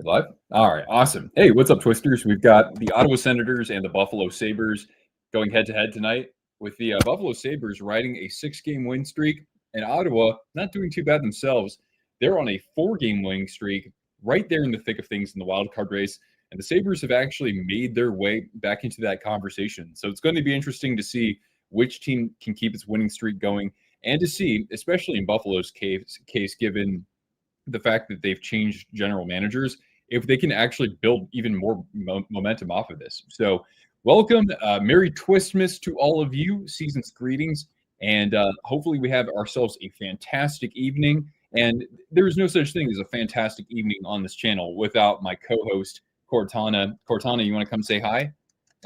Live? All right, awesome. Hey, what's up, Twisters? We've got the Ottawa Senators and the Buffalo Sabres going head-to-head tonight, with the Buffalo Sabres riding a 6-game win streak, and Ottawa not doing too bad themselves. They're on a 4-game winning streak, right there in the thick of things in the wild card race, and the Sabres have actually made their way back into that conversation. So it's going to be interesting to see which team can keep its winning streak going, and to see, especially in Buffalo's case given the fact that they've changed general managers, if they can actually build even more momentum off of this. So welcome, Merry Twistmas to all of you, season's greetings, and hopefully we have ourselves a fantastic evening. And there's no such thing as a fantastic evening on this channel without my co-host, Cortana. Cortana, you want to come say hi?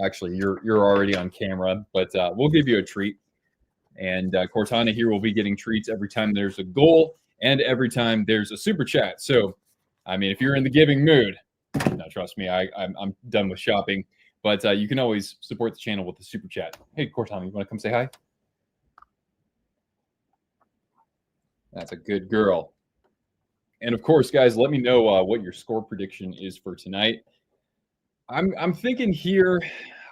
Actually, you're already on camera, but we'll give you a treat. And Cortana here will be getting treats every time there's a goal and every time there's a super chat. So, I mean, if you're in the giving mood, now trust me, I'm done with shopping. But you can always support the channel with the super chat. Hey, Cortana, you want to come say hi? That's a good girl. And of course, guys, let me know what your score prediction is for tonight. I'm thinking here,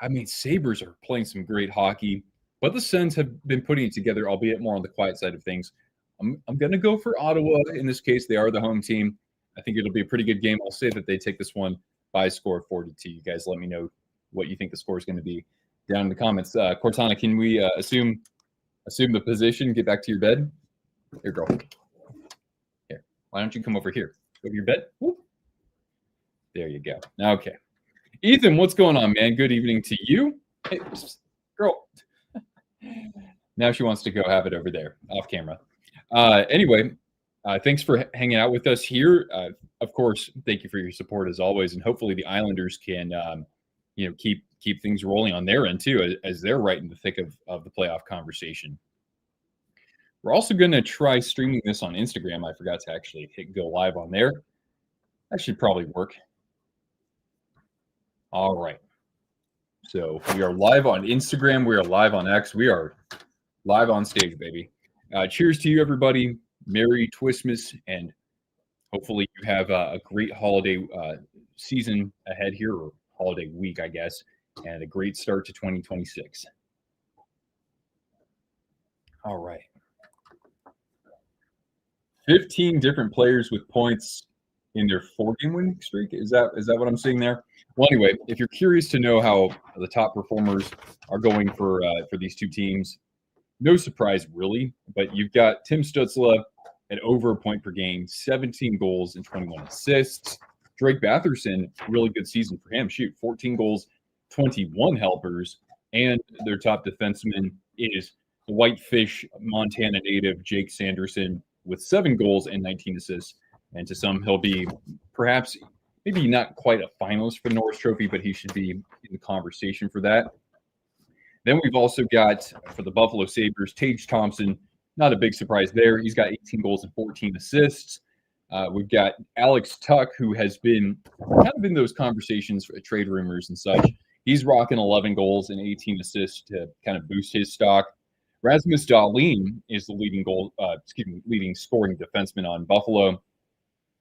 I mean, Sabres are playing some great hockey, but the Sens have been putting it together, albeit more on the quiet side of things. I'm going to go for Ottawa in this case. They are the home team. I think it'll be a pretty good game. I'll say that they take this one by a score of 4-2. You guys let me know what you think the score is going to be down in the comments. Cortana, can we assume the position, get back to your bed? Here, girl. Here. Why don't you come over here? Go to your bed. Whoop. There you go. Okay. Ethan, what's going on, man? Good evening to you. Hey, girl. Now she wants to go have it over there off camera. Anyway, thanks for hanging out with us here. Of course, thank you for your support as always, and hopefully the Islanders can, keep things rolling on their end too, as they're right in the thick of the playoff conversation. We're also going to try streaming this on Instagram. I forgot to actually hit go live on there. That should probably work. All right. So we are live on Instagram. We are live on X. We are live on stage, baby. Cheers to you, everybody. Merry Twistmas, and hopefully you have a great holiday season ahead here, or holiday week, I guess, and a great start to 2026. All right. 15 different players with points in their 4-game winning streak. Is that what I'm seeing there? Well, anyway, if you're curious to know how the top performers are going for these two teams, no surprise, really, but you've got Tim Stützle at over a point per game, 17 goals and 21 assists. Drake Batherson, really good season for him. 14 goals, 21 helpers. And their top defenseman is the Whitefish, Montana native Jake Sanderson with 7 goals and 19 assists. And to some, he'll be perhaps, maybe not quite a finalist for the Norris Trophy, but he should be in the conversation for that. Then we've also got, for the Buffalo Sabres, Tage Thompson. Not a big surprise there. He's got 18 goals and 14 assists. We've got Alex Tuck, who has been kind of in those conversations for trade rumors and such. He's rocking 11 goals and 18 assists to kind of boost his stock. Rasmus Dahlin is the leading scoring defenseman on Buffalo.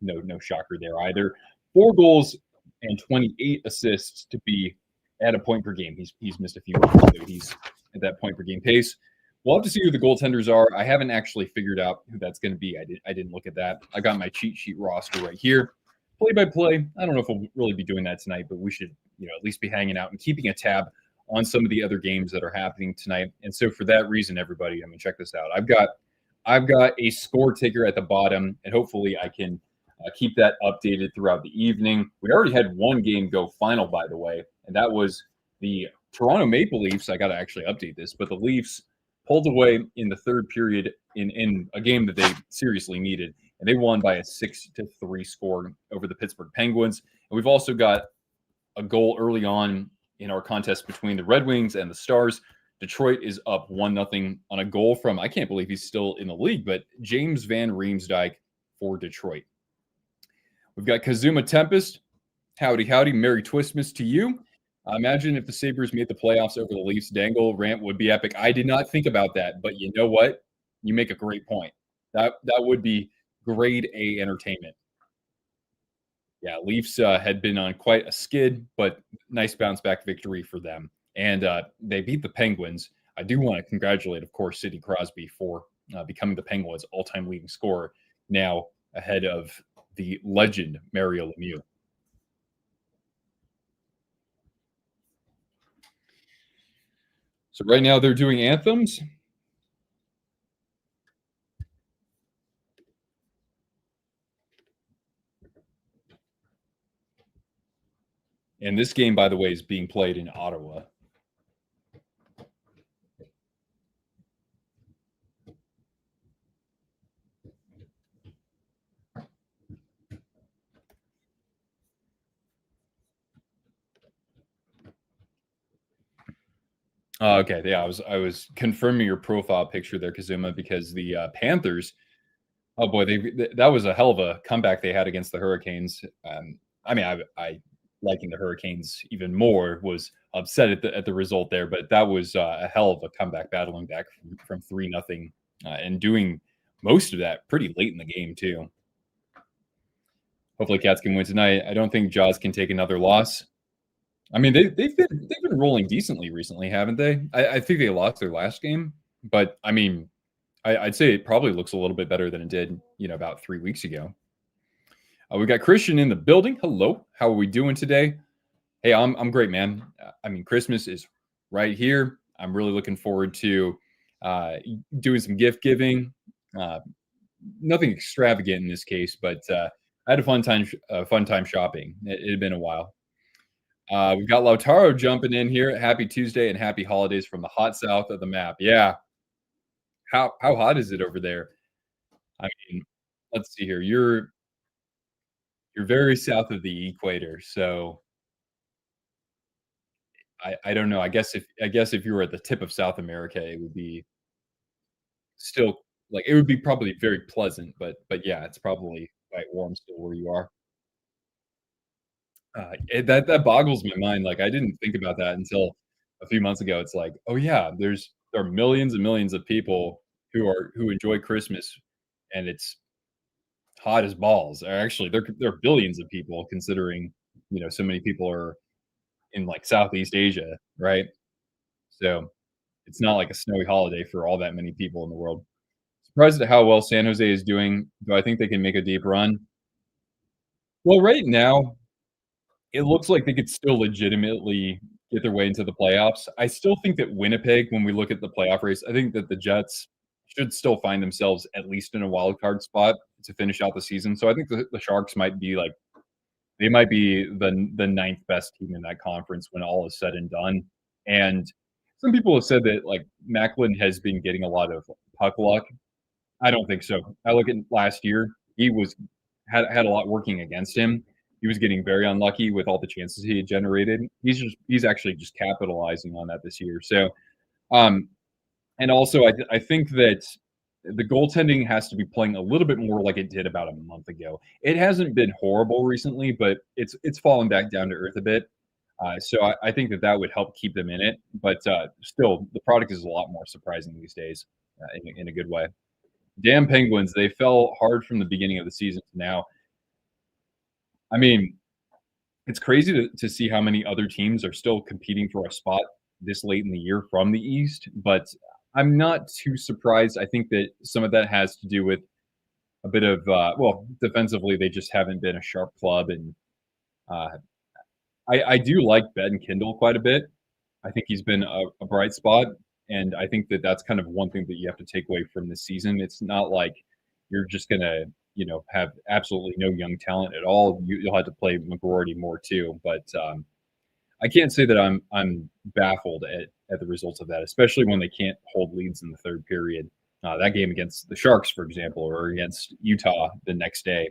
No shocker there either. 4 goals and 28 assists to be at a point per game. He's missed a few games, so he's at that point per game pace. We'll have to see who the goaltenders are. I haven't actually figured out who that's going to be. I didn't look at that. I got my cheat sheet roster right here. Play by play. I don't know if we'll really be doing that tonight, but we should, at least be hanging out and keeping a tab on some of the other games that are happening tonight. And so for that reason, everybody, check this out. I've got a score ticker at the bottom, and hopefully I can keep that updated throughout the evening. We already had one game go final, by the way, and that was the Toronto Maple Leafs. I got to actually update this, but the Leafs pulled away in the third period in a game that they seriously needed, and they won by a 6-3 score over the Pittsburgh Penguins. And we've also got a goal early on in our contest between the Red Wings and the Stars. Detroit is up 1-0 on a goal from, I can't believe he's still in the league, but James Van Riemsdyk for Detroit. We've got Kazuma Tempest. Howdy. Merry Twistmas to you. Imagine if the Sabres made the playoffs over the Leafs. Dangle rant would be epic. I did not think about that, but you know what? You make a great point. That would be grade A entertainment. Yeah, Leafs had been on quite a skid, but nice bounce back victory for them. And they beat the Penguins. I do want to congratulate, of course, Sidney Crosby for becoming the Penguins' all-time leading scorer, now ahead of the legend Mario Lemieux. So right now they're doing anthems. And this game, by the way, is being played in Ottawa. Okay, yeah, I was confirming your profile picture there, Kazuma, because the Panthers. Oh boy, that was a hell of a comeback they had against the Hurricanes. I mean, I liking the Hurricanes even more, was upset at the result there, but that was a hell of a comeback, battling back from 3-0 and doing most of that pretty late in the game too. Hopefully, Cats can win tonight. I don't think Jaws can take another loss. I mean, they've been rolling decently recently, haven't they? I think they lost their last game, but I mean, I'd say it probably looks a little bit better than it did, about 3 weeks ago. We got Christian in the building. Hello, how are we doing today? Hey, I'm great, man. I mean, Christmas is right here. I'm really looking forward to doing some gift giving. Nothing extravagant in this case, but I had a fun time shopping. It had been a while. We've got Lautaro jumping in here. Happy Tuesday and happy holidays from the hot south of the map. Yeah. How hot is it over there? I mean, let's see here. You're very south of the equator, so I don't know. I guess if you were at the tip of South America, it would be still like it would be probably very pleasant, but yeah, it's probably quite warm still where you are. That boggles my mind. Like I didn't think about that until a few months ago. It's like, oh yeah, there are millions and millions of people who enjoy Christmas, and it's hot as balls. Or actually, there are billions of people considering so many people are in like Southeast Asia, right? So it's not like a snowy holiday for all that many people in the world. Surprised at how well San Jose is doing. Do I think they can make a deep run? Well, right now, it looks like they could still legitimately get their way into the playoffs. I still think that Winnipeg, when we look at the playoff race, I think that the Jets should still find themselves at least in a wild card spot to finish out the season. So I think the Sharks might be like they might be the ninth best team in that conference when all is said and done. And some people have said that like Macklin has been getting a lot of puck luck. I don't think so. I look at last year; he had a lot working against him. He was getting very unlucky with all the chances he had generated. He's actually just capitalizing on that this year. So, um, and also I think that the goaltending has to be playing a little bit more like it did about a month ago. It hasn't been horrible recently, but it's fallen back down to earth a bit. So I think that would help keep them in it. But still, the product is a lot more surprising these days in a good way. Damn Penguins, they fell hard from the beginning of the season to now. I mean, it's crazy to see how many other teams are still competing for a spot this late in the year from the East, but I'm not too surprised. I think that some of that has to do with a bit of defensively, they just haven't been a sharp club, and uh, I do like Ben Kindle quite a bit. I think he's been a bright spot, and I think that that's kind of one thing that you have to take away from this season. It's not like you're just gonna, have absolutely no young talent at all. You'll have to play McGroarty more too. But I can't say that I'm baffled at the results of that, especially when they can't hold leads in the third period. That game against the Sharks, for example, or against Utah the next day.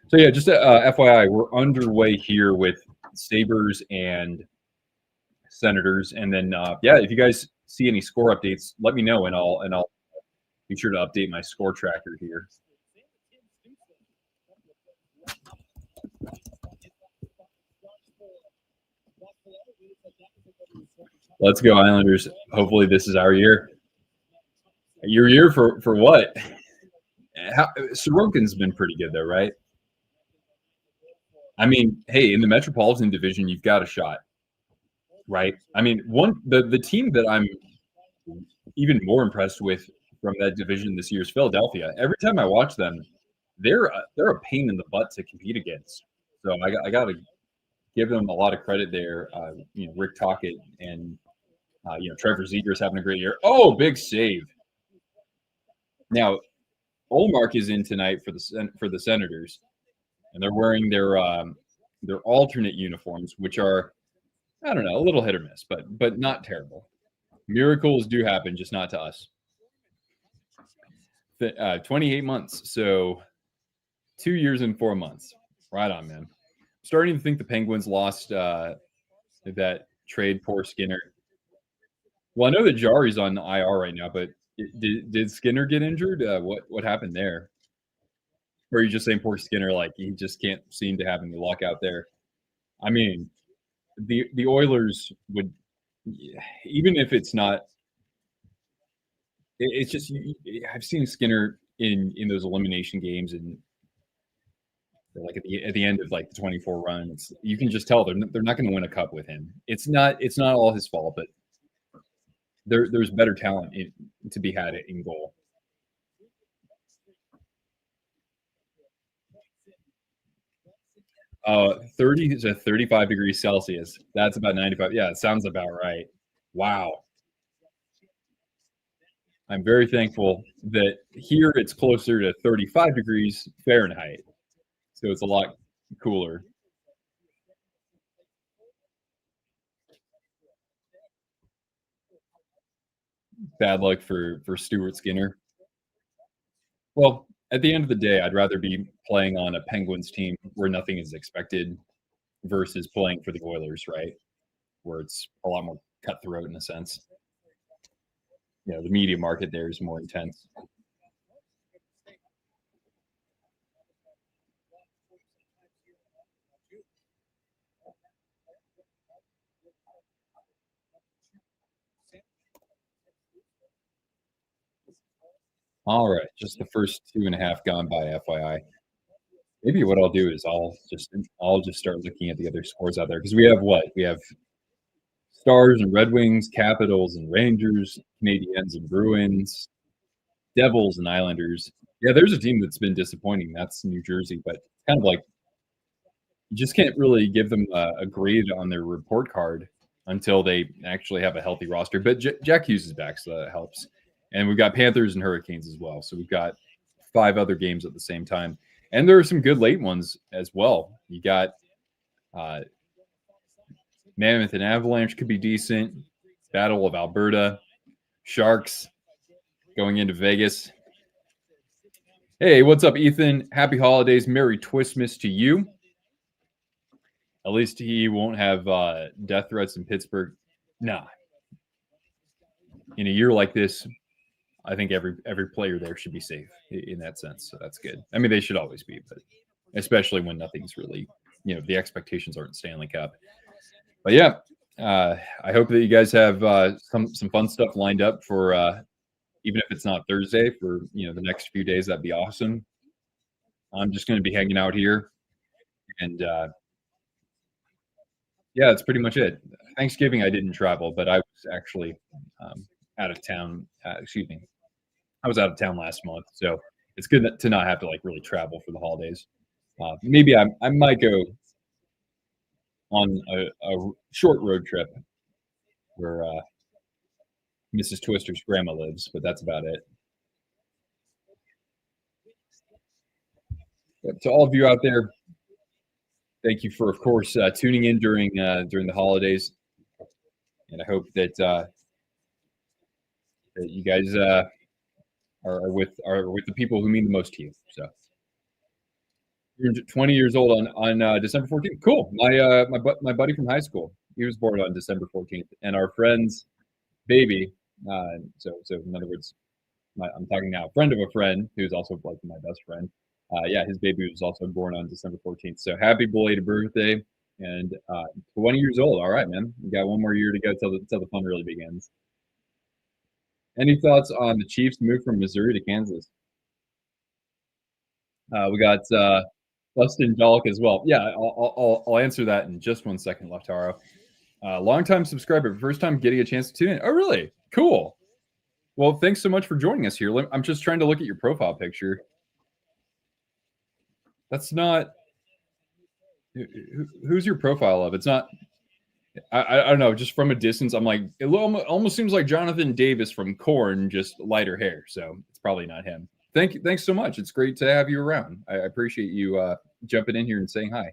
So yeah, just FYI, we're underway here with Sabres and Senators, and then if you guys see any score updates, let me know, and I'll be sure to update my score tracker here. Let's go, Islanders. Hopefully, this is our year. Your year for what? Sorokin's been pretty good though, right? I mean, hey, in the Metropolitan Division, you've got a shot, right? I mean, the team that I'm even more impressed with from that division this year is Philadelphia. Every time I watch them, they're a pain in the butt to compete against. So I got to give them a lot of credit there. Rick Tocchet and Trevor Zegras having a great year. Oh, big save! Now Olmark is in tonight for the Senators, and they're wearing their alternate uniforms, which are, I don't know, a little hit or miss, but not terrible. Miracles do happen, just not to us. 28 months, so 2 years and 4 months. Right on, man. I'm starting to think the Penguins lost that trade poor Skinner. Well, I know that Jari's on the IR right now, but did Skinner get injured? What happened there? Or are you just saying poor Skinner, like he just can't seem to have any luck out there? I mean, the Oilers would, even if it's not, it's just I've seen Skinner in those elimination games, and like at the end of like the 24 run, you can just tell they're not going to win a cup with him. It's not all his fault, but there's better talent to be had in goal. 30 to 35 degrees Celsius. That's about 95. Yeah, it sounds about right. Wow. I'm very thankful that here it's closer to 35 degrees Fahrenheit. So it's a lot cooler. Bad luck for Stuart Skinner. Well, at the end of the day, I'd rather be playing on a Penguins team where nothing is expected versus playing for the Oilers, right? Where it's a lot more cutthroat in a sense. The media market there is more intense. All right, just the first 2.5 gone by, FYI. Maybe what I'll do is I'll just start looking at the other scores out there because we have what? We have Stars and Red Wings, Capitals and Rangers, Canadiens and Bruins, Devils and Islanders. Yeah, there's a team that's been disappointing. That's New Jersey, but kind of like you just can't really give them a grade on their report card until they actually have a healthy roster. But Jack Hughes is back, so that helps. And we've got Panthers and Hurricanes as well. So we've got 5 other games at the same time. And there are some good late ones as well. You got Mammoth and Avalanche could be decent. Battle of Alberta. Sharks going into Vegas. Hey, what's up, Ethan? Happy holidays. Merry Twistmas to you. At least he won't have death threats in Pittsburgh. Nah. In a year like this, I think every player there should be safe in that sense. So that's good. I mean, they should always be, but especially when nothing's really, the expectations aren't Stanley Cup. But yeah, I hope that you guys have some fun stuff lined up for even if it's not Thursday, for the next few days. That'd be awesome. I'm just going to be hanging out here, and yeah, that's pretty much it. Thanksgiving, I didn't travel, but I was actually out of town. Excuse me. I was out of town last month, so it's good to not have to like really travel for the holidays. Maybe I might go on a short road trip where Mrs. Twister's grandma lives, but that's about it. Yep, to all of you out there, thank you for, of course, tuning in during the holidays, and I hope that that you guys are with the people who mean the most to you. So, you're 20 years old on December 14th. Cool. My buddy from high school, he was born on December 14th, and our friend's baby. So in other words, I'm talking now a friend of a friend who's also like my best friend. Yeah, his baby was also born on December 14th. So happy belated birthday, and 20 years old. All right, man. You got one more year to go till the fun really begins. Any thoughts on the Chiefs move from Missouri to Kansas? We got Dustin Dalk as well. Yeah, I'll answer that in just 1 second, Leftaro. Longtime subscriber, first time getting a chance to tune in. Oh, really? Cool. Well, thanks so much for joining us here. I'm just trying to look at your profile picture. That's not. Who's your profile of? It's not. I don't know. Just from a distance, I'm like, it almost seems like Jonathan Davis from Korn, just lighter hair. So it's probably not him. Thanks so much. It's great to have you around. I appreciate you jumping in here and saying hi.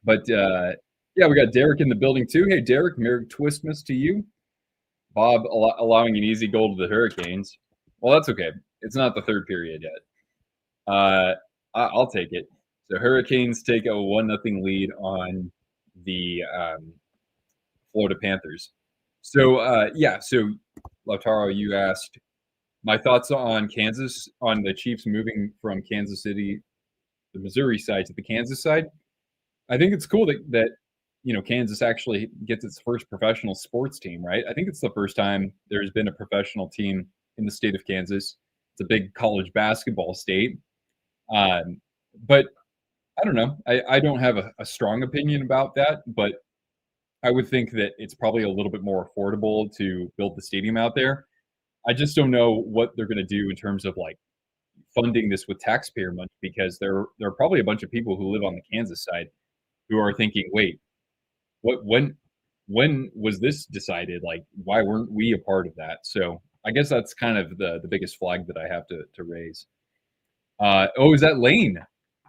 But yeah, we got Derek in the building too. Hey, Derek, Merry Twistmas to you. Bob allowing an easy goal to the Hurricanes. Well, that's okay. It's not the third period yet. I'll take it. So Hurricanes take a 1-0 lead on the Florida Panthers. So yeah, so Lautaro, you asked my thoughts on Kansas, on the Chiefs moving from Kansas City, the Missouri side, to the Kansas side. I think it's cool that Kansas actually gets its first professional sports team, right? I think it's the first time there's been a professional team in the state of Kansas. It's a big college basketball state. But I don't know. I don't have a strong opinion about that, but I would think that it's probably a little bit more affordable to build the stadium out there. I just don't know what they're going to do in terms of like funding this with taxpayer money, because there are probably a bunch of people who live on the Kansas side who are thinking, wait, when was this decided? Like, why weren't we a part of that? So I guess that's kind of the biggest flag that I have to raise. Oh, is that Lane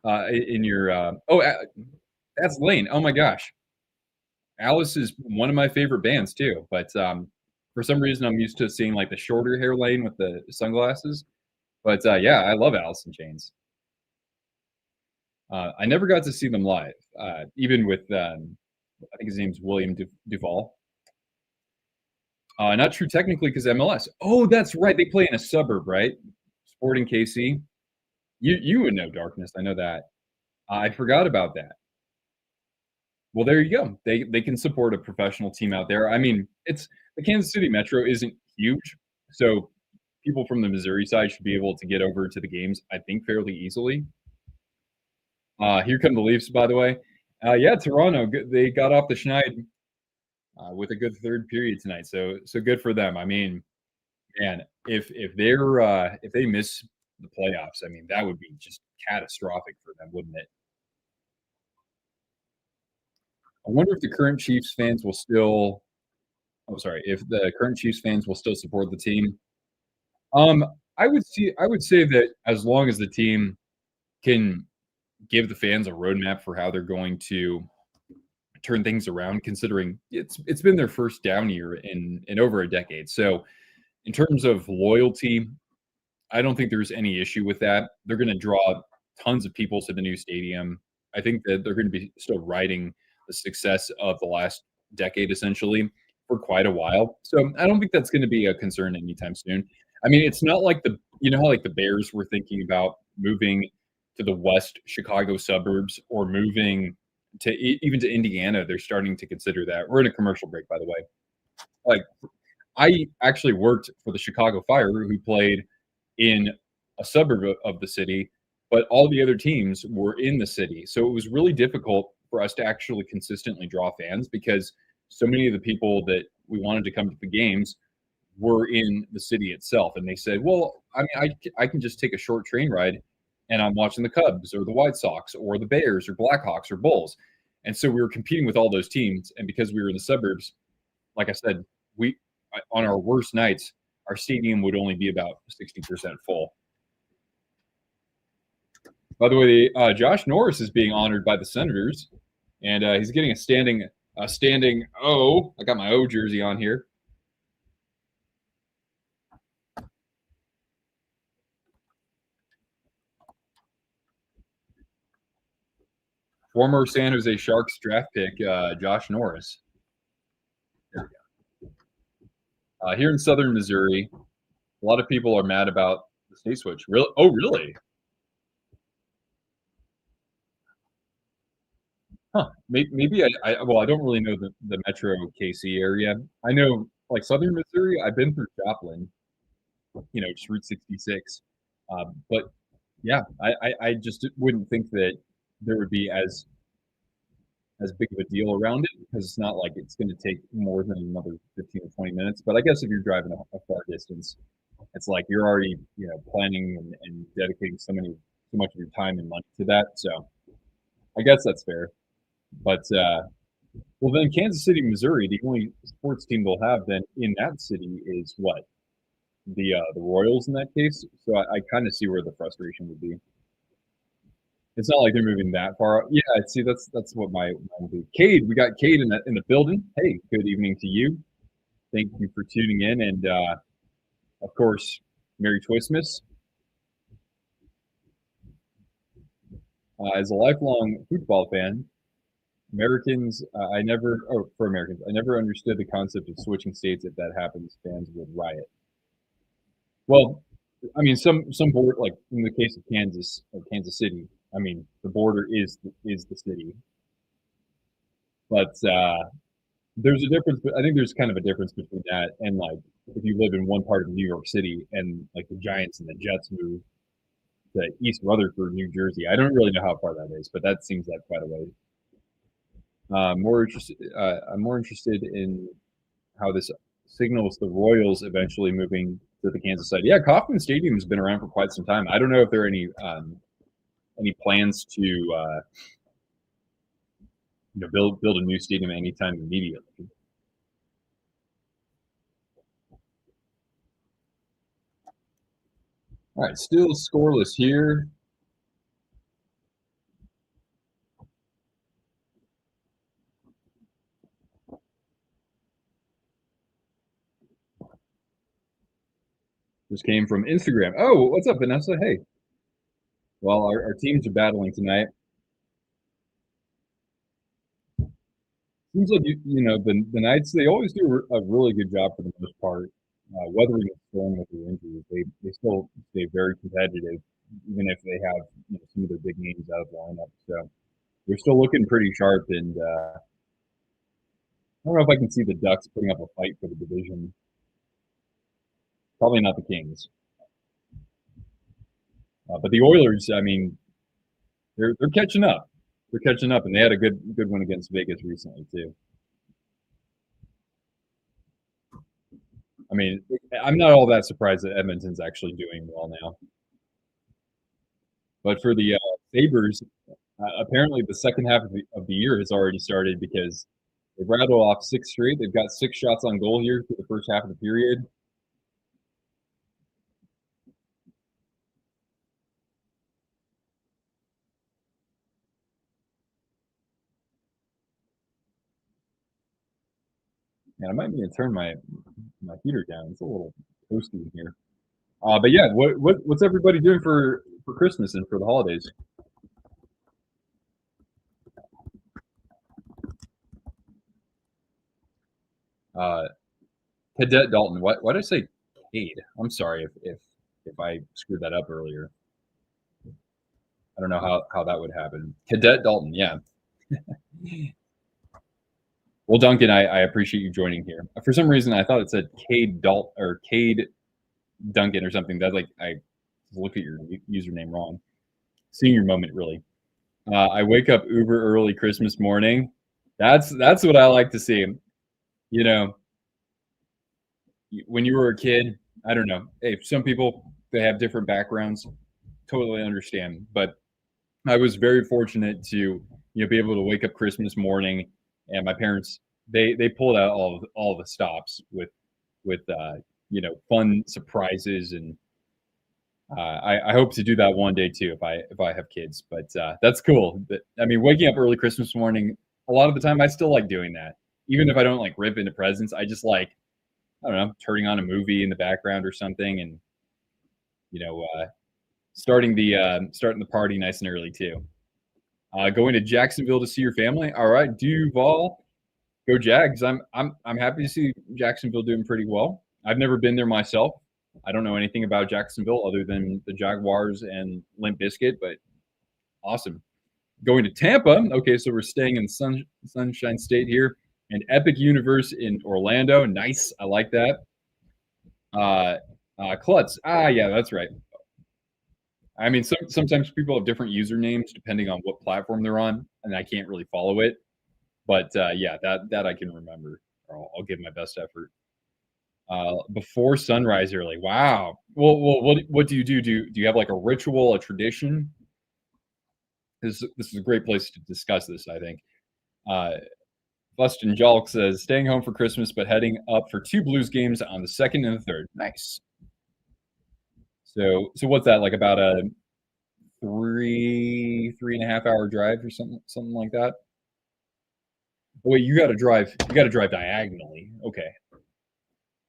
in your? That's Lane. Oh my gosh, Alice is one of my favorite bands too. But for some reason, I'm used to seeing like the shorter hair Lane with the sunglasses. But yeah, I love Alice in Chains. I never got to see them live, even with I think his name's William Duvall. Not true technically because MLS. Oh, that's right. They play in a suburb, right? Sporting KC. You would know Darkness. I know that. I forgot about that. Well, there you go. They can support a professional team out there. I mean, it's the Kansas City Metro isn't huge, so people from the Missouri side should be able to get over to the games, I think, fairly easily. Here come the Leafs, by the way. Yeah, Toronto. They got off the schneid with a good third period tonight, so good for them. I mean, man, if they miss the playoffs, I mean, that would be just catastrophic for them, wouldn't it? I wonder if the current Chiefs fans will still. Oh, sorry. If the current Chiefs fans will still support the team. Um, I would say that as long as the team can give the fans a roadmap for how they're going to turn things around, considering it's been their first down year in over a decade. So in terms of loyalty, I don't think there's any issue with that. They're going to draw tons of people to the new stadium. I think that they're going to be still riding the success of the last decade essentially for quite a while. So I don't think that's going to be a concern anytime soon. I mean, it's not like how like the Bears were thinking about moving to the West Chicago suburbs or moving to even to Indiana. They're starting to consider that. We're in a commercial break, by the way. Like, I actually worked for the Chicago Fire, who played in a suburb of the city, but all the other teams were in the city. So it was really difficult for us to actually consistently draw fans because so many of the people that we wanted to come to the games were in the city itself. And they said, well, I mean, I can just take a short train ride and I'm watching the Cubs or the White Sox or the Bears or Blackhawks or Bulls. And so we were competing with all those teams. And because we were in the suburbs, like I said, we on our worst nights, our stadium would only be about 60% full. By the way, Josh Norris is being honored by the Senators, and he's getting a standing O. I got my O jersey on here. Former San Jose Sharks draft pick Josh Norris. There we go. Here in Southern Missouri, a lot of people are mad about the state switch. Really? Oh, really? Huh. Maybe well, I don't really know the Metro KC area. I know like Southern Missouri. I've been through Joplin, just Route 66. But Yeah, I just wouldn't think that there would be as big of a deal around it because it's not like it's going to take more than another 15 or 20 minutes. But I guess if you're driving a far distance, it's like you're already planning and dedicating so much of your time and money to that. So I guess that's fair. But well, then Kansas City, Missouri, the only sports team they'll have then in that city is what the Royals in that case. So I kind of see where the frustration would be. It's not like they're moving that far. Yeah, see, that's what my mine would be. Cade, we got Cade in the building. Hey, good evening to you. Thank you for tuning in, and of course, Merry Twistmas. As a lifelong football fan, Americans, for Americans, I never understood the concept of switching states. If that happens, fans would riot. Well, I mean, some border, like in the case of Kansas or Kansas City, I mean, the border is the city, but there's a difference. I think there's kind of a difference between that and like if you live in one part of New York City and like the Giants and the Jets move to East Rutherford, New Jersey. I don't really know how far that is, but that seems like quite a way. I'm more interested in how this signals the Royals eventually moving to the Kansas side. Yeah, Kauffman Stadium has been around for quite some time. I don't know if there are any plans to build a new stadium anytime immediately. All right, still scoreless here. This came from Instagram. Oh, what's up, Vanessa? Hey. Well, our teams are battling tonight. Seems like the Knights. They always do a really good job for the most part, weathering the storm with their injuries. They still stay very competitive, even if they have some of their big names out of the lineup. So they're still looking pretty sharp. And I don't know if I can see the Ducks putting up a fight for the division. Probably not the Kings, but the Oilers. I mean, they're catching up. They're catching up, and they had a good win against Vegas recently too. I mean, I'm not all that surprised that Edmonton's actually doing well now. But for the Sabres, apparently the second half of the year has already started because they've rattled off six straight. They've got 6 shots on goal here through the first half of the period. And I might need to turn my heater down. It's a little toasty in here. But yeah, what's everybody doing for Christmas and for the holidays? Uh, Cadet Dalton. Why did I say Cade? I'm sorry if I screwed that up earlier. I don't know how that would happen. Cadet Dalton. Yeah. Well, Duncan, I appreciate you joining here. For some reason, I thought it said Cade Dalton or Cade Duncan or something. That like I looked at your username wrong. Senior moment, really. I wake up uber early Christmas morning. That's what I like to see. You know, when you were a kid, I don't know. Hey, some people they have different backgrounds. Totally understand, but I was very fortunate to be able to wake up Christmas morning, and my parents they pulled out all of the stops with fun surprises, and I hope to do that one day too if I have kids. But that's cool. But, I mean, waking up early Christmas morning, a lot of the time I still like doing that, even if I don't like rip into presents. I just like I don't know turning on a movie in the background or something, and you know starting the party nice and early too. Going to Jacksonville to see your family. All right, Duval, go Jags. I'm happy to see Jacksonville doing pretty well. I've never been there myself. I don't know anything about Jacksonville other than the Jaguars and Limp Bizkit, but awesome. Going to Tampa. Okay, so we're staying in Sunshine State here. And Epic Universe in Orlando. Nice. I like that. Klutz. Yeah, that's right. I mean, sometimes people have different usernames depending on what platform they're on, and I can't really follow it. But yeah, that I can remember. I'll give my best effort. Before sunrise early. Wow. Well, what do you do? Do you have like a ritual, a tradition? This is a great place to discuss this. I think. Uh, Bustin Jalk says staying home for Christmas, but heading up for two Blues games on the second and the third. Nice. So what's that like? About a 3.5 hour drive or something like that. Oh, wait, you got to drive. You got to drive diagonally. Okay,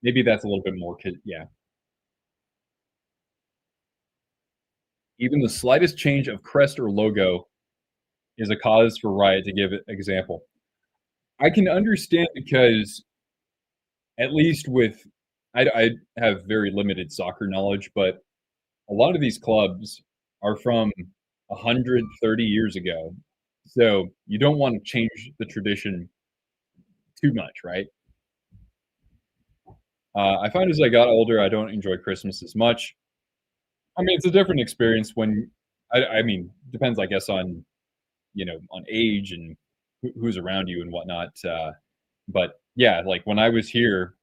maybe that's a little bit more. Yeah, even the slightest change of crest or logo is a cause for riot. To give an example, I can understand because at least with I have very limited soccer knowledge, but a lot of these clubs are from 130 years ago, so you don't want to change the tradition too much, right? I find as I got older, I don't enjoy Christmas as much. I mean, it's a different experience when I mean, depends, I guess, on on age and who's around you and whatnot. But yeah, like when I was here,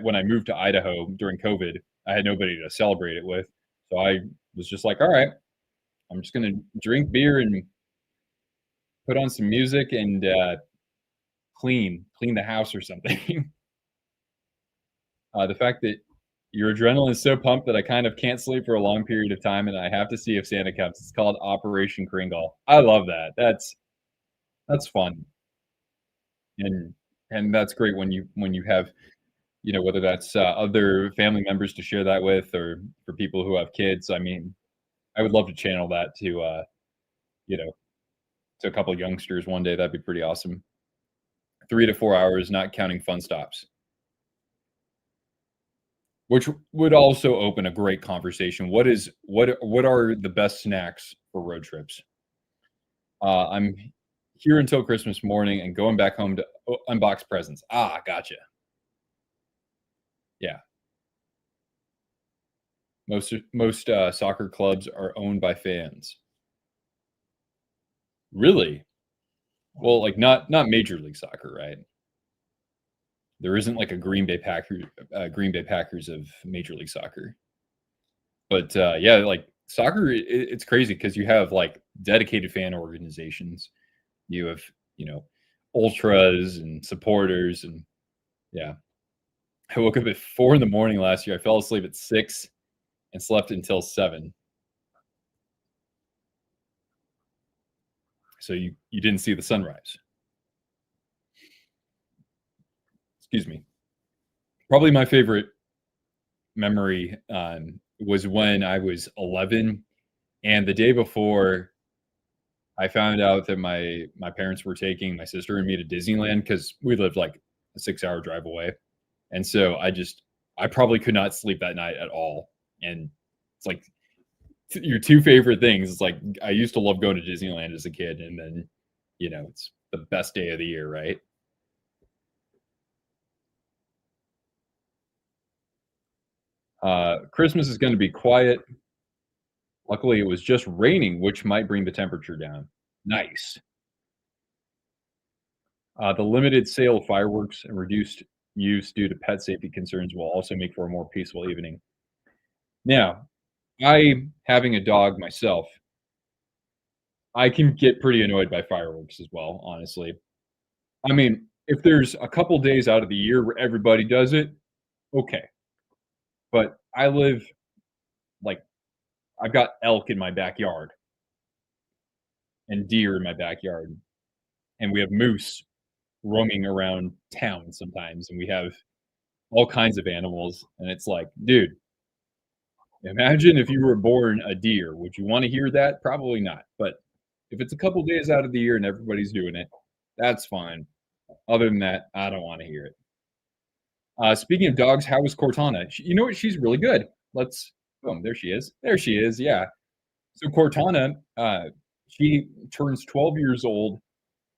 when I moved to Idaho during COVID, I had nobody to celebrate it with, so I was just like, all right, I'm just gonna drink beer and put on some music and clean the house or something. The fact that your adrenaline is so pumped that I kind of can't sleep for a long period of time, and I have to see if Santa comes. It's called Operation Kringle. I love that. That's fun, and that's great when you have whether that's other family members to share that with, or for people who have kids. I mean, I would love to channel that to you know to a couple of youngsters one day. That'd be pretty awesome. 3 to 4 hours, not counting fun stops. Which would also open a great conversation. What are the best snacks for road trips? I'm here until Christmas morning and going back home to unbox presents. Ah, gotcha. Yeah. Most soccer clubs are owned by fans. Really? Well, like not Major League Soccer, right? There isn't like a Green Bay Packers of Major League Soccer. But yeah, like soccer, it's crazy because you have like dedicated fan organizations. You have ultras and supporters, and yeah. I woke up at 4 in the morning last year. I fell asleep at 6 and slept until 7. So you didn't see the sunrise. Excuse me. Probably my favorite memory was when I was 11, and the day before, I found out that my parents were taking my sister and me to Disneyland because we lived like a 6-hour drive away, and so I probably could not sleep that night at all. And it's like your two favorite things. It's like I used to love going to Disneyland as a kid, and then it's the best day of the year, right? Christmas is going to be quiet. Luckily, it was just raining, which might bring the temperature down. Nice. The limited sale of fireworks and reduced use due to pet safety concerns will also make for a more peaceful evening. Now, I having a dog myself, I can get pretty annoyed by fireworks as well, honestly. I mean, if there's a couple days out of the year where everybody does it, okay. But I live like I've got elk in my backyard and deer in my backyard, and we have moose roaming around town sometimes, and we have all kinds of animals. And it's like, dude, imagine if you were born a deer. Would you want to hear that? Probably not. But if it's a couple days out of the year and everybody's doing it, that's fine. Other than that, I don't want to hear it. Speaking of dogs, how was Cortana? You know what? She's really good. Let's. Boom. There she is. There she is. Yeah. So Cortana, she turns 12 years old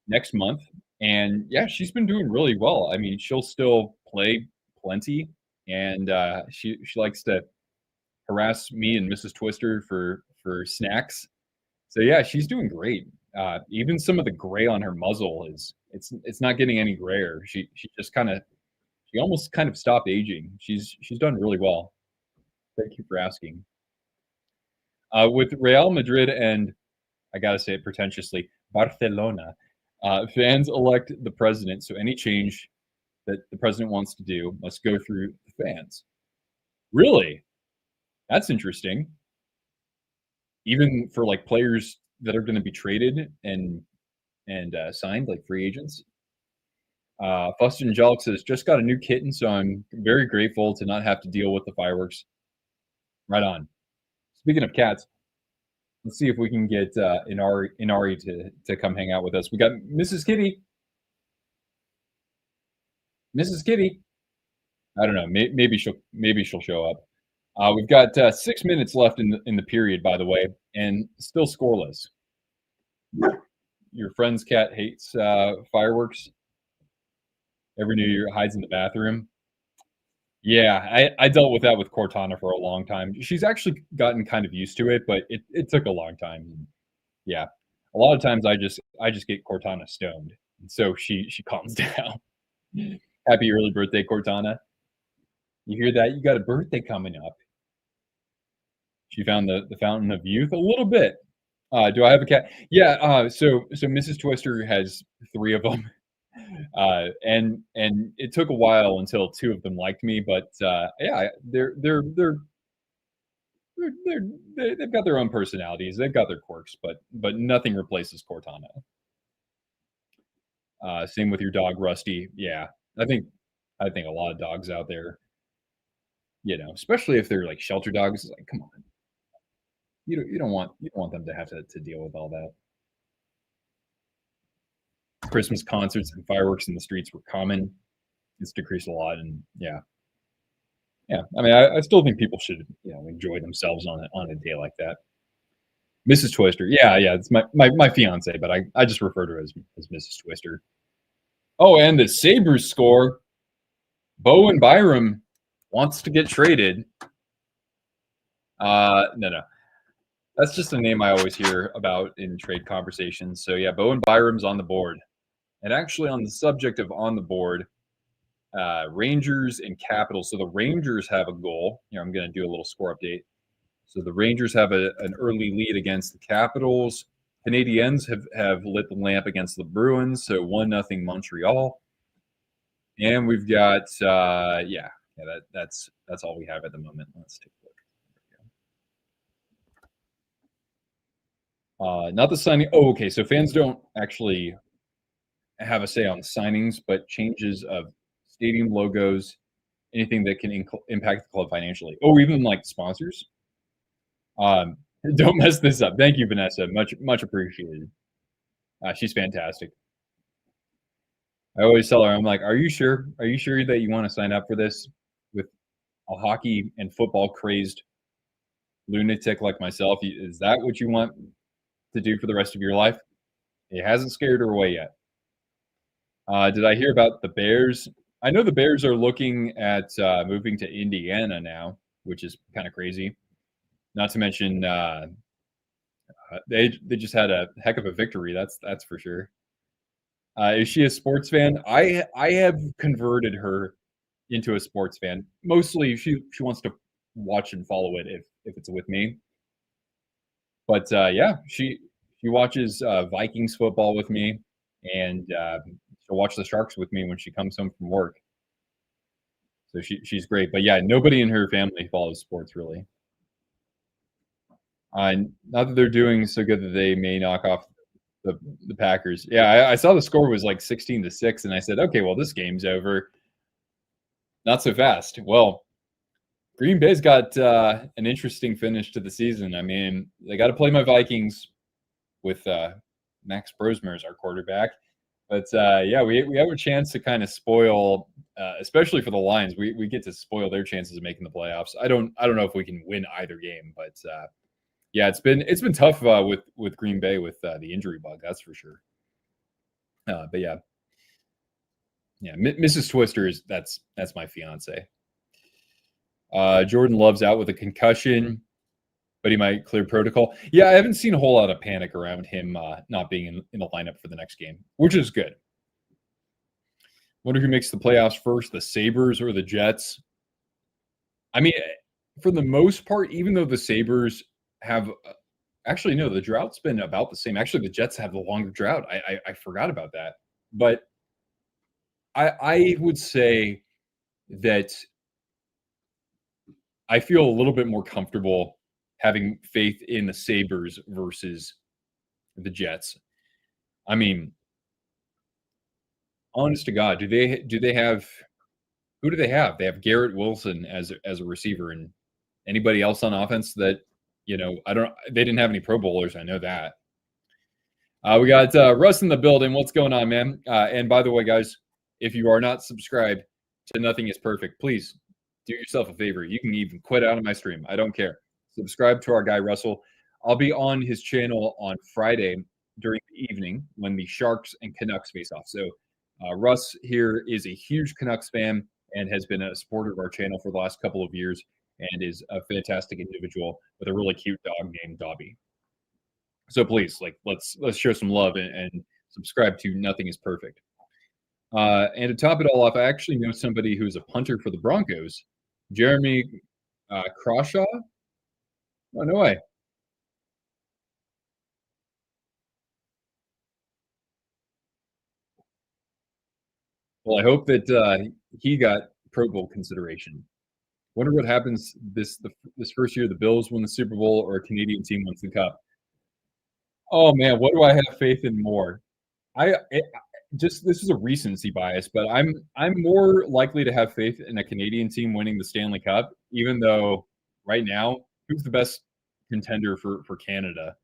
next month, and yeah, she's been doing really well. I mean, she'll still play plenty, and she likes to harass me and Mrs. Twister for for snacks. So yeah, she's doing great. Even some of the gray on her muzzle it's not getting any grayer. She almost kind of stopped aging. She's done really well. Thank you for asking. With Real Madrid and I gotta say it pretentiously, Barcelona, fans elect the president. So any change that the president wants to do must go through the fans. Really? That's interesting. Even for like players that are going to be traded and signed, like free agents. Fuss Angelic says, just got a new kitten, so I'm very grateful to not have to deal with the fireworks. Right on. Speaking of cats, let's see if we can get Inari to come hang out with us. We got Mrs. Kitty. Mrs. Kitty. I don't know. Maybe she'll show up. We've got 6 minutes left in the period, by the way, and still scoreless. Your friend's cat hates fireworks. Every New Year hides in the bathroom. Yeah, I dealt with that with Cortana for a long time. She's actually gotten kind of used to it, but it took a long time. Yeah, a lot of times I just get Cortana stoned, and so she calms down. Happy early birthday, Cortana! You hear that? You got a birthday coming up. She found the fountain of youth a little bit. Do I have a cat? Yeah. So Mrs. Twister has 3 of them. And it took a while until 2 of them liked me, but yeah, they've got their own personalities, they've got their quirks, but nothing replaces Cortana. Same with your dog, Rusty. Yeah, I think a lot of dogs out there, especially if they're like shelter dogs, it's like, come on, you don't want them to have to deal with all that. Christmas concerts and fireworks in the streets were common. It's decreased a lot, and yeah. I mean, I still think people should, enjoy themselves on a day like that. Mrs. Twister, yeah, it's my fiance, but I just refer to her as Mrs. Twister. Oh, and the Sabres score. Bowen Byram wants to get traded. No. That's just a name I always hear about in trade conversations. So yeah, Bowen Byram's on the board. And actually, on the subject of on the board, Rangers and Capitals. So the Rangers have a goal. Here, I'm going to do a little score update. So the Rangers have an early lead against the Capitals. Canadiens have lit the lamp against the Bruins. So 1-0 Montreal. And we've got that's all we have at the moment. Let's take a look. Not the signing. Oh, okay. So fans don't actually have a say on signings, but changes of stadium logos, anything that can impact the club financially. Oh, even like sponsors. Don't mess this up. Thank you, Vanessa. Much appreciated. She's fantastic. I always tell her, I'm like, are you sure? Are you sure that you want to sign up for this with a hockey and football crazed lunatic like myself? Is that what you want to do for the rest of your life? It hasn't scared her away yet. Did I hear about the Bears? I know the Bears are looking at moving to Indiana now, which is kind of crazy. Not to mention they just had a heck of a victory. That's for sure. Is she a sports fan? I have converted her into a sports fan. Mostly, she wants to watch and follow it if it's with me. But yeah, she watches Vikings football with me, and she'll watch the Sharks with me when she comes home from work. So she's great. But yeah, nobody in her family follows sports really. Not that they're doing so good that they may knock off the Packers. Yeah, I saw the score was like 16-6, and I said, okay, well, this game's over. Not so fast. Well, Green Bay's got an interesting finish to the season. I mean, they got to play my Vikings with Max Brosmer as our quarterback. But yeah, we have a chance to kind of spoil, especially for the Lions. We get to spoil their chances of making the playoffs. I don't know if we can win either game, but yeah, it's been tough with Green Bay with the injury bug. That's for sure. But yeah, Mrs. Twister that's my fiance. Jordan Love's out with a concussion. but he might clear protocol. Yeah, I haven't seen a whole lot of panic around him not being in the lineup for the next game, which is good. Wonder who makes the playoffs first, the Sabres or the Jets? I mean, for the most part, even though the Sabres have actually no, the drought's been about the same. Actually, the Jets have the longer drought. I forgot about that, but I would say that I feel a little bit more comfortable having faith in the Sabres versus the Jets. I mean, honest to God, do they have who do they have? They have Garrett Wilson as a receiver, and anybody else on offense that I don't. They didn't have any Pro Bowlers. I know that. We got Russ in the building. What's going on, man? And by the way, guys, if you are not subscribed to Nothing Is Perfect, please do yourself a favor. You can even quit out of my stream. I don't care. Subscribe to our guy Russell. I'll be on his channel on Friday during the evening when the Sharks and Canucks face off. So Russ here is a huge Canucks fan and has been a supporter of our channel for the last couple of years and is a fantastic individual with a really cute dog named Dobby. So please, let's show some love and subscribe to Nothing Is Perfect. And to top it all off, I actually know somebody who's a punter for the Broncos, Jeremy Crawshaw. Oh, no way. Well, I hope that he got Pro Bowl consideration. Wonder what happens this first year the Bills win the Super Bowl or a Canadian team wins the Cup. Oh man, what do I have faith in more? This is a recency bias, but I'm more likely to have faith in a Canadian team winning the Stanley Cup, even though right now, who's the best contender for Canada?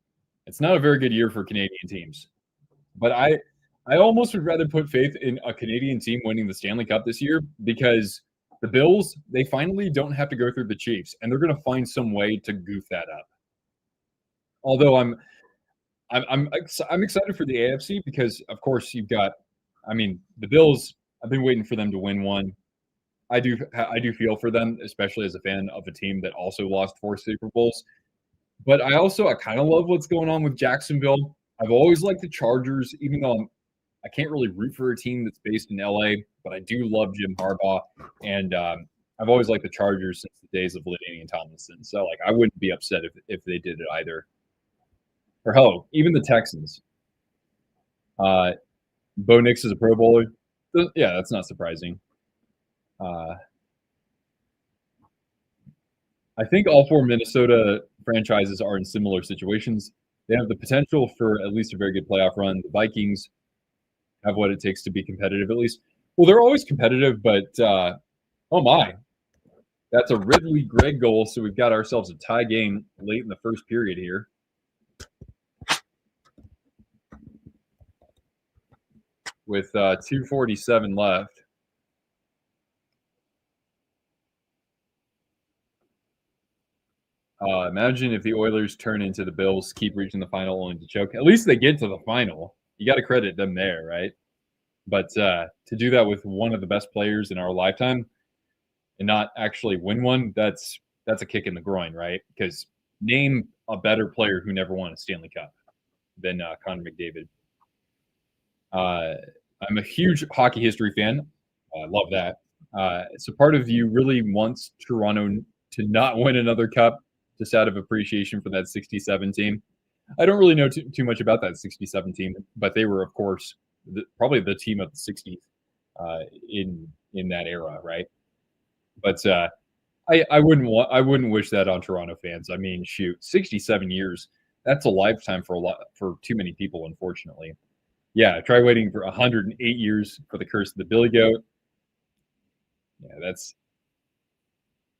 It's not a very good year for Canadian teams. But I almost would rather put faith in a Canadian team winning the Stanley Cup this year because the Bills, they finally don't have to go through the Chiefs, and they're going to find some way to goof that up. Although I'm excited for the AFC because, of course, you've got, the Bills. I've been waiting for them to win one. I do feel for them, especially as a fan of a team that also lost 4 Super Bowls. But I kind of love what's going on with Jacksonville. I've always liked the Chargers, even though I can't really root for a team that's based in LA. But I do love Jim Harbaugh, and I've always liked the Chargers since the days of LaDainian Tomlinson. So I wouldn't be upset if they did it either. Or hell, even the Texans. Bo Nix is a Pro Bowler. Yeah, that's not surprising. I think all 4 Minnesota franchises are in similar situations. They have the potential for at least a very good playoff run. The Vikings have what it takes to be competitive, at least. Well, they're always competitive, but oh my, that's a Ridley Gregg goal. So we've got ourselves a tie game late in the first period here. With 2:47 left. Imagine if the Oilers turn into the Bills, keep reaching the final only to choke. At least they get to the final. You got to credit them there, right? But to do that with one of the best players in our lifetime and not actually win one, that's a kick in the groin, right? Because name a better player who never won a Stanley Cup than Connor McDavid. I'm a huge hockey history fan. I love that. So part of you really wants Toronto to not win another cup just out of appreciation for that 67 team. I don't really know too much about that 67 team, but they were, of course, probably the team of the 60s in that era, right? But I wouldn't wish that on Toronto fans. I mean, shoot, 67 years. That's a lifetime for too many people, unfortunately. Yeah, try waiting for 108 years for the curse of the Billy Goat. Yeah, that's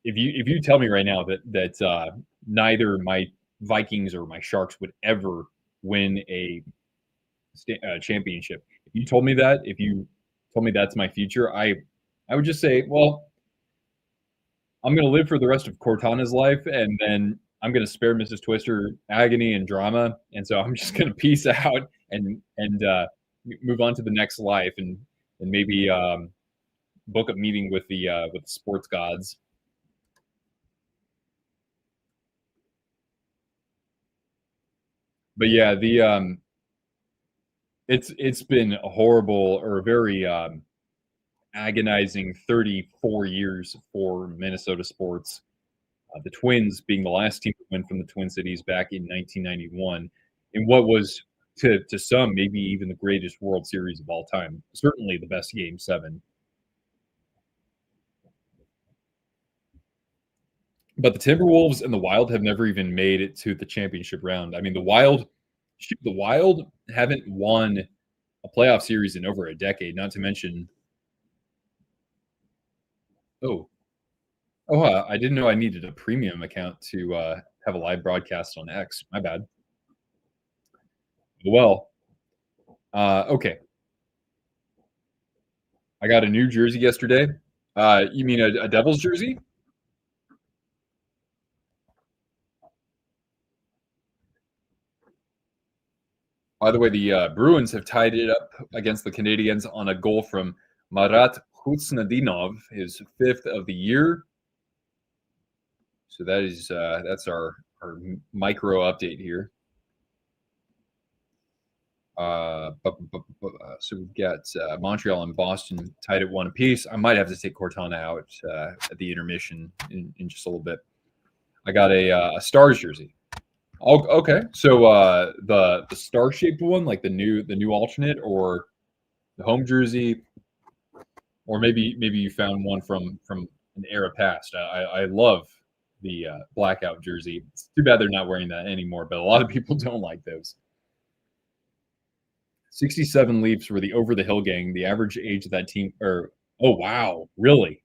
if you tell me right now that neither my Vikings or my Sharks would ever win a championship. If you told me that, if you told me that's my future, I would just say, well, I'm going to live for the rest of Cortana's life, and then I'm going to spare Mrs. Twister agony and drama, and so I'm just going to peace out and move on to the next life, and maybe book a meeting with the sports gods. But yeah, the it's been a horrible or a very agonizing 34 years for Minnesota sports. The Twins being the last team to win from the Twin Cities back in 1991, in what was to some maybe even the greatest World Series of all time. Certainly the best Game 7. But the Timberwolves and the Wild have never even made it to the championship round. I mean, the Wild haven't won a playoff series in over a decade. Not to mention, oh, I didn't know I needed a premium account to have a live broadcast on X. My bad. Well, okay. I got a new jersey yesterday. You mean a Devils jersey? By the way, the Bruins have tied it up against the Canadiens on a goal from Marat Hutsnadinov, his 5th of the year. So that's our micro update here. So we've got Montreal and Boston tied at 1 apiece. I might have to take Cortana out at the intermission in just a little bit. I got a Stars jersey. Oh, okay. So the star shaped one, like the new alternate, or the home jersey, or maybe you found one from an era past. I love the blackout jersey. It's too bad they're not wearing that anymore, but a lot of people don't like those. 67 Leafs were the over the hill gang. The average age of that team, or oh wow, really?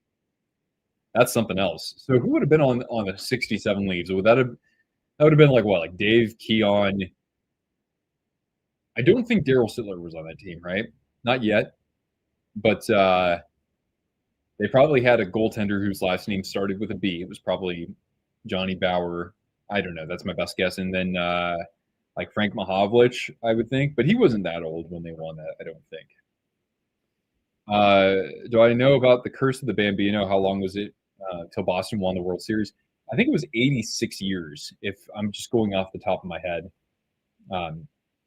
That's something else. So who would have been on the 67 Leafs? Would that would have been like what, like Dave Keon? I don't think Daryl Sittler was on that team, right? Not yet, but they probably had a goaltender whose last name started with a B. It was probably Johnny Bauer. I don't know. That's my best guess. And then like Frank Mahovlich, I would think, but he wasn't that old when they won that. I don't think. Do I know about the curse of the Bambino? How long was it till Boston won the World Series? I think it was 86 years, if I'm just going off the top of my head.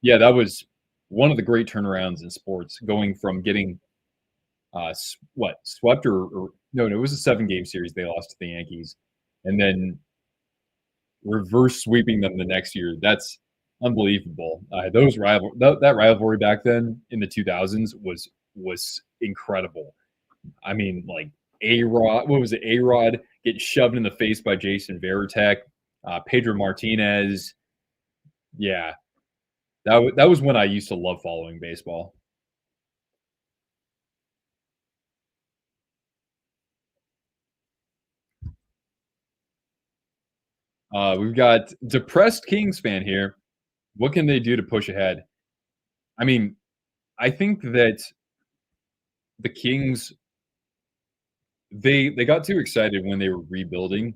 Yeah, that was one of the great turnarounds in sports, going from getting swept or no, it was a 7-game series they lost to the Yankees, and then reverse sweeping them the next year. That's unbelievable. That rivalry back then in the 2000s was incredible. I mean, like A-Rod, what was it? A-Rod get shoved in the face by Jason Varitek, Pedro Martinez. Yeah, that was when I used to love following baseball. We've got depressed Kings fan here. What can they do to push ahead? I mean, I think that the Kings they got too excited when they were rebuilding.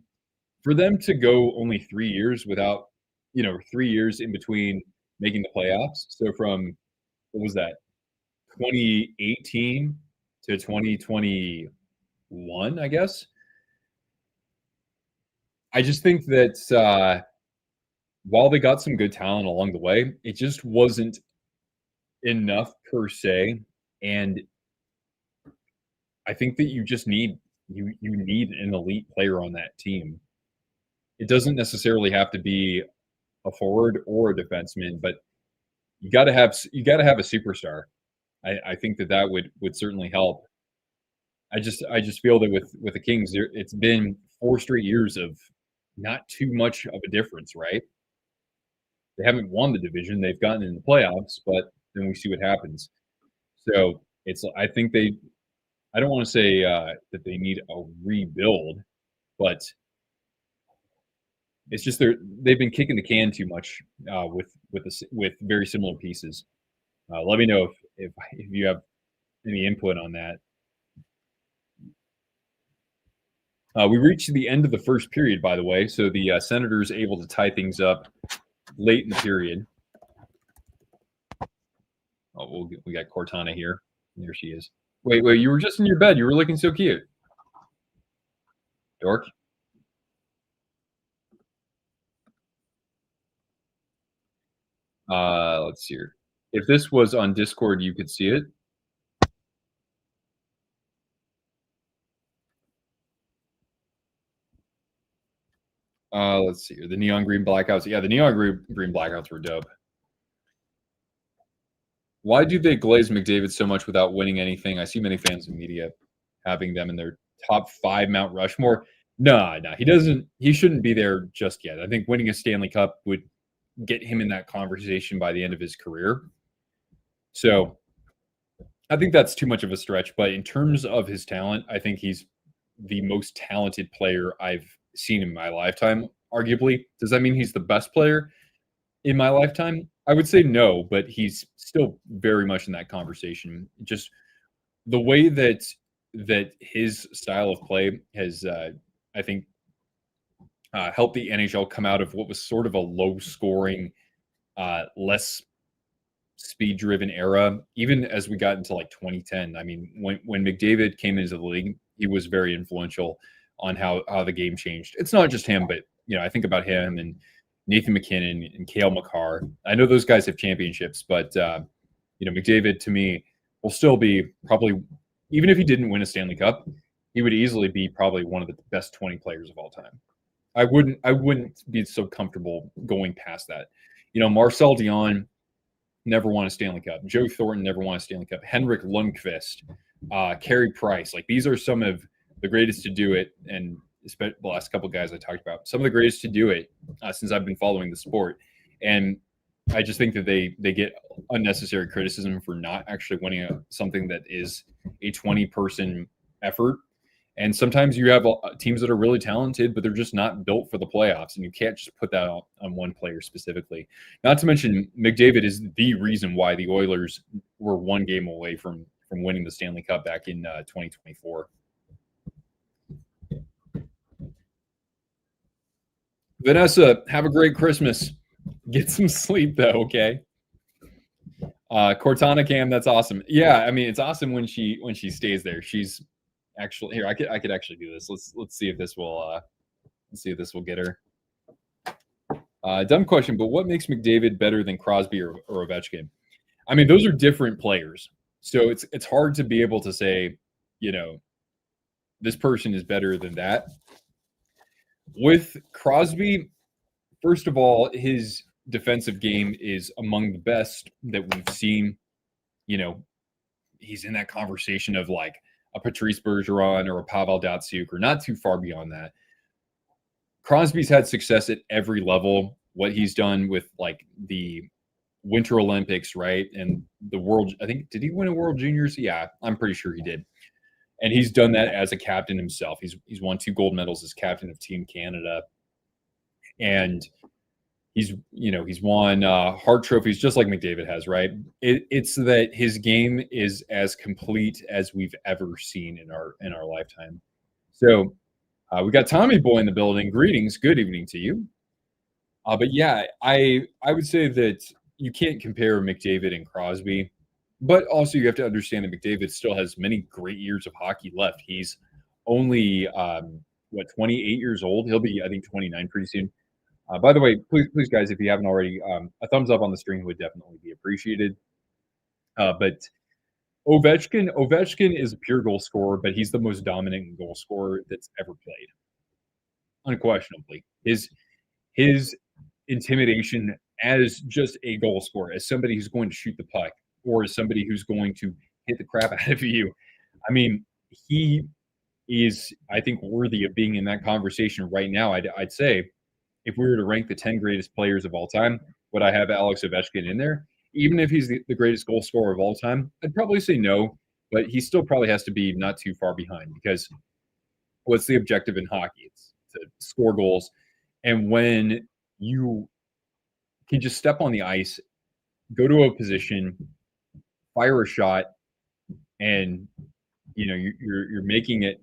For them to go only 3 years without, 3 years in between making the playoffs. So from what was that, 2018 to 2021, I guess. I just think that while they got some good talent along the way, it just wasn't enough per se. And I think that you just need an elite player on that team. It doesn't necessarily have to be a forward or a defenseman, but you got to have a superstar. I think that would certainly help. I just feel that with the Kings, it's been 4 straight years of not too much of a difference, right? They haven't won the division; they've gotten in the playoffs, but then we see what happens. So I think I don't want to say that they need a rebuild, but it's just they've been kicking the can too much with very similar pieces. Let me know if you have any input on that. We reached the end of the first period, by the way, so the Senators able to tie things up late in the period. Oh, we got Cortana here. There she is. Wait, you were just in your bed. You were looking so cute. Dork. Let's see here. If this was on Discord, you could see it. Let's see here. The neon green blackouts. Yeah, the neon green blackouts were dope. Why do they glaze McDavid so much without winning anything? I see many fans and media having them in their top 5 Mount Rushmore. No, he doesn't. He shouldn't be there just yet. I think winning a Stanley Cup would get him in that conversation by the end of his career. So I think that's too much of a stretch. But in terms of his talent, I think he's the most talented player I've seen in my lifetime, arguably. Does that mean he's the best player in my lifetime? I would say no, but he's still very much in that conversation. Just the way that his style of play has, I think, helped the NHL come out of what was sort of a low-scoring, less speed-driven era. Even as we got into like 2010, I mean, when McDavid came into the league, he was very influential on how the game changed. It's not just him, but I think about him and Nathan McKinnon and Cale Makar. I know those guys have championships, but McDavid to me will still be probably, even if he didn't win a Stanley Cup, he would easily be probably one of the best 20 players of all time. I wouldn't be so comfortable going past that. Marcel Dion never won a Stanley Cup. Joe Thornton never won a Stanley Cup. Henrik Lundqvist, Carey Price. Like, these are some of the greatest to do it, and the last couple of guys I talked about, some of the greatest to do it since I've been following the sport. And I just think that they get unnecessary criticism for not actually winning something that is a 20-person effort. And sometimes you have teams that are really talented, but they're just not built for the playoffs, and you can't just put that on one player specifically. Not to mention, McDavid is the reason why the Oilers were one game away from winning the Stanley Cup back in 2024. Vanessa, have a great Christmas. Get some sleep, though, okay? Cortana Cam, that's awesome. Yeah, I mean, it's awesome when she stays there. She's actually here. I could actually do this. Let's see if this will get her. Dumb question, but what makes McDavid better than Crosby or Ovechkin? I mean, those are different players, so it's hard to be able to say, this person is better than that. With Crosby, first of all, his defensive game is among the best that we've seen. He's in that conversation of like a Patrice Bergeron or a Pavel Datsyuk, or not too far beyond that. Crosby's had success at every level. What he's done with like the Winter Olympics, right? And the World, I think, did he win a World Juniors? Yeah, I'm pretty sure he did. And he's done that as a captain himself. He's won 2 gold medals as captain of Team Canada. And he's won Hart trophies just like McDavid has, right? It's that his game is as complete as we've ever seen in our lifetime. So we got Tommy Boy in the building. Greetings, good evening to you. But yeah, I would say that you can't compare McDavid and Crosby, but also you have to understand that McDavid still has many great years of hockey left. He's only 28 years old. He'll be, I think, 29 pretty soon. By the way, please, guys, if you haven't already, a thumbs up on the stream would definitely be appreciated. But Ovechkin is a pure goal scorer, but he's the most dominant goal scorer that's ever played, unquestionably. His intimidation as just a goal scorer, as somebody who's going to shoot the puck, or as somebody who's going to hit the crap out of you. I mean, he is, I think, worthy of being in that conversation right now. I'd say, if we were to rank the 10 greatest players of all time, would I have Alex Ovechkin in there? Even if he's the greatest goal scorer of all time, I'd probably say no, but he still probably has to be not too far behind, because what's the objective in hockey? It's to score goals. And when you can just step on the ice, go to a position, fire a shot, and you're making it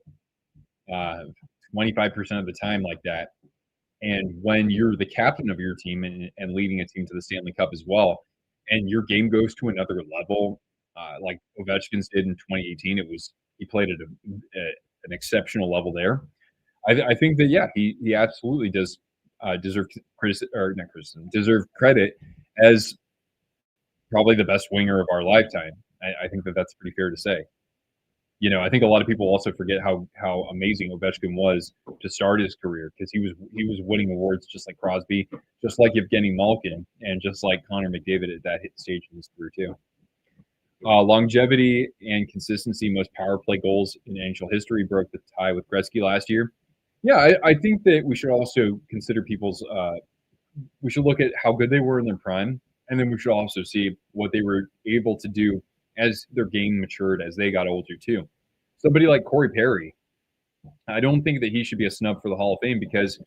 25% of the time like that. And when you're the captain of your team and leading a team to the Stanley Cup as well, and your game goes to another level, like Ovechkin's did in 2018, he played at an exceptional level there. I think that, yeah, he absolutely does deserve credit as probably the best winger of our lifetime. I think that that's pretty fair to say. I think a lot of people also forget how amazing Ovechkin was to start his career because he was winning awards just like Crosby, just like Evgeny Malkin, and just like Connor McDavid at that stage in his career too. Longevity and consistency, most power play goals in NHL history, broke the tie with Gretzky last year. Yeah, I think that we should also consider people's. We should look at how good they were in their prime, and then we should also see what they were able to do as their game matured as they got older too. Somebody like Corey Perry, I don't think that he should be a snub for the Hall of Fame because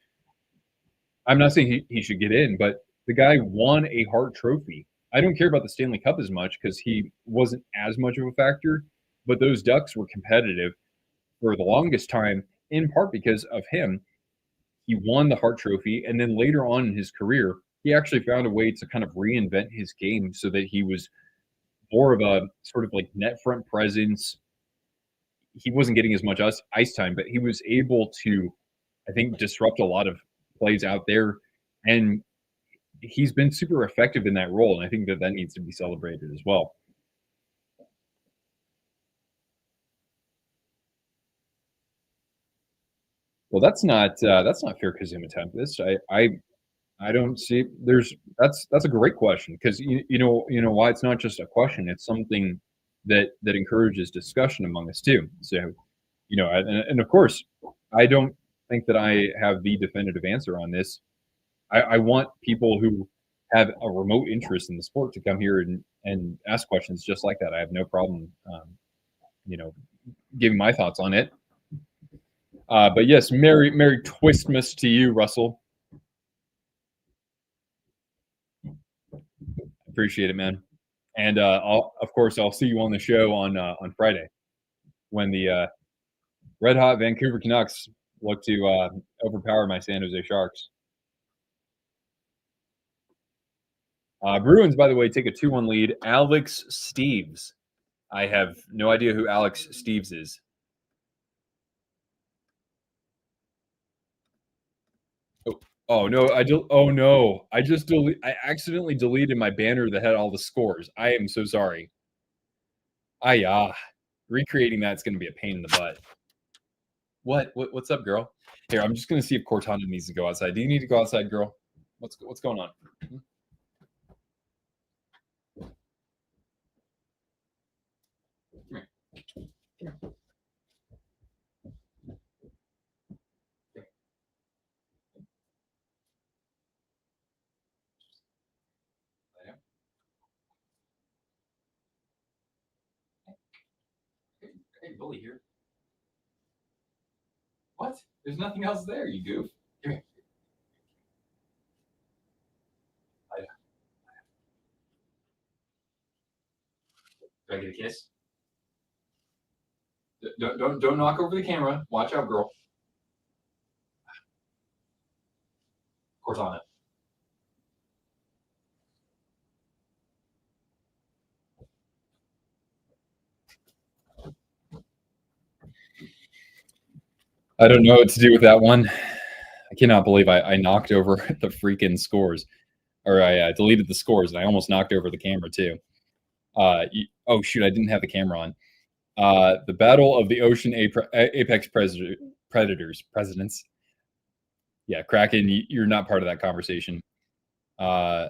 I'm not saying he should get in, but the guy won a Hart Trophy. I don't care about the Stanley Cup as much because he wasn't as much of a factor, but those Ducks were competitive for the longest time, in part because of him. He won the Hart Trophy, and then later on in his career, he actually found a way to kind of reinvent his game so that he was more of a sort of like net front presence. He wasn't getting as much ice time, but he was able to, I think, disrupt a lot of plays out there, and he's been super effective in that role, and I think that needs to be celebrated as well. Well, that's not fair, Kazuma Tempest. I don't see that's a great question because you know why it's not just a question, it's something that encourages discussion among us too. So and of course I don't think that I have the definitive answer on this. I want people who have a remote interest in the sport to come here and ask questions just like that. I have no problem giving my thoughts on it. But yes, Merry Twistmas to you, Russell. Appreciate it, man. And I'll see you on the show on Friday when the red hot Vancouver Canucks look to overpower my San Jose Sharks. Bruins, by the way, take a 2-1 lead. Alex Steves. I have no idea who Alex Steves is. Oh no! I accidentally deleted my banner that had all the scores. I am so sorry. Recreating that's going to be a pain in the butt. What's up, girl? Here, I'm just going to see if Cortana needs to go outside. Do you need to go outside, girl? What's going on? Come here. Hey, bully here. What? There's nothing else there, you goof. Come here. Do I get a kiss? Don't knock over the camera. Watch out, girl. Cortana. I don't know what to do with that one. I cannot believe I knocked over the freaking scores, or I deleted the scores, and I almost knocked over the camera too. Oh shoot, I didn't have the camera on. The Battle of the Ocean Apex Presidents. Yeah, Kraken, you're not part of that conversation. I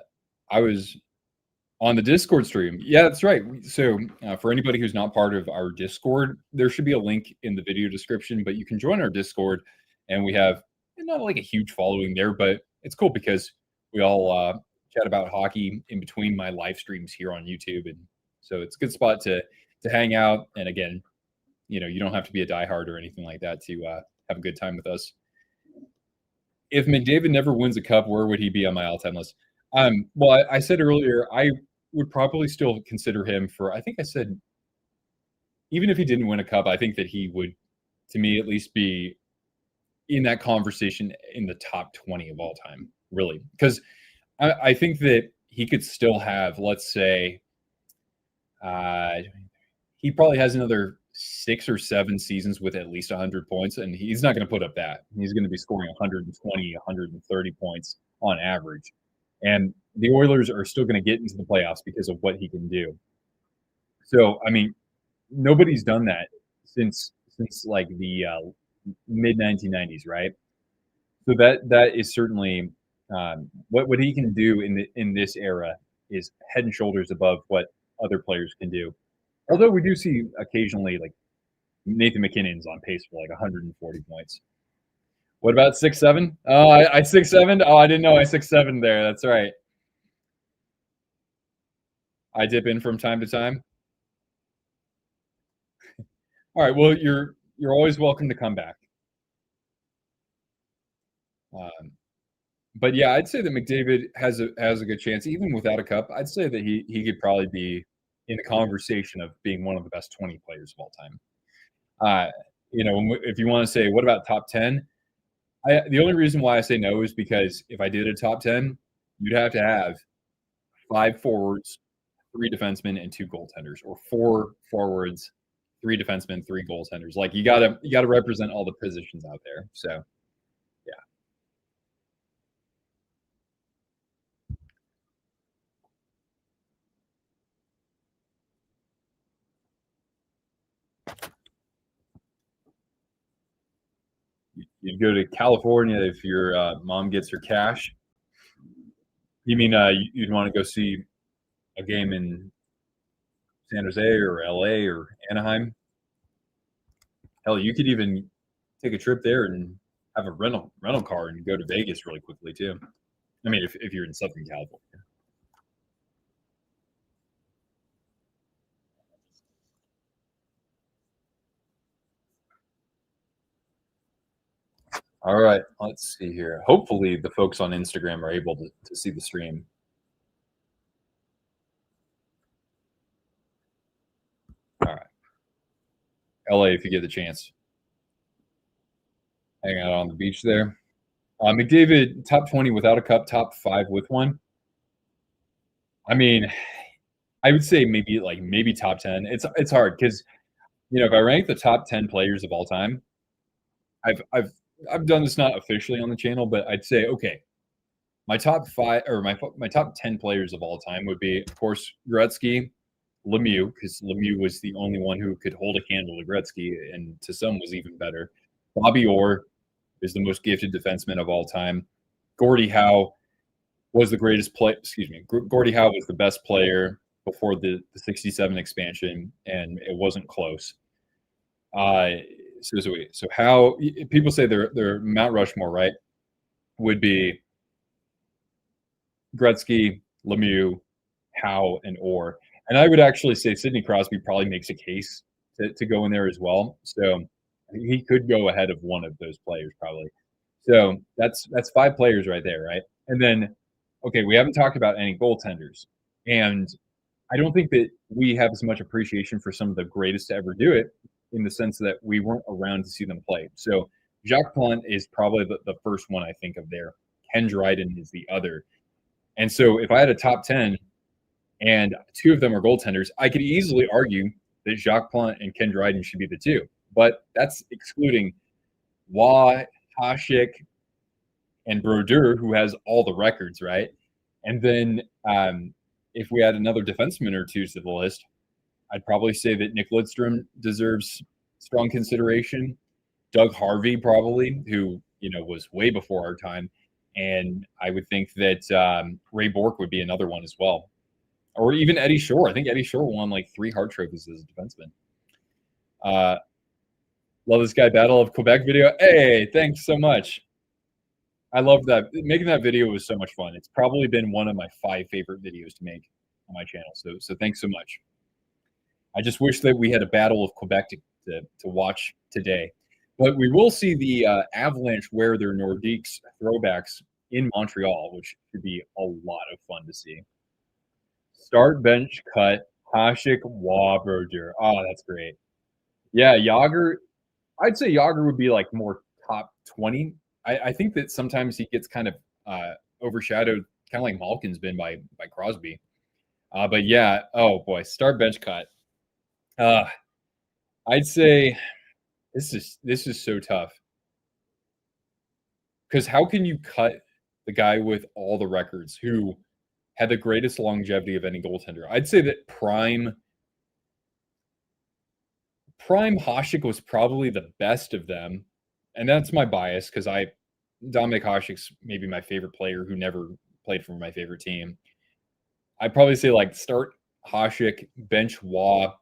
was on the Discord stream. Yeah, that's right. So for anybody who's not part of our Discord, there should be a link in the video description, but you can join our Discord, and we have not like a huge following there, but it's cool because we all chat about hockey in between my live streams here on YouTube, and so it's a good spot to hang out. And again, you don't have to be a diehard or anything like that to have a good time with us. If McDavid never wins a cup, where would he be on my all-time list? Well, I said earlier, I would probably still consider him for, I think I said, even if he didn't win a cup, I think that he would, to me at least, be in that conversation in the top 20 of all time, really. Because I think that he could still have, let's say, he probably has another 6 or 7 seasons with at least 100 points, and he's not going to put up that. He's going to be scoring 120, 130 points on average. And the Oilers are still going to get into the playoffs because of what he can do. So, I mean, nobody's done that since like the mid 1990s, right? So that is certainly what he can do in this era is head and shoulders above what other players can do. Although we do see occasionally like Nathan McKinnon's on pace for like 140 points. What about 6'7"? Oh, I 6'7"? Oh, I didn't know I 6'7" there. That's right. I dip in from time to time. All right. Well, you're always welcome to come back. Um, but yeah, I'd say that McDavid has a good chance, even without a cup. I'd say that he could probably be in the conversation of being one of the best 20 players of all time. Uh, if you want to say what about top 10, the only reason why I say no is because if I did a top 10, you'd have to have 5 forwards, 3 defensemen, and 2 goaltenders, or 4 forwards, 3 defensemen, 3 goaltenders. Like you gotta represent all the positions out there. So yeah. You'd go to California if your mom gets her cash. You mean you'd want to go see a game in San Jose or LA or Anaheim? Hell, you could even take a trip there and have a rental car and go to Vegas really quickly too. I mean, if you're in Southern California. All right, let's see here. Hopefully, the folks on Instagram are able to see the stream. All right, LA, if you get the chance, hang out on the beach there. McDavid, top 20 without a cup, top 5 with one. I mean, I would say maybe top 10. It's hard because if I rank the top 10 players of all time, I've done this not officially on the channel, but I'd say okay, my top 5 or my top 10 players of all time would be, of course, Gretzky, Lemieux, because Lemieux was the only one who could hold a candle to Gretzky, and to some was even better. Bobby Orr is the most gifted defenseman of all time. Gordie Howe was the greatest play. Excuse me, Gordie Howe was the best player before the '67 expansion, and it wasn't close. Uh, so how people say they're Mount Rushmore, right? Would be Gretzky, Lemieux, Howe, and Orr. And I would actually say Sidney Crosby probably makes a case to go in there as well. So he could go ahead of one of those players probably. So that's 5 players right there, right? And then, okay, we haven't talked about any goaltenders. And I don't think that we have as much appreciation for some of the greatest to ever do it in the sense that we weren't around to see them play. So Jacques Plante is probably the first one I think of there. Ken Dryden is the other. And so if I had a top 10 and 2 of them are goaltenders, I could easily argue that Jacques Plante and Ken Dryden should be the 2. But that's excluding Waugh, Hasek, and Brodeur, who has all the records, right? And then if we add another defenseman or 2 to the list, I'd probably say that Nick Lidstrom deserves strong consideration. Doug Harvey, probably, who was way before our time, and I would think that Ray Bourque would be another one as well, or even Eddie Shore. I think Eddie Shore won like 3 Hart trophies as a defenseman. Love this guy, Battle of Quebec video. Hey, thanks so much. I love that. Making that video was so much fun. It's probably been one of my 5 favorite videos to make on my channel. So thanks so much. I just wish that we had a Battle of Quebec to watch today. But we will see the Avalanche wear their Nordiques throwbacks in Montreal, which should be a lot of fun to see. Start, bench, cut, Hasek, Brodeur. Oh, that's great. Yeah, Yager. I'd say Yager would be like more top 20. I think that sometimes he gets kind of overshadowed, kind of like Malkin's been by Crosby. But yeah, oh boy, start, bench, cut. I'd say this is so tough because how can you cut the guy with all the records who had the greatest longevity of any goaltender. I'd say that prime Hasek was probably the best of them, and that's my bias because Dominik Hasek's maybe my favorite player who never played for my favorite team. I'd probably say like start Hasek, bench Waugh,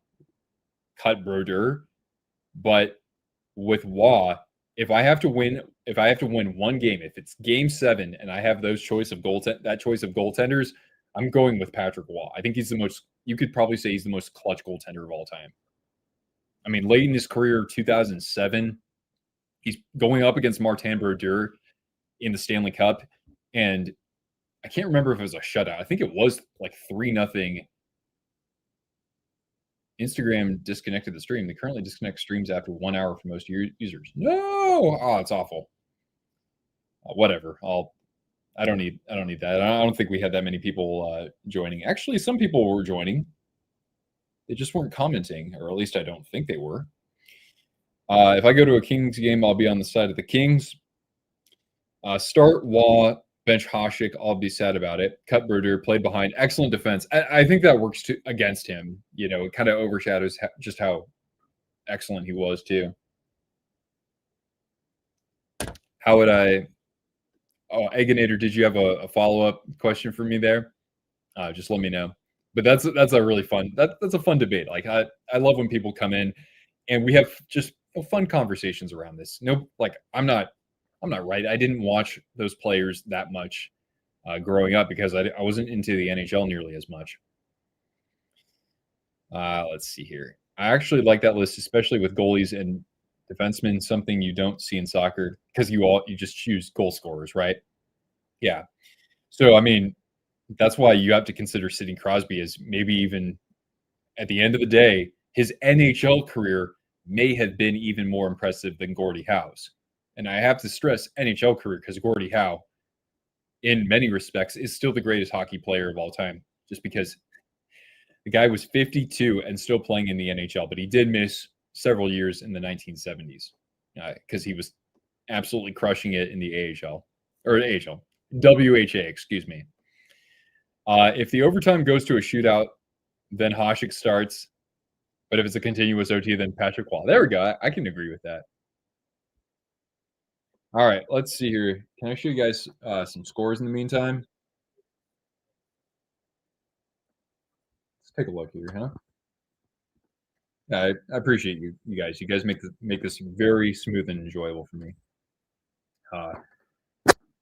cut Brodeur, but with Waugh, if I have to win one game, if it's game 7 and I have that choice of goaltenders, I'm going with Patrick Waugh. I think you could probably say he's the most clutch goaltender of all time. I mean, late in his career, 2007, he's going up against Martin Brodeur in the Stanley Cup, and I can't remember if it was a shutout. I think it was like 3-0. Instagram disconnected the stream. They currently disconnect streams after 1 hour for most users. No, oh, it's awful. Whatever. I don't need that. I don't think we had that many people joining. Actually, some people were joining. They just weren't commenting, or at least I don't think they were. If I go to a Kings game, I'll be on the side of the Kings. Start Waugh, bench Hasek. I'll be sad about it. Cut Brodeur, played behind. Excellent defense. I think that works against him. You know, it kind of overshadows just how excellent he was too. How would I? Oh, Egginator, did you have a follow-up question for me there? Just let me know. But that's a really fun that's a fun debate. Like I love when people come in and we have just fun conversations around this. No, like I'm not right. I didn't watch those players that much growing up because I wasn't into the NHL nearly as much. Let's see here. I actually like that list, especially with goalies and defensemen. Something you don't see in soccer because you just choose goal scorers, right? Yeah. So I mean, that's why you have to consider Sidney Crosby as maybe even at the end of the day, his NHL career may have been even more impressive than Gordie Howe's. And I have to stress NHL career because Gordie Howe, in many respects, is still the greatest hockey player of all time, just because the guy was 52 and still playing in the NHL, but he did miss several years in the 1970s because he was absolutely crushing it in the AHL, or AHL, WHA, excuse me. If the overtime goes to a shootout, then Hasek starts. But if it's a continuous OT, then Patrick Waugh. There we go. I can agree with that. All right, let's see here. Can I show you guys some scores in the meantime? Let's take a look here, huh? I appreciate you guys. You guys make this very smooth and enjoyable for me.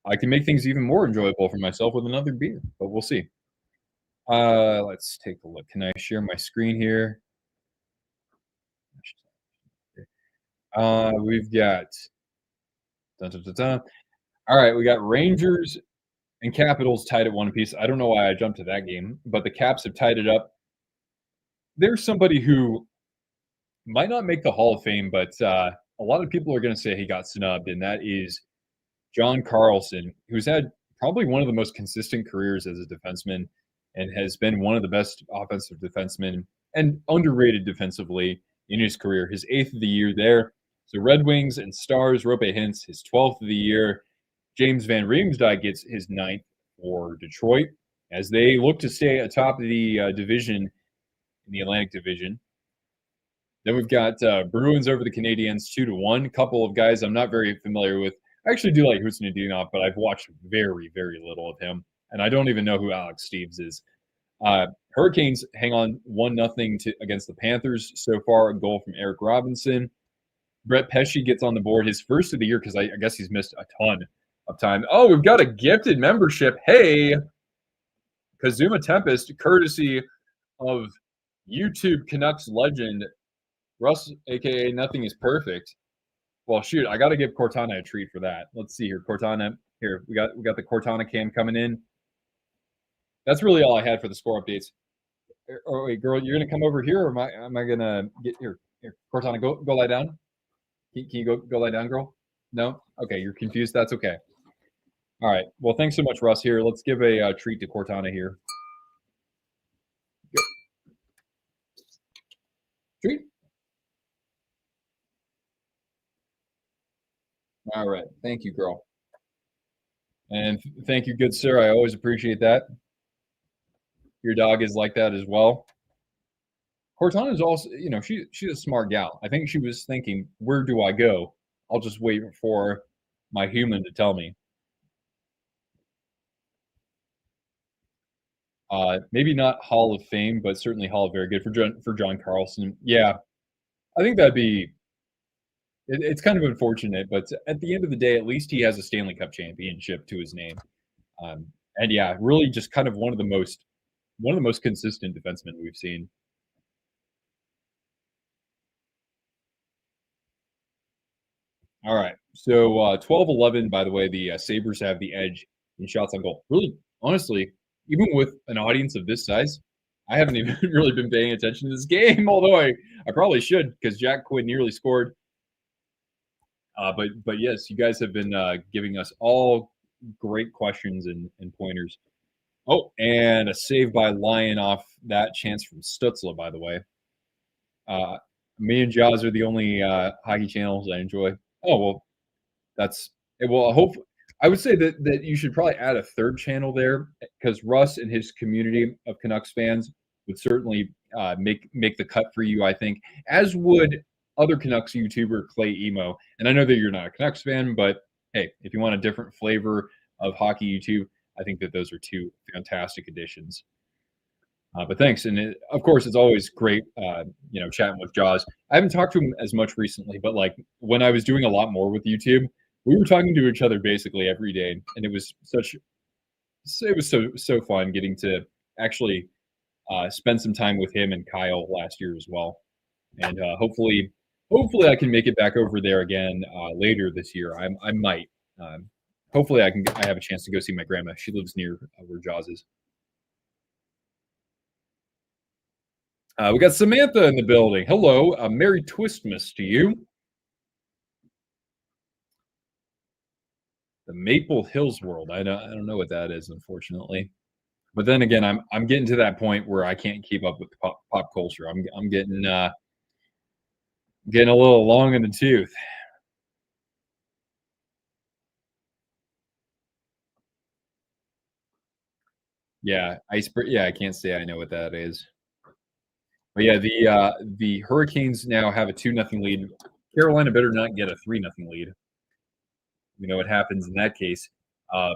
I can make things even more enjoyable for myself with another beer, but we'll see. Let's take a look. Can I share my screen here? We've got all right, we got Rangers and Capitals tied at one apiece. I don't know why I jumped to that game, but the Caps have tied it up. There's somebody who might not make the Hall of Fame, but a lot of people are going to say he got snubbed, and that is John Carlson, who's had probably one of the most consistent careers as a defenseman and has been one of the best offensive defensemen and underrated defensively in his career. His 8th of the year there. So Red Wings and Stars, Rope Hintz, his 12th of the year. James Van Riemsdyk gets his 9th for Detroit as they look to stay atop the division in the Atlantic Division. Then we've got Bruins over the Canadiens 2-1. A couple of guys I'm not very familiar with. I actually do like Husnudinov, but I've watched very, very little of him. And I don't even know who Alex Steves is. Hurricanes hang on 1-0 against the Panthers so far. A goal from Eric Robinson. Brett Pesce gets on the board, his first of the year, because I guess he's missed a ton of time. Oh, we've got a gifted membership. Hey, Kazuma Tempest, courtesy of YouTube Canucks legend Russ, aka Nothing is Perfect. Well, shoot, I got to give Cortana a treat for that. Let's see here, Cortana. Here, we got the Cortana cam coming in. That's really all I had for the score updates. Oh wait, girl, you're gonna come over here, or am I gonna get here? Here, Cortana, go lie down. Can you go lie down, girl? No? Okay, you're confused. That's okay. All right. Well, thanks so much, Russ. Here, let's give a treat to Cortana here. Go. Treat. All right. Thank you, girl. And thank you, good sir. I always appreciate that. Your dog is like that as well. Cortana is also, she's a smart gal. I think she was thinking, where do I go? I'll just wait for my human to tell me. Maybe not Hall of Fame, but certainly Hall of Very Good for John Carlson. Yeah, I think that'd be. It's kind of unfortunate, but at the end of the day, at least he has a Stanley Cup championship to his name. And yeah, really just kind of one of the most consistent defensemen we've seen. All right. So 12-11, by the way, the Sabres have the edge in shots on goal. Really, honestly, even with an audience of this size, I haven't even really been paying attention to this game, although I probably should because Jack Quinn nearly scored. But yes, you guys have been giving us all great questions and pointers. Oh, and a save by Lyon off that chance from Stutzla, by the way. Me and Jaws are the only hockey channels I enjoy. Oh, well, that's well. I would say that you should probably add a third channel there because Russ and his community of Canucks fans would certainly make the cut for you. I think, as would other Canucks YouTuber Clay Emo. And I know that you're not a Canucks fan, but hey, if you want a different flavor of hockey YouTube, I think that those are two fantastic additions. But thanks, and of course, it's always great, chatting with Jaws. I haven't talked to him as much recently, but like when I was doing a lot more with YouTube, we were talking to each other basically every day, and it was so fun getting to actually spend some time with him and Kyle last year as well, and hopefully I can make it back over there again later this year. I might. Hopefully, I have a chance to go see my grandma. She lives near where Jaws is. We got Samantha in the building. Hello, Merry Twistmas to you. The Maple Hills world. I don't know what that is, unfortunately. But then again, I'm getting to that point where I can't keep up with pop culture. I'm getting a little long in the tooth. Yeah, iceberg. Yeah, I can't say I know what that is. But yeah, the Hurricanes now have a 2-0 lead. Carolina better not get a 3-0 lead. You know what happens in that case. Uh,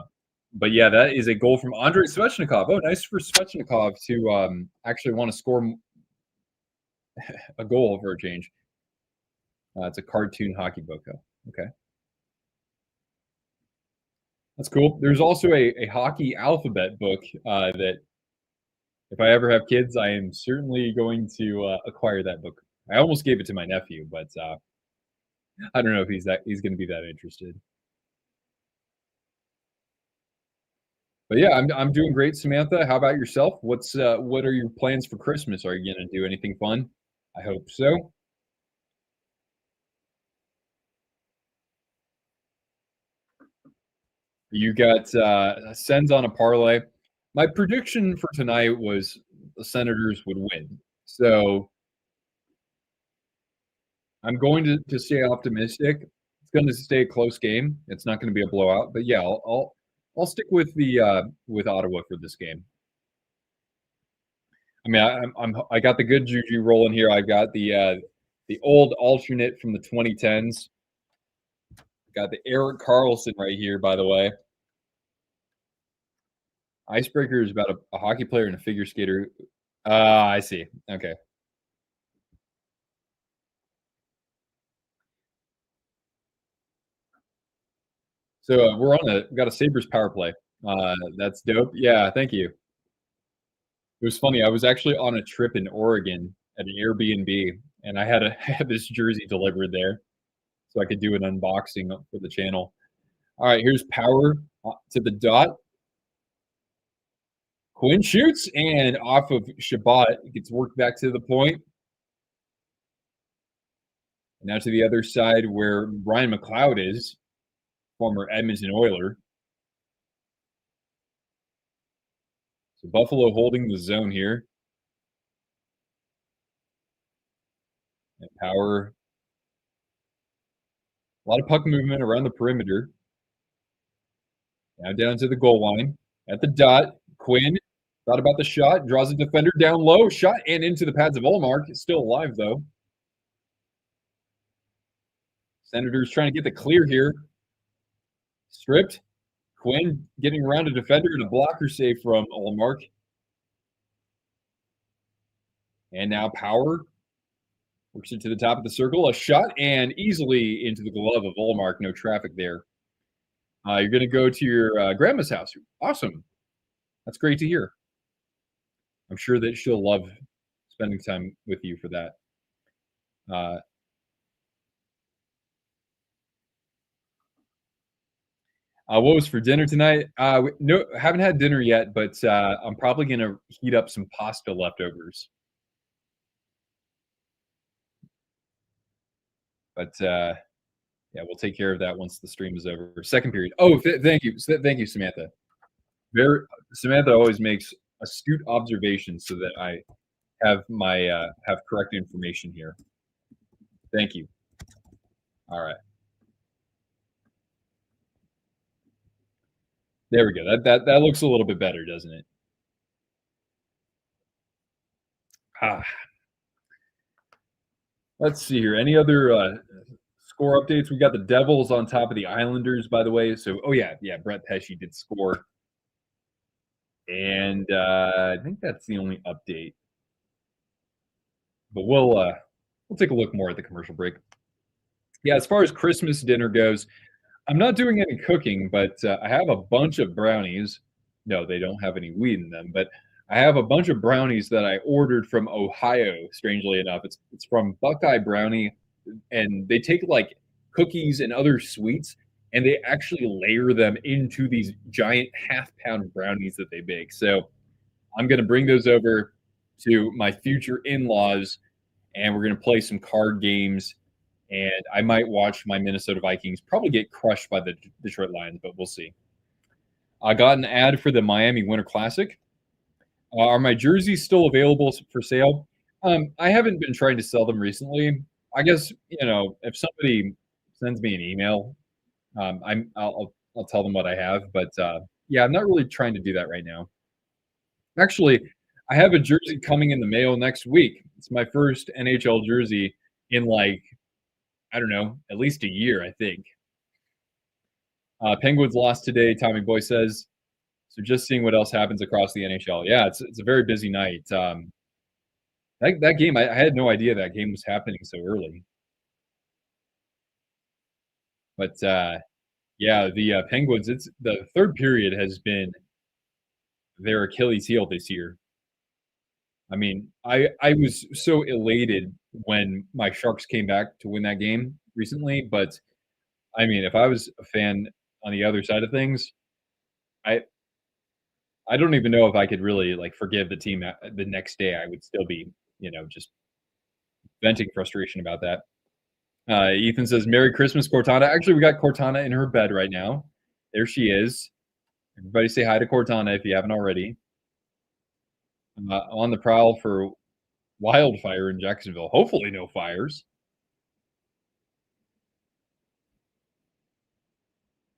but yeah, that is a goal from Andrei Svechnikov. Oh, nice for Svechnikov to actually want to score a goal for a change. It's a cartoon hockey book. Oh, okay, that's cool. There's also a hockey alphabet book that if I ever have kids, I am certainly going to acquire that book. I almost gave it to my nephew, but I don't know if he's going to be that interested. But yeah, I'm doing great, Samantha. How about yourself? What are your plans for Christmas? Are you going to do anything fun? I hope so. You got Sens on a parlay. My prediction for tonight was the Senators would win. So I'm going to stay optimistic. It's going to stay a close game. It's not going to be a blowout, but yeah, I'll stick with the with Ottawa for this game. I mean, I got the good juju rolling here. I got the old alternate from the 2010s. Got the Eric Carlson right here, by the way. Icebreaker is about a hockey player and a figure skater. I see. Okay. So we got a Sabres power play. That's dope. Yeah, thank you. It was funny. I was actually on a trip in Oregon at an Airbnb, and I had this jersey delivered there, so I could do an unboxing for the channel. All right, here's power to the dot. Quinn shoots, and off of Shabbat gets worked back to the point. And now to the other side where Ryan McLeod is, former Edmonton Oiler. So Buffalo holding the zone here. And power. A lot of puck movement around the perimeter. Now down to the goal line. At the dot, Quinn thought about the shot, draws a defender down low, shot and into the pads of Ullmark. Still alive, though. Senators trying to get the clear here. Stripped. Quinn getting around a defender and a blocker save from Ullmark. And now Power works it to the top of the circle. A shot and easily into the glove of Ullmark. No traffic there. You're going to go to your grandma's house. Awesome. That's great to hear. I'm sure that she'll love spending time with you for that. What was for dinner tonight? No, haven't had dinner yet, but I'm probably going to heat up some pasta leftovers. But yeah, we'll take care of that once the stream is over. Second period. Oh, thank you, Samantha. Samantha always makes astute observations so that I have my have correct information here. Thank you. All right. There we go. That looks a little bit better, doesn't it? Let's see here. Any other score updates? We got the Devils on top of the Islanders, by the way. So, Brett Pesce did score. And I think that's the only update. But we'll take a look more at the commercial break. Yeah, as far as Christmas dinner goes, I'm not doing any cooking, but I have a bunch of brownies. No, they don't have any wheat in them, but I have a bunch of brownies that I ordered from Ohio, strangely enough. It's from Buckeye Brownie, and they take like cookies and other sweets, and they actually layer them into these giant half-pound brownies that they bake. So I'm going to bring those over to my future in-laws, and we're going to play some card games, and I might watch my Minnesota Vikings probably get crushed by the Detroit Lions, but we'll see. I got an ad for the Miami Winter Classic. Are my jerseys still available for sale? I haven't been trying to sell them recently. I guess, if somebody sends me an email, I'll tell them what I have. But I'm not really trying to do that right now. Actually, I have a jersey coming in the mail next week. It's my first NHL jersey in I don't know, at least a year, I think. Penguins lost today, Tommy Boy says. So just seeing what else happens across the NHL. Yeah, it's a very busy night. That game, I had no idea that game was happening so early. But the Penguins, it's the third period has been their Achilles heel this year. I mean, I was so elated when my Sharks came back to win that game recently, but I mean, if I was a fan on the other side of things, I don't even know if I could really forgive the team the next day. I would still be, just venting frustration about that. Ethan says, "Merry Christmas, Cortana." Actually, we got Cortana in her bed right now. There she is. Everybody say hi to Cortana if you haven't already. On the prowl for wildfire in Jacksonville. Hopefully no fires.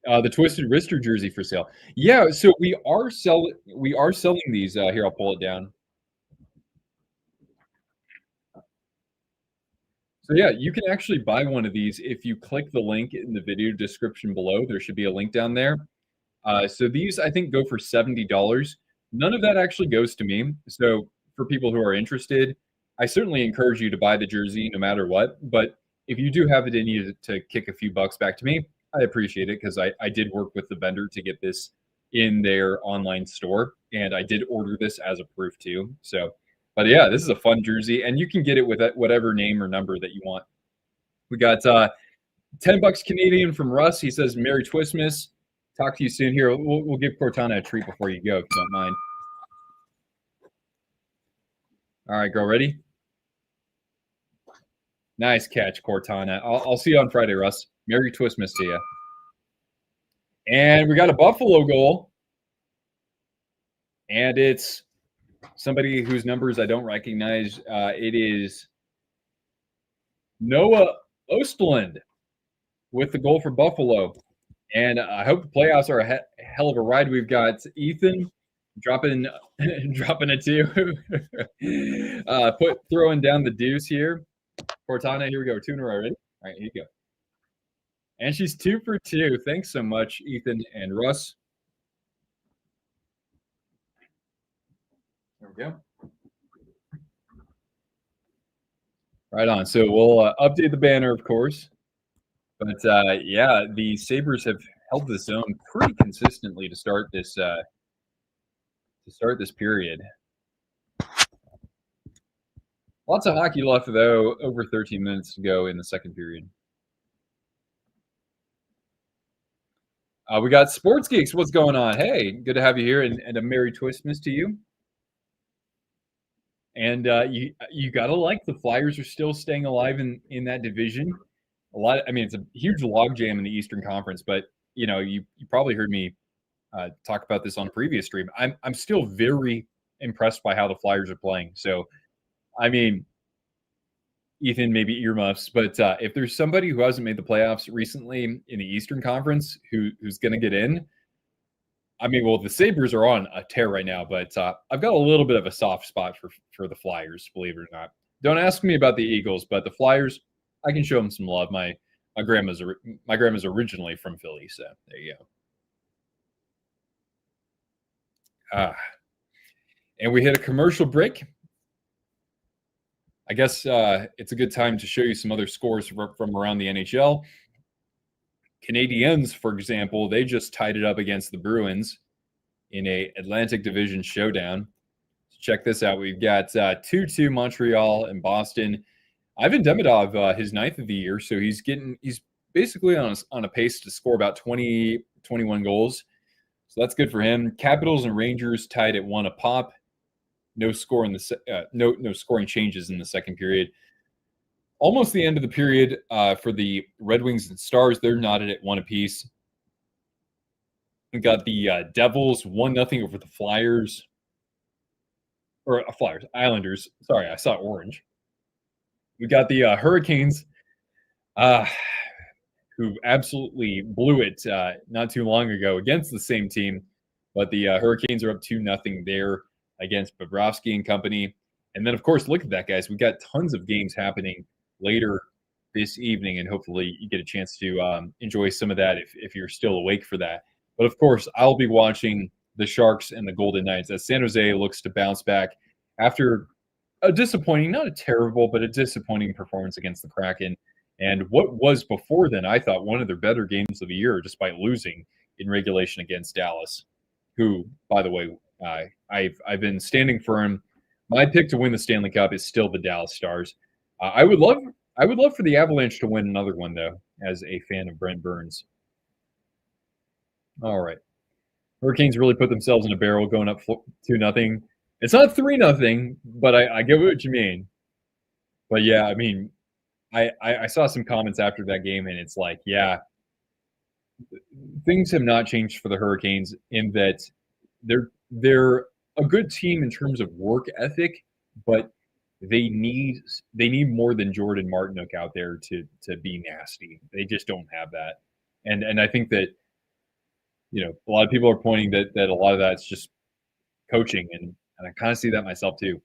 The Twisted Wrister jersey for sale. Yeah, so we are selling these. Here, I'll pull it down. So yeah, you can actually buy one of these if you click the link in the video description below. There should be a link down there. So these, I think, go for $70. None of that actually goes to me. So for people who are interested, I certainly encourage you to buy the jersey no matter what. But if you do have it in you to kick a few bucks back to me, I appreciate it because I did work with the vendor to get this in their online store, and I did order this as a proof too. So, but yeah, this is a fun jersey, and you can get it with whatever name or number that you want. We got $10 Canadian from Russ. He says, "Merry Twistmas. Talk to you soon." Here, we'll give Cortana a treat before you go, if you don't mind. All right, girl, ready? Nice catch, Cortana. I'll see you on Friday, Russ. Merry Twistmas to you. And we got a Buffalo goal. And it's somebody whose numbers I don't recognize. It is Noah Ostlund with the goal for Buffalo. And I hope the playoffs are hell of a ride. We've got Ethan dropping dropping a 2. Throwing down the deuce here. Cortana, here we go. 2 in a row. Ready? All right, here you go. And she's 2 for 2. Thanks so much, Ethan and Russ. There we go. Right on. So we'll update the banner, of course. But yeah, the Sabres have held the zone pretty consistently to start this period. Lots of hockey left, though. Over 13 minutes to go in the second period. We got Sports Geeks. What's going on? Hey, good to have you here, and a Merry Twistmas to you. And you gotta like the Flyers are still staying alive in that division. It's a huge logjam in the Eastern Conference, but you probably heard me talk about this on a previous stream. I'm still very impressed by how the Flyers are playing. So, I mean, Ethan, maybe earmuffs, but if there's somebody who hasn't made the playoffs recently in the Eastern Conference who's going to get in, the Sabres are on a tear right now, but I've got a little bit of a soft spot for the Flyers, believe it or not. Don't ask me about the Eagles, but the Flyers, I can show them some love. My grandma's originally from Philly, so there you go. And we hit a commercial break. I guess it's a good time to show you some other scores from around the NHL. Canadiens, for example, they just tied it up against the Bruins in a Atlantic Division showdown. So check this out. We've got 2-2 Montreal and Boston. Ivan Demidov, his 9th of the year, so he's basically on a pace to score about 20, 21 goals. So that's good for him. Capitals and Rangers tied at 1 apiece. No scoring changes in the second period. Almost the end of the period for the Red Wings and Stars. They're knotted at 1 apiece. We got the Devils 1-0 over the Flyers. Islanders. Sorry, I saw orange. We got the Hurricanes, who absolutely blew it not too long ago against the same team. But the Hurricanes are up 2-0 there against Bobrovsky and company. And then, of course, look at that, guys. We got tons of games happening later this evening, and hopefully you get a chance to enjoy some of that if you're still awake for that. But, of course, I'll be watching the Sharks and the Golden Knights as San Jose looks to bounce back after a disappointing, not a terrible, but a disappointing performance against the Kraken. And what was before then, I thought, one of their better games of the year, despite losing in regulation against Dallas, who, by the way, I've been standing firm. My pick to win the Stanley Cup is still the Dallas Stars. I would love for the Avalanche to win another one, though, as a fan of Brent Burns. All right. Hurricanes really put themselves in a barrel going up 2-0. It's not 3-0, but I get what you mean. But, yeah, I saw some comments after that game, and it's like, yeah, things have not changed for the Hurricanes in that they're a good team in terms of work ethic, but they need more than Jordan Martinook out there to be nasty. They just don't have that, and I think that a lot of people are pointing that a lot of that's just coaching, and I kind of see that myself too.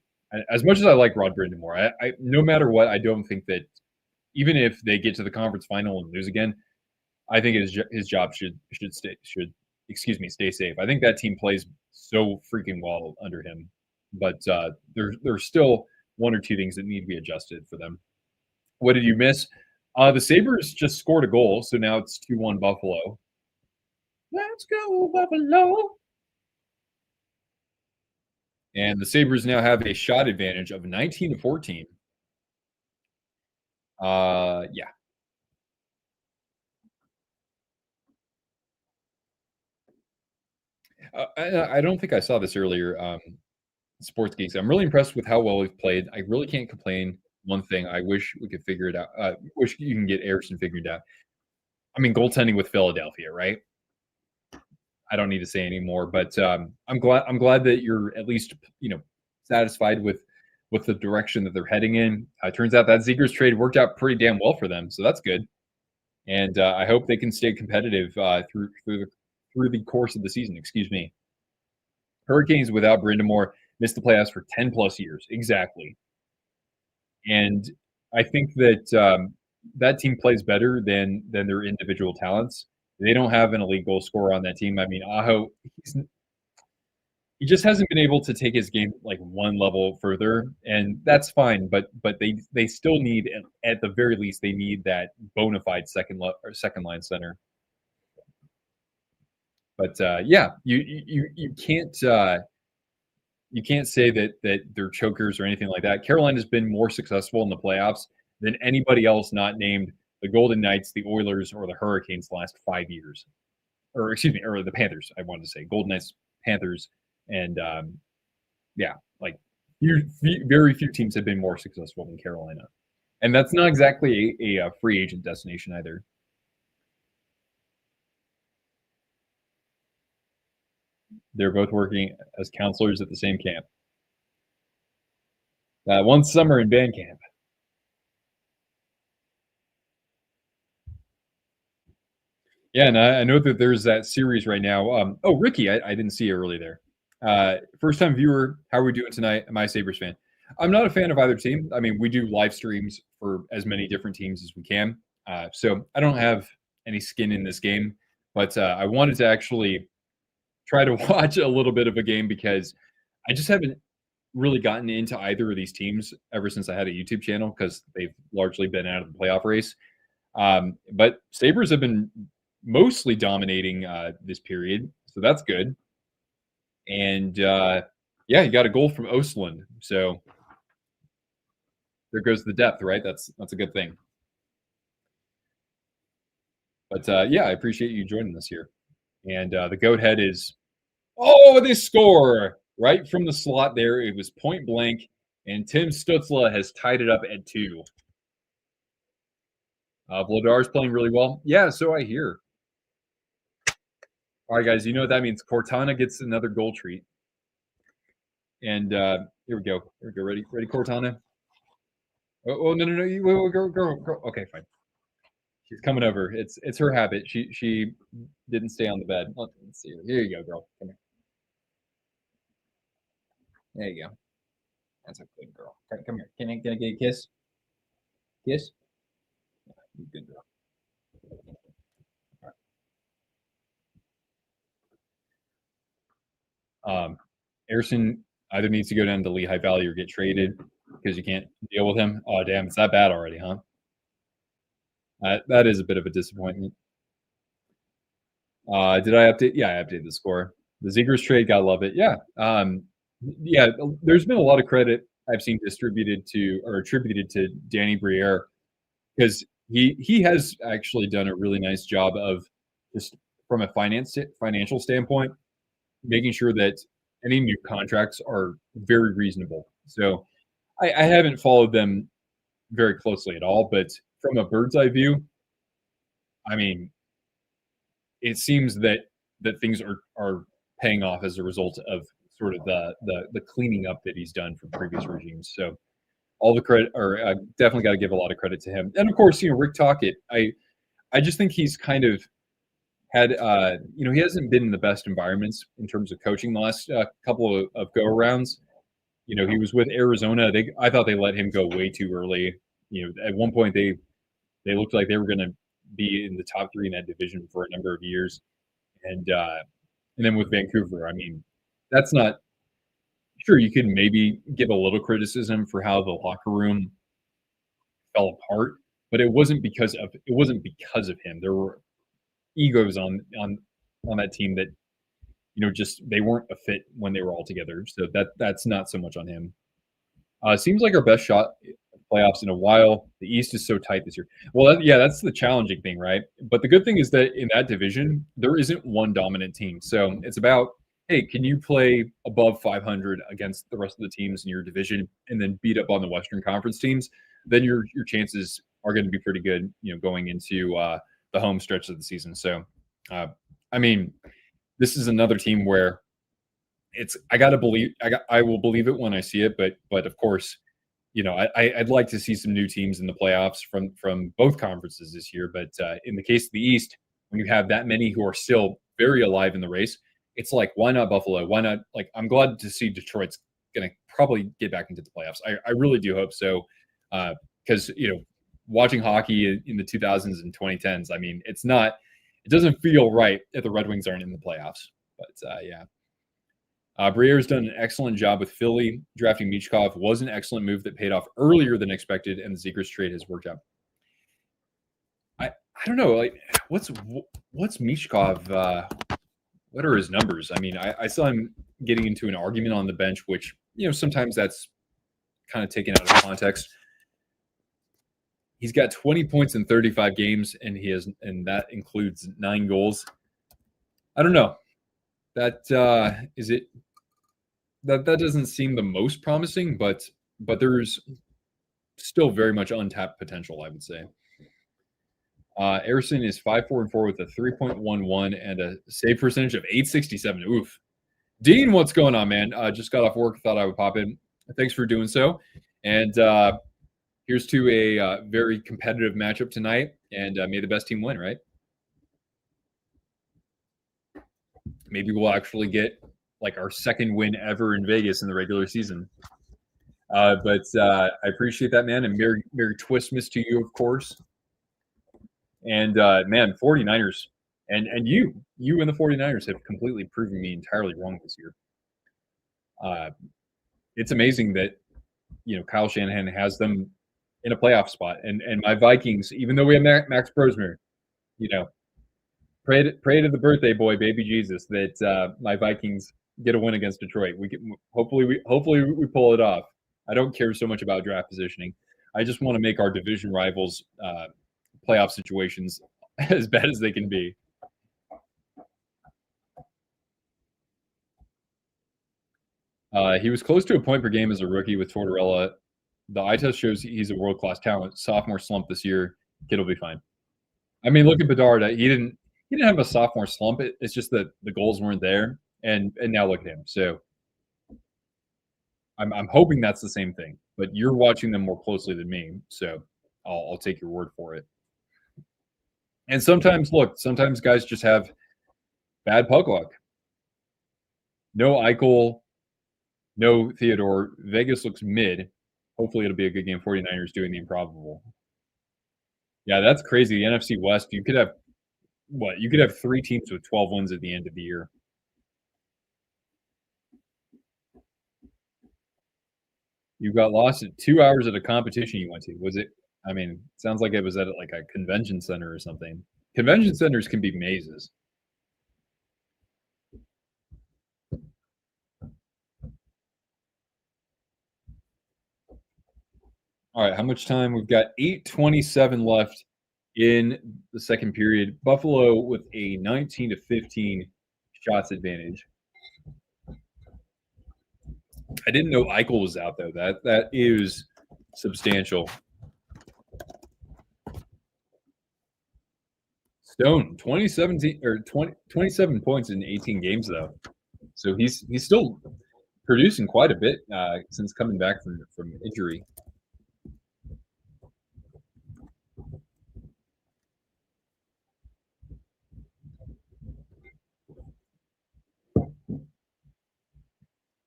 As much as I like Rod Brindamore, I no matter what, I don't think that even if they get to the conference final and lose again, I think his job should stay safe. I think that team plays so freaking well under him, but there's still one or two things that need to be adjusted for them. What did you miss? The Sabres just scored a goal, so now it's 2-1 Buffalo. Let's go, Buffalo! And the Sabres now have a shot advantage of 19-14. Yeah. I don't think I saw this earlier. Sports Geeks. I'm really impressed with how well we've played. I really can't complain. One thing, I wish we could figure it out. Wish you can get Anderson figured out. Goaltending with Philadelphia, right? I don't need to say anymore, but I'm glad that you're at least satisfied with the direction that they're heading in. Turns out that Zegras trade worked out pretty damn well for them, so that's good. And I hope they can stay competitive through through the course of the season. Excuse me. Hurricanes without Brindamore missed the playoffs for 10 plus years. Exactly. And I think that that team plays better than their individual talents. They don't have an elite goal scorer on that team. I mean, Aho, he just hasn't been able to take his game like one level further, and that's fine. But they still need, at the very least, they need that bona fide second line center. But yeah, you can't say that they're chokers or anything like that. Carolina's been more successful in the playoffs than anybody else not named the Golden Knights, the Oilers, or the Hurricanes the last 5 years. Or excuse me, or the Panthers, I wanted to say. Golden Knights, Panthers, and yeah, like very few teams have been more successful than Carolina. And that's not exactly a free agent destination either. They're both working as counselors at the same camp. One summer in band camp. Yeah, and I know that there's that series right now. Oh, Ricky, I didn't see you early there. First time viewer, how are we doing tonight? Am I a Sabres fan? I'm not a fan of either team. I mean, we do live streams for as many different teams as we can. So I don't have any skin in this game, but I wanted to actually try to watch a little bit of a game because I just haven't really gotten into either of these teams ever since I had a YouTube channel because they've largely been out of the playoff race. But Sabres have been mostly dominating this period, so that's good. And yeah, you got a goal from Östlund, so there goes the depth, right? That's a good thing. But yeah, I appreciate you joining us here. And the goat head is, oh, they score right from the slot there. It was point blank, and Tim Stützle has tied it up at 2. Vladar's playing really well. Yeah, so I hear. All right, guys, you know what that means. Cortana gets another goal treat. And here we go. Here we go. Ready, Cortana? Oh no, go. Okay, fine. She's coming over. It's her habit. She didn't stay on the bed. Let's see. Here you go, girl. Come here. There you go. That's a good girl. Come here. Can I get a kiss? Kiss? Good girl. Ersson either needs to go down to Lehigh Valley or get traded because you can't deal with him. Oh, damn. It's that bad already, huh? That is a bit of a disappointment. Did I update? Yeah, I updated the score. The Zegers trade, gotta love it. Yeah. Yeah, there's been a lot of credit I've seen distributed to or attributed to Danny Briere because he has actually done a really nice job of just from a financial standpoint, making sure that any new contracts are very reasonable. So I haven't followed them very closely at all, but from a bird's eye view, I mean, it seems that things are paying off as a result of sort of the cleaning up that he's done from previous regimes. So all the credit, or definitely got to give a lot of credit to him. And of course, Rick Tocchet. I just think he's kind of had he hasn't been in the best environments in terms of coaching the last couple of go arounds. He was with Arizona. I thought they let him go way too early. At one point they looked like they were going to be in the top 3 in that division for a number of years, and then with Vancouver, I mean, that's not sure. You can maybe give a little criticism for how the locker room fell apart, but it wasn't because of him. There were egos on that team that just they weren't a fit when they were all together. So that's not so much on him. Seems like our best shot playoffs in a while. The East is so tight this year. Well, that's the challenging thing, right? But the good thing is that in that division, there isn't one dominant team. So it's about, hey, can you play above 500 against the rest of the teams in your division and then beat up on the Western Conference teams? Then your chances are going to be pretty good, going into the home stretch of the season. So, I mean, this is another team where I will believe it when I see it. But of course, I'd like to see some new teams in the playoffs from both conferences this year. But in the case of the East, when you have that many who are still very alive in the race. It's like, why not Buffalo? Why not? Like, I'm glad to see Detroit's going to probably get back into the playoffs. I really do hope so, because watching hockey in the 2000s and 2010s, I mean, it doesn't feel right if the Red Wings aren't in the playoffs. But yeah. Briere's done an excellent job with Philly. Drafting Michkov was an excellent move that paid off earlier than expected, and the Zegras trade has worked out. I don't know. Like, what's Michkov? What are his numbers? I mean, I saw him getting into an argument on the bench, which sometimes that's kind of taken out of context. He's got 20 points in 35 games, and that includes 9 goals. I don't know. That is it. That doesn't seem the most promising, but there's still very much untapped potential, I would say. Ersson is 5-4-4 with a 3.11 and a save percentage of 867. Oof. Dean, what's going on, man? Just got off work. Thought I would pop in. Thanks for doing so. And here's to a very competitive matchup tonight. And may the best team win, right? Maybe we'll actually get like our second win ever in Vegas in the regular season. But I appreciate that, man. And Merry Twistmas to you, of course. And man, 49ers and you and the 49ers have completely proven me entirely wrong this year. It's amazing that Kyle Shanahan has them in a playoff spot, and my Vikings, even though we have Max Brosmer, pray to the birthday boy, baby Jesus, that my Vikings get a win against Detroit. Hopefully we pull it off. I don't care so much about draft positioning. I just want to make our division rivals playoff situations as bad as they can be. He was close to a point per game as a rookie with Tortorella. The eye test shows he's a world-class talent. Sophomore slump this year. Kid will be fine. I mean, look at Bedard. He didn't have a sophomore slump. It's just that the goals weren't there, and now look at him. So I'm hoping that's the same thing. But you're watching them more closely than me, so I'll take your word for it. And sometimes guys just have bad puck luck. No Eichel, no Theodore. Vegas looks mid. Hopefully it'll be a good game. 49ers doing the improbable. Yeah, that's crazy. The NFC West, you could have 3 teams with 12 wins at the end of the year. You got lost at 2 hours at a competition you went to. Was it? I mean, it sounds like it was at like a convention center or something. Convention centers can be mazes. All right, how much time? We've got 8:27 left in the second period. Buffalo with a 19-15 shots advantage. I didn't know Eichel was out though. That is substantial. Stone 27 points in 18 games though, so he's still producing quite a bit since coming back from injury.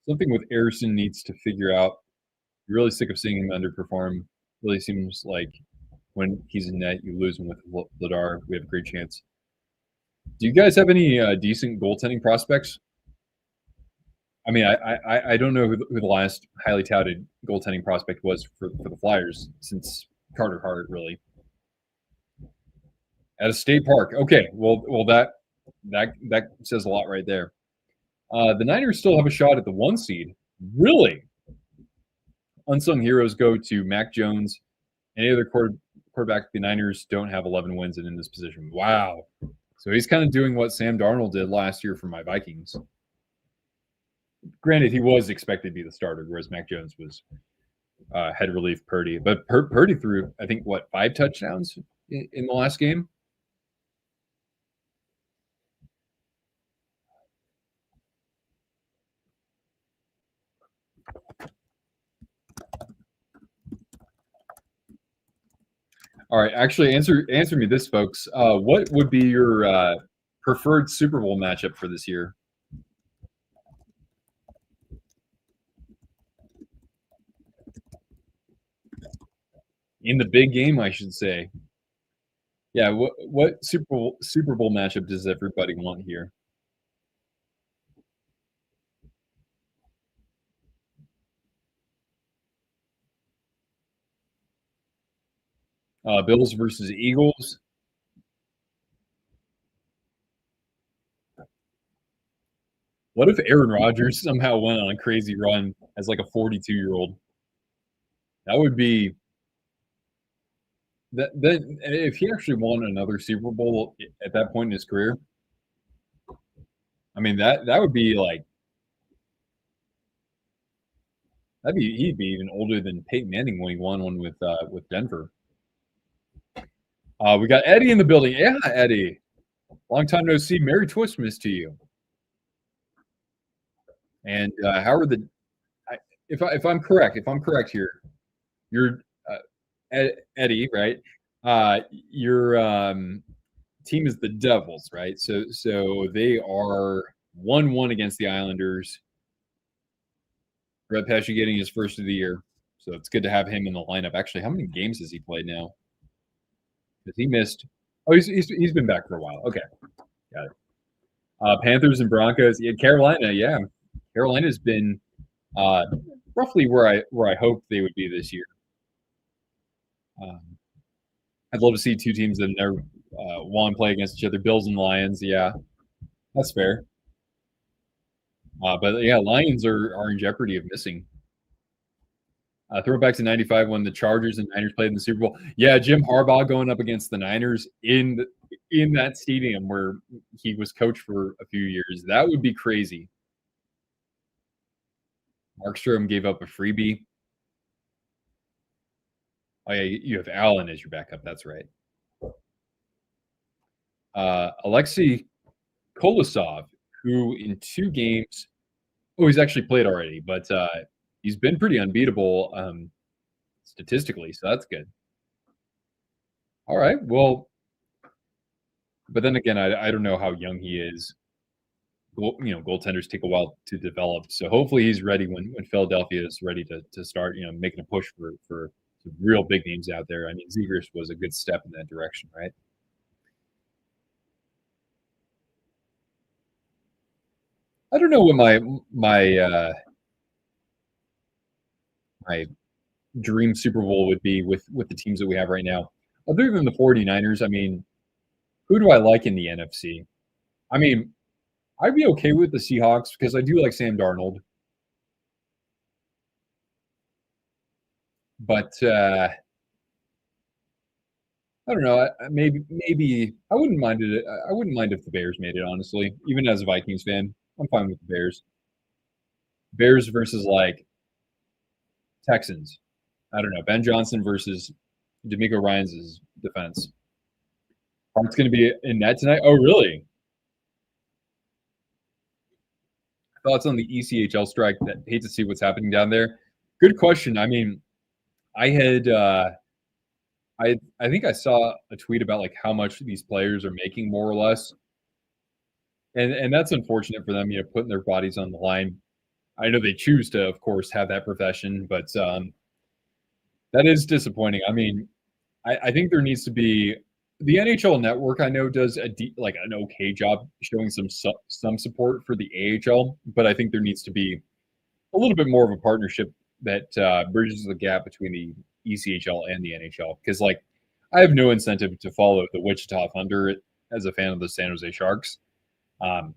Something with Ersson needs to figure out. You're really sick of seeing him underperform. Really seems like when he's in net, you lose him with Vladar. We have a great chance. Do you guys have any decent goaltending prospects? I mean, I don't know who the last highly touted goaltending prospect was for the Flyers since Carter Hart, really. At a state park. Okay, well that says a lot right there. The Niners still have a shot at the 1 seed. Really? Unsung heroes go to Mac Jones. Any other quarterback, the Niners don't have 11 wins and in this position. Wow. So he's kind of doing what Sam Darnold did last year for my Vikings. Granted, he was expected to be the starter, whereas Mac Jones was head relief Purdy. But Purdy threw, I think, 5 touchdowns in the last game? All right, actually, answer me this, folks. What would be your preferred Super Bowl matchup for this year? In the big game, I should say. Yeah, what Super Bowl matchup does everybody want here? Bills versus Eagles. What if Aaron Rodgers somehow went on a crazy run as like a 42-year-old? That would be that. Then if he actually won another Super Bowl at that point in his career, I mean that would be like he'd be even older than Peyton Manning when he won one with Denver. We got Eddie in the building. Yeah, Eddie. Long time no see. Merry Twistmas to you. And how are the? If I'm correct here, you're Eddie, right? Your team is the Devils, right? So they are 1-1 against the Islanders. Brett Pesce getting his first of the year, so it's good to have him in the lineup. Actually, how many games has he played now? Because he missed. Oh, he's been back for a while. Okay, got it. Panthers and Broncos. Yeah, Carolina. Yeah, Carolina's been roughly where I hoped they would be this year. I'd love to see two teams that never won play against each other. Bills and Lions. Yeah, that's fair. But yeah, Lions are in jeopardy of missing. Throwback to '95 when the Chargers and Niners played in the Super Bowl. Yeah, Jim Harbaugh going up against the Niners in that stadium where he was coach for a few years. That would be crazy. Markstrom gave up a freebie. Oh yeah, you have Allen as your backup. That's right. Alexei Kolosov, who in 2 games, he's actually played already, but he's been pretty unbeatable statistically, so that's good. All right, well, but then again, I don't know how young he is. Goaltenders take a while to develop, so hopefully he's ready when Philadelphia is ready to start, making a push for some real big names out there. I mean, Zegras was a good step in that direction, right? I don't know what my dream Super Bowl would be with the teams that we have right now. Other than the 49ers, I mean, who do I like in the NFC? I mean, I'd be okay with the Seahawks because I do like Sam Darnold. But I don't know. Maybe I wouldn't mind it. I wouldn't mind if the Bears made it. Honestly, even as a Vikings fan, I'm fine with the Bears. Bears versus like Texans. I don't know. Ben Johnson versus D'Amico Ryans' defense. Hart's going to be in net tonight. Oh, really? Thoughts on the ECHL strike? That hate to see what's happening down there. Good question. I mean, I had I think I saw a tweet about like how much these players are making more or less, and that's unfortunate for them. Putting their bodies on the line. I know they choose to, of course, have that profession, but that is disappointing. I mean, I think there needs to be the NHL Network. I know does like an okay job showing some support for the AHL, but I think there needs to be a little bit more of a partnership that bridges the gap between the ECHL and the NHL. Because like, I have no incentive to follow the Wichita Thunder as a fan of the San Jose Sharks. I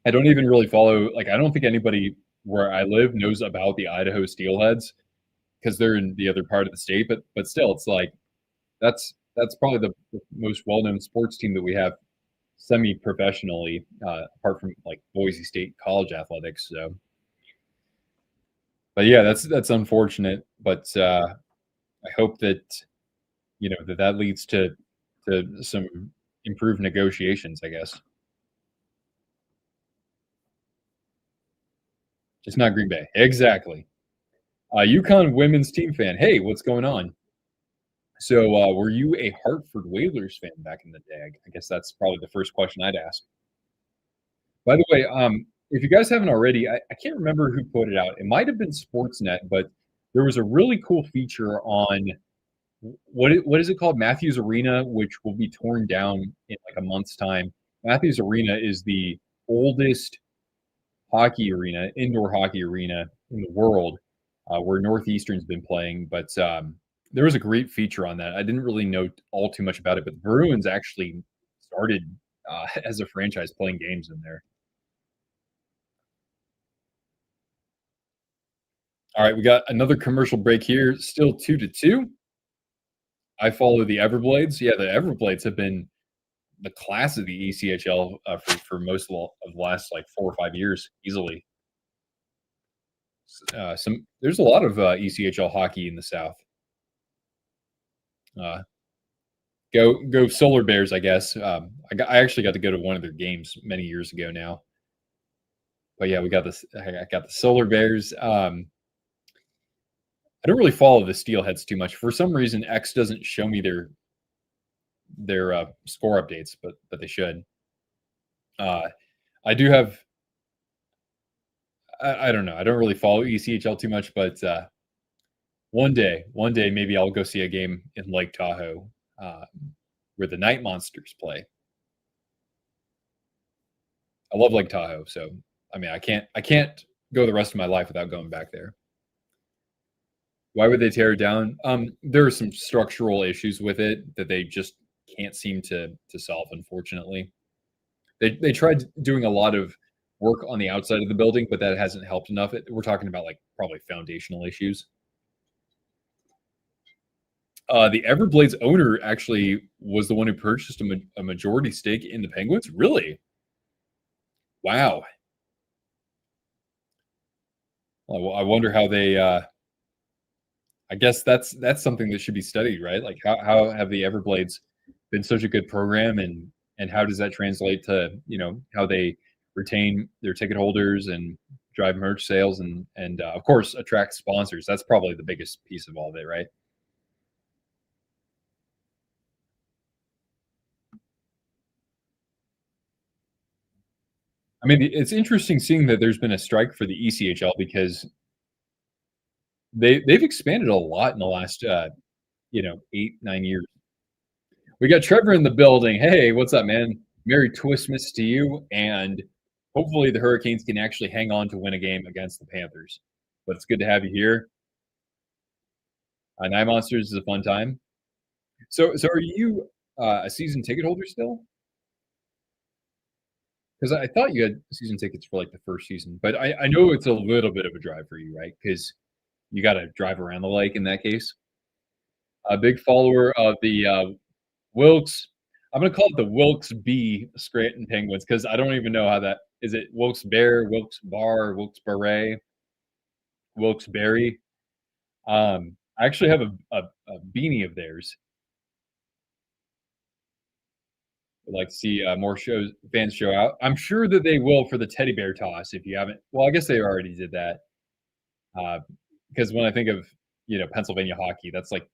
don't even really follow. Like, I don't think anybody where I live knows about the Idaho Steelheads because they're in the other part of the state. But still, it's like that's probably the most well-known sports team that we have semi-professionally, apart from like Boise State college athletics. So, but yeah, that's unfortunate. But I hope that that leads to some improved negotiations. I guess just not Green Bay. Exactly. UConn women's team fan. Hey, what's going on? So, were you a Hartford Whalers fan back in the day? I guess that's probably the first question I'd ask. By the way, if you guys haven't already, I can't remember who put it out. It might have been Sportsnet, but there was a really cool feature on what is it called? Matthews Arena, which will be torn down in like a month's time. Matthews Arena is the oldest hockey arena, indoor hockey arena in the world, where Northeastern's been playing. But there was a great feature on that. I didn't really know all too much about it, but the Bruins actually started as a franchise playing games in there. All right, we got another commercial break here. Still 2-2. I follow the Everblades. Yeah, the Everblades have been the class of the ECHL for most of the last like 4 or 5 years, easily. There's a lot of ECHL hockey in the South. Uh, go Solar Bears, I guess. I actually got to go to one of their games many years ago now. But yeah, we got this. I got the Solar Bears. I don't really follow the Steelheads too much. For some reason, X doesn't show me their score updates, but they should. I do have. I don't know. I don't really follow ECHL too much, but one day, maybe I'll go see a game in Lake Tahoe where the Night Monsters play. I love Lake Tahoe, so I mean, I can't go the rest of my life without going back there. Why would they tear it down? There are some structural issues with it that they just can't seem to solve. Unfortunately, they tried doing a lot of work on the outside of the building, but that hasn't helped enough. We're talking about like probably foundational issues. The Everblades owner actually was the one who purchased a majority stake in the Penguins. Really? Wow. I wonder how they. I guess that's something that should be studied, right? Like how have the Everblades been such a good program, and how does that translate to how they retain their ticket holders and drive merch sales and of course attract sponsors. That's probably the biggest piece of all of it, right? I mean, it's interesting seeing that there's been a strike for the ECHL because they've expanded a lot in the last 8-9 years. We got Trevor in the building. Hey, what's up, man? Merry Twistmas to you, and hopefully the Hurricanes can actually hang on to win a game against the Panthers. But it's good to have you here. Nine Monsters is a fun time. So are you a season ticket holder still? Because I thought you had season tickets for like the first season, but I know it's a little bit of a drive for you, right? Because you got to drive around the lake in that case. A big follower of the Wilkes. I'm gonna call it the Wilkes B Scranton Penguins because I don't even know how that is. It Wilkes Bear, Wilkes Bar, Wilkes Barre, Wilkes Barre. I actually have a beanie of theirs. I'd like to see more shows fans show out. I'm sure that they will for the teddy bear toss. If you haven't, well, I guess they already did that. Because when I think of Pennsylvania hockey, that's like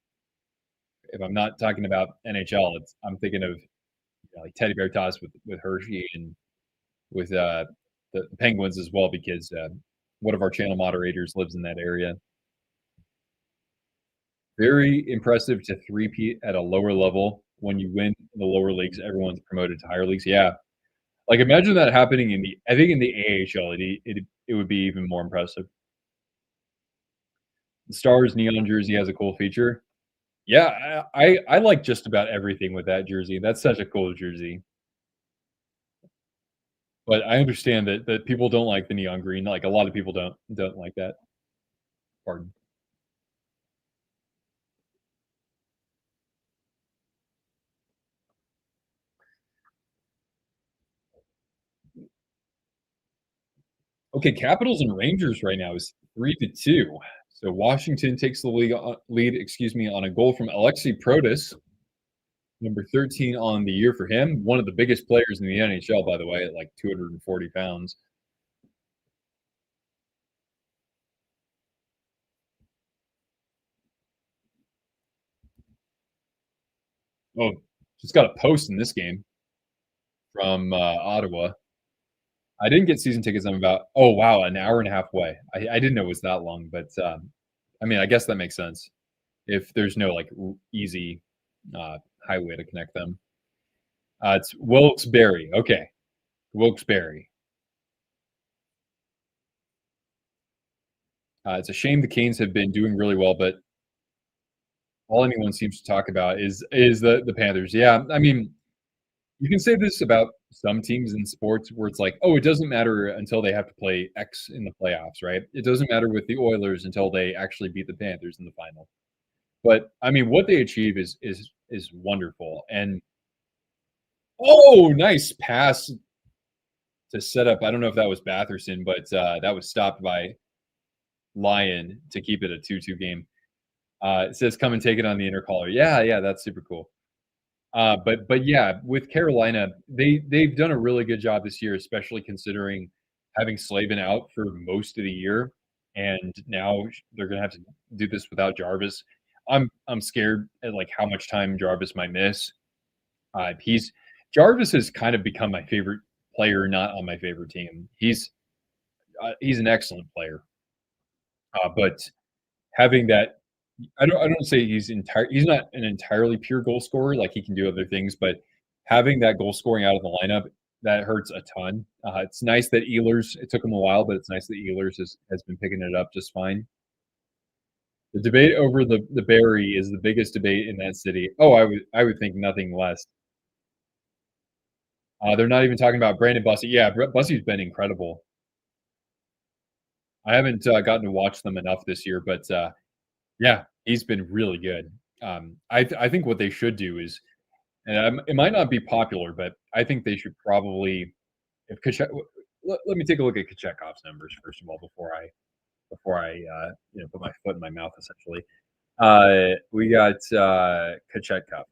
if I'm not talking about NHL, I'm thinking of like teddy bear toss with Hershey and with the Penguins as well because one of our channel moderators lives in that area. Very impressive to three-peat at a lower level. When you win the lower leagues, everyone's promoted to higher leagues. Yeah, like imagine that happening I think in the AHL, it would be even more impressive. The Stars neon jersey has a cool feature. Yeah, I like just about everything with that jersey. That's such a cool jersey. But I understand that people don't like the neon green. Like a lot of people don't like that. Pardon. Okay, Capitals and Rangers right now is 3-2. So Washington takes the lead, excuse me, on a goal from Alexei Protas, number 13 on the year for him. One of the biggest players in the NHL, by the way, at like 240 pounds. Oh, just got a post in this game from Ottawa. I didn't get season tickets. I'm about an hour and a half away. I didn't know it was that long, but I mean, I guess that makes sense if there's no like easy highway to connect them. It's Wilkes-Barre. Okay, Wilkes-Barre. It's a shame the Canes have been doing really well, but all anyone seems to talk about is the Panthers. Yeah, I mean, you can say this about some teams in sports where it's like, oh, it doesn't matter until they have to play X in the playoffs, right? It doesn't matter with the Oilers until they actually beat the Panthers in the final. But I mean, what they achieve is wonderful. And nice pass to set up. I don't know if that was Batherson, but that was stopped by Lyon to keep it a 2-2 game. It says come and take it on the intercaller. Yeah, that's super cool. But yeah, with Carolina, they've done a really good job this year, especially considering having Slavin out for most of the year, and now they're gonna have to do this without Jarvis. I'm scared at like how much time Jarvis might miss. Jarvis has kind of become my favorite player, not on my favorite team. He's an excellent player, but having that I don't say he's not an entirely pure goal scorer, like he can do other things, but having that goal scoring out of the lineup, that hurts a ton. It's nice that Ehlers, it took him a while, but it's nice that Ehlers has been picking it up just fine. The debate over the Barry is the biggest debate in that city. Oh, I would think nothing less. They're not even talking about Brandon Bussey. Yeah, Bussey's been incredible. I haven't gotten to watch them enough this year, but yeah, he's been really good. I think what they should do is, and it might not be popular, but I think they should probably if Kachek. Let me take a look at Kachekov's numbers first of all before I put my foot in my mouth essentially. We got Kochetkov,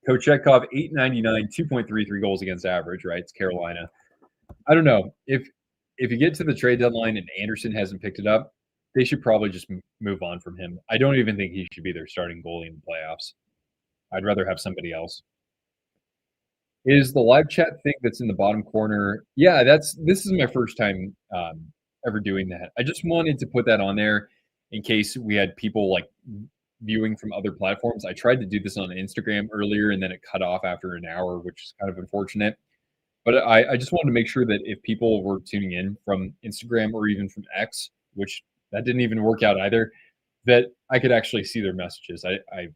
899, 2.33 goals against average, right? It's Carolina. I don't know if you get to the trade deadline and Anderson hasn't picked it up, they should probably just move on from him. I don't even think he should be their starting goalie in the playoffs. I'd rather have somebody else. Is the live chat thing that's in the bottom corner? Yeah, this is my first time ever doing that. I just wanted to put that on there in case we had people like viewing from other platforms. I tried to do this on Instagram earlier and then it cut off after an hour, which is kind of unfortunate. But I just wanted to make sure that if people were tuning in from Instagram or even from X, which that didn't even work out either, that I could actually see their messages. I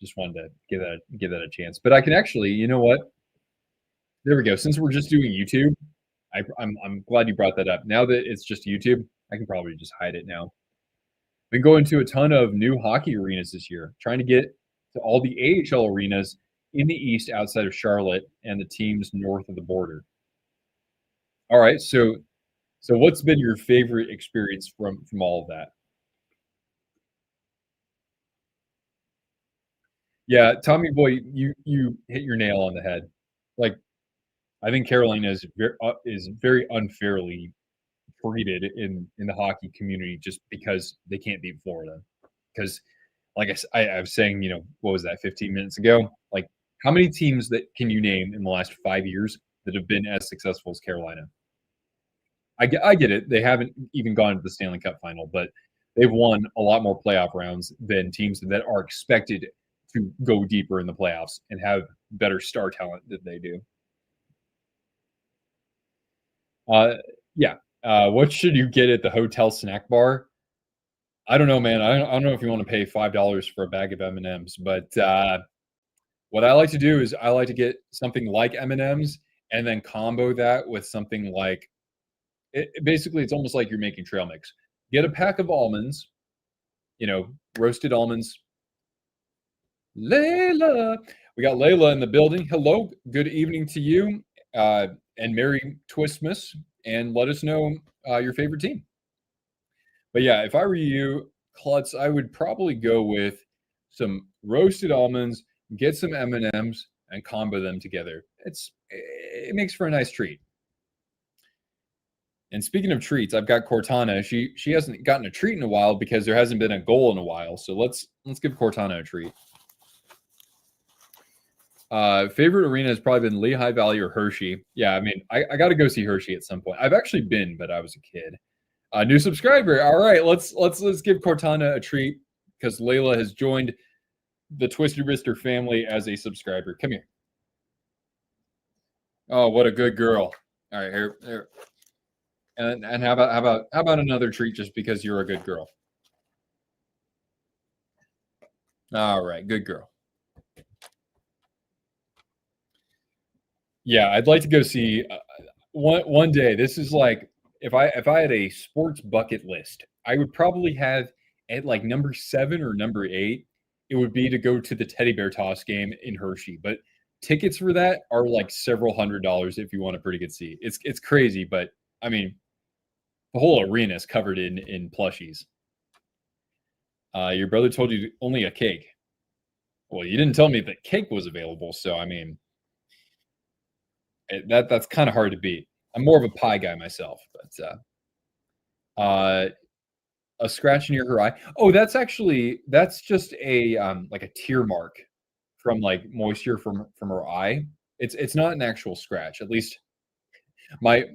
just wanted to give that a chance. But I can actually, you know what? There we go. Since we're just doing YouTube, I'm glad you brought that up. Now that it's just YouTube, I can probably just hide it now. Been going to a ton of new hockey arenas this year, trying to get to all the AHL arenas in the East outside of Charlotte and the teams north of the border. All right, so what's been your favorite experience from all of that? Yeah, Tommy Boy, you hit your nail on the head. Like, I think Carolina is very unfairly treated in the hockey community just because they can't beat Florida. Because, like I was saying, what was that 15 minutes ago? Like, how many teams that can you name in the last 5 years that have been as successful as Carolina? I get it. They haven't even gone to the Stanley Cup final, but they've won a lot more playoff rounds than teams that are expected to go deeper in the playoffs and have better star talent than they do. Yeah. What should you get at the hotel snack bar? I don't know, man. I don't know if you want to pay $5 for a bag of M&Ms, but what I like to do is I like to get something like M&Ms and then combo that with something like basically it's almost like you're making trail mix. Get a pack of almonds, roasted almonds. Layla, we got Layla in the building. Hello, good evening to you, and Merry Twistmas. And let us know your favorite team. But yeah, if I were you, Klutz, I would probably go with some roasted almonds, get some M&Ms, and combo them together. It makes for a nice treat. And speaking of treats, I've got Cortana. She hasn't gotten a treat in a while because there hasn't been a goal in a while. So let's give Cortana a treat. Favorite arena has probably been Lehigh Valley or Hershey. Yeah, I mean, I got to go see Hershey at some point. I've actually been, but I was a kid. New subscriber. All right, let's give Cortana a treat because Layla has joined the Twister Wrister family as a subscriber. Come here. Oh, what a good girl. All right, here. And how about another treat just because you're a good girl? All right, good girl. Yeah, I'd like to go see one day. This is like if I had a sports bucket list, I would probably have at like number 7 or number 8, it would be to go to the teddy bear toss game in Hershey. But tickets for that are like several $100s if you want a pretty good seat. It's crazy, but I mean, the whole arena is covered in plushies. Your brother told you only a cake. Well, you didn't tell me that cake was available, so I mean, that's kind of hard to beat. I'm more of a pie guy myself, but a scratch near her eye. Oh, that's just a like a tear mark from like moisture from her eye. It's not an actual scratch. At least my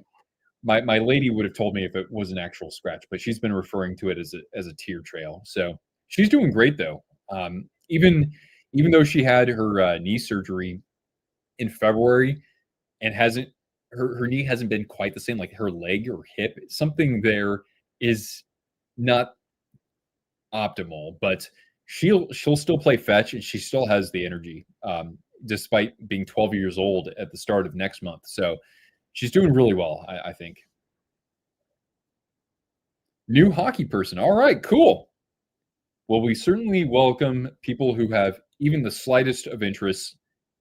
my lady would have told me if it was an actual scratch, but she's been referring to it as a tear trail. So she's doing great though. Even though she had her knee surgery in February and hasn't her knee hasn't been quite the same, like her leg or hip, something there is not optimal, but she'll still play fetch and she still has the energy, despite being 12 years old at the start of next month. So she's doing really well, I think. New hockey person. All right, cool. Well, we certainly welcome people who have even the slightest of interest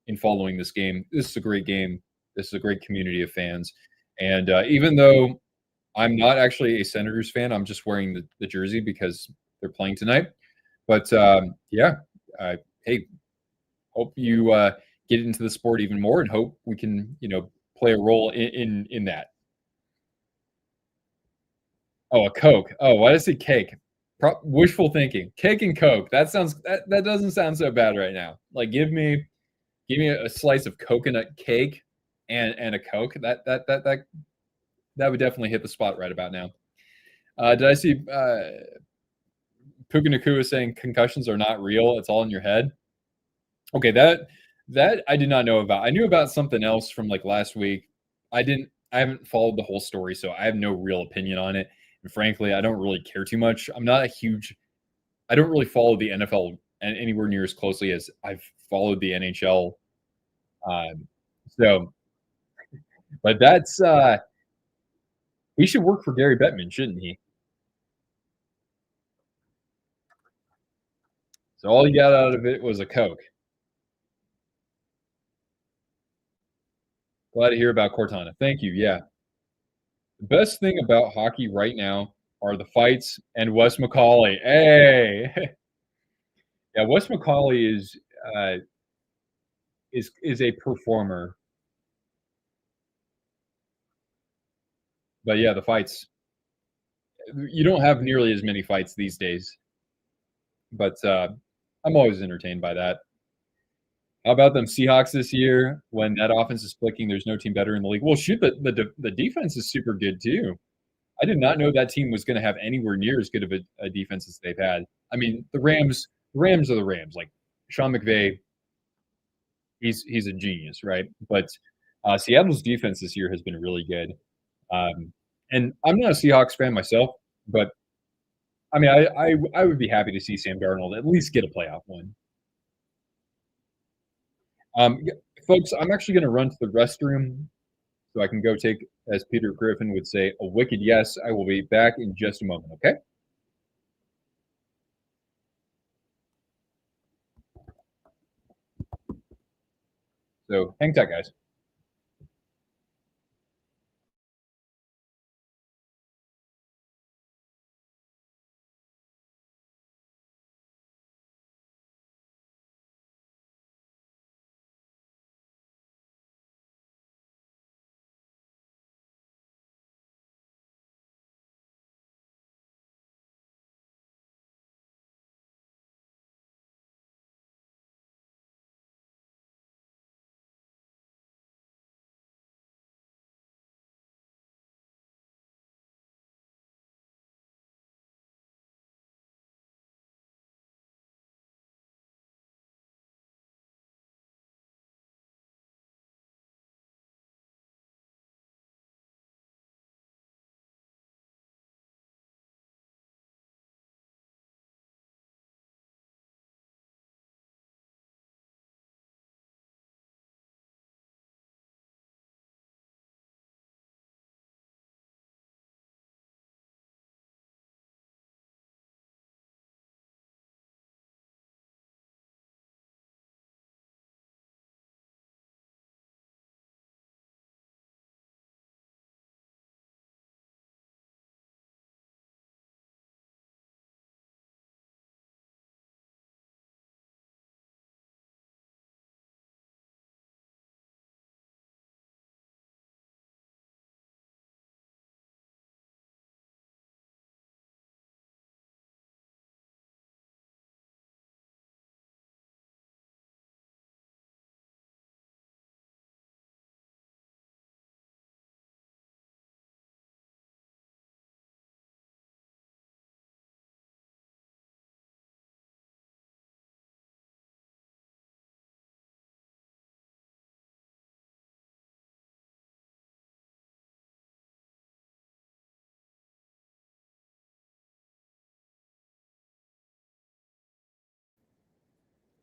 in following this game. This is a great game. This is a great community of fans. And even though I'm not actually a Senators fan, I'm just wearing the jersey because they're playing tonight. But yeah, hey, hope you get into the sport even more, and hope we can, play a role in that. Oh, a Coke. Oh, why did I say cake? Wishful thinking. Cake and Coke. That doesn't sound so bad right now. Like give me a slice of coconut cake and a Coke. That would definitely hit the spot right about now. Did I see Puka Nakua saying concussions are not real? It's all in your head. Okay, that I did not know about. I knew about something else from like last week. I haven't followed the whole story, so I have no real opinion on it. And frankly, I don't really care too much. I don't really follow the NFL anywhere near as closely as I've followed the NHL. Um, so, but that's he should work for Gary Bettman, shouldn't he? So all he got out of it was a Coke. Glad to hear about Cortana. Thank you. Yeah. The best thing about hockey right now are the fights and Wes McCauley. Hey, yeah, Wes McCauley uh, is a performer. But yeah, the fights. You don't have nearly as many fights these days, but I'm always entertained by that. How about them Seahawks this year? When that offense is clicking, there's no team better in the league. Well, shoot, the defense is super good too. I did not know that team was going to have anywhere near as good of a defense as they've had. I mean, the Rams are the Rams. Like Sean McVay, he's a genius, right? But Seattle's defense this year has been really good. Um, and I'm not a Seahawks fan myself, but I mean, I would be happy to see Sam Darnold at least get a playoff win. Yeah, folks, I'm actually going to run to the restroom so I can go take, as Peter Griffin would say, a wicked yes. I will be back in just a moment. Okay. So hang tight, guys.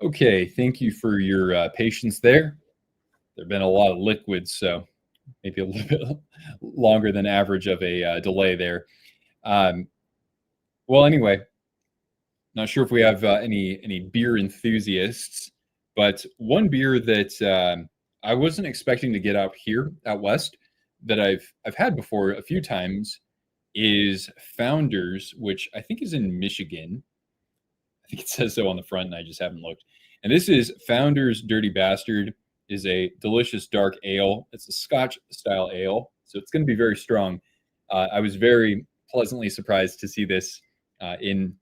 Okay, thank you for your patience there. There have been a lot of liquids, so maybe a little bit longer than average of a delay there. Um, well, anyway, not sure if we have any beer enthusiasts, but one beer that I wasn't expecting to get out here out west that I've had before a few times is Founders, which I think is in Michigan. I think it says so on the front, and I just haven't looked. And this is Founders Dirty Bastard. Is a delicious dark ale. It's a Scotch style ale, so it's going to be very strong. I was very pleasantly surprised to see this in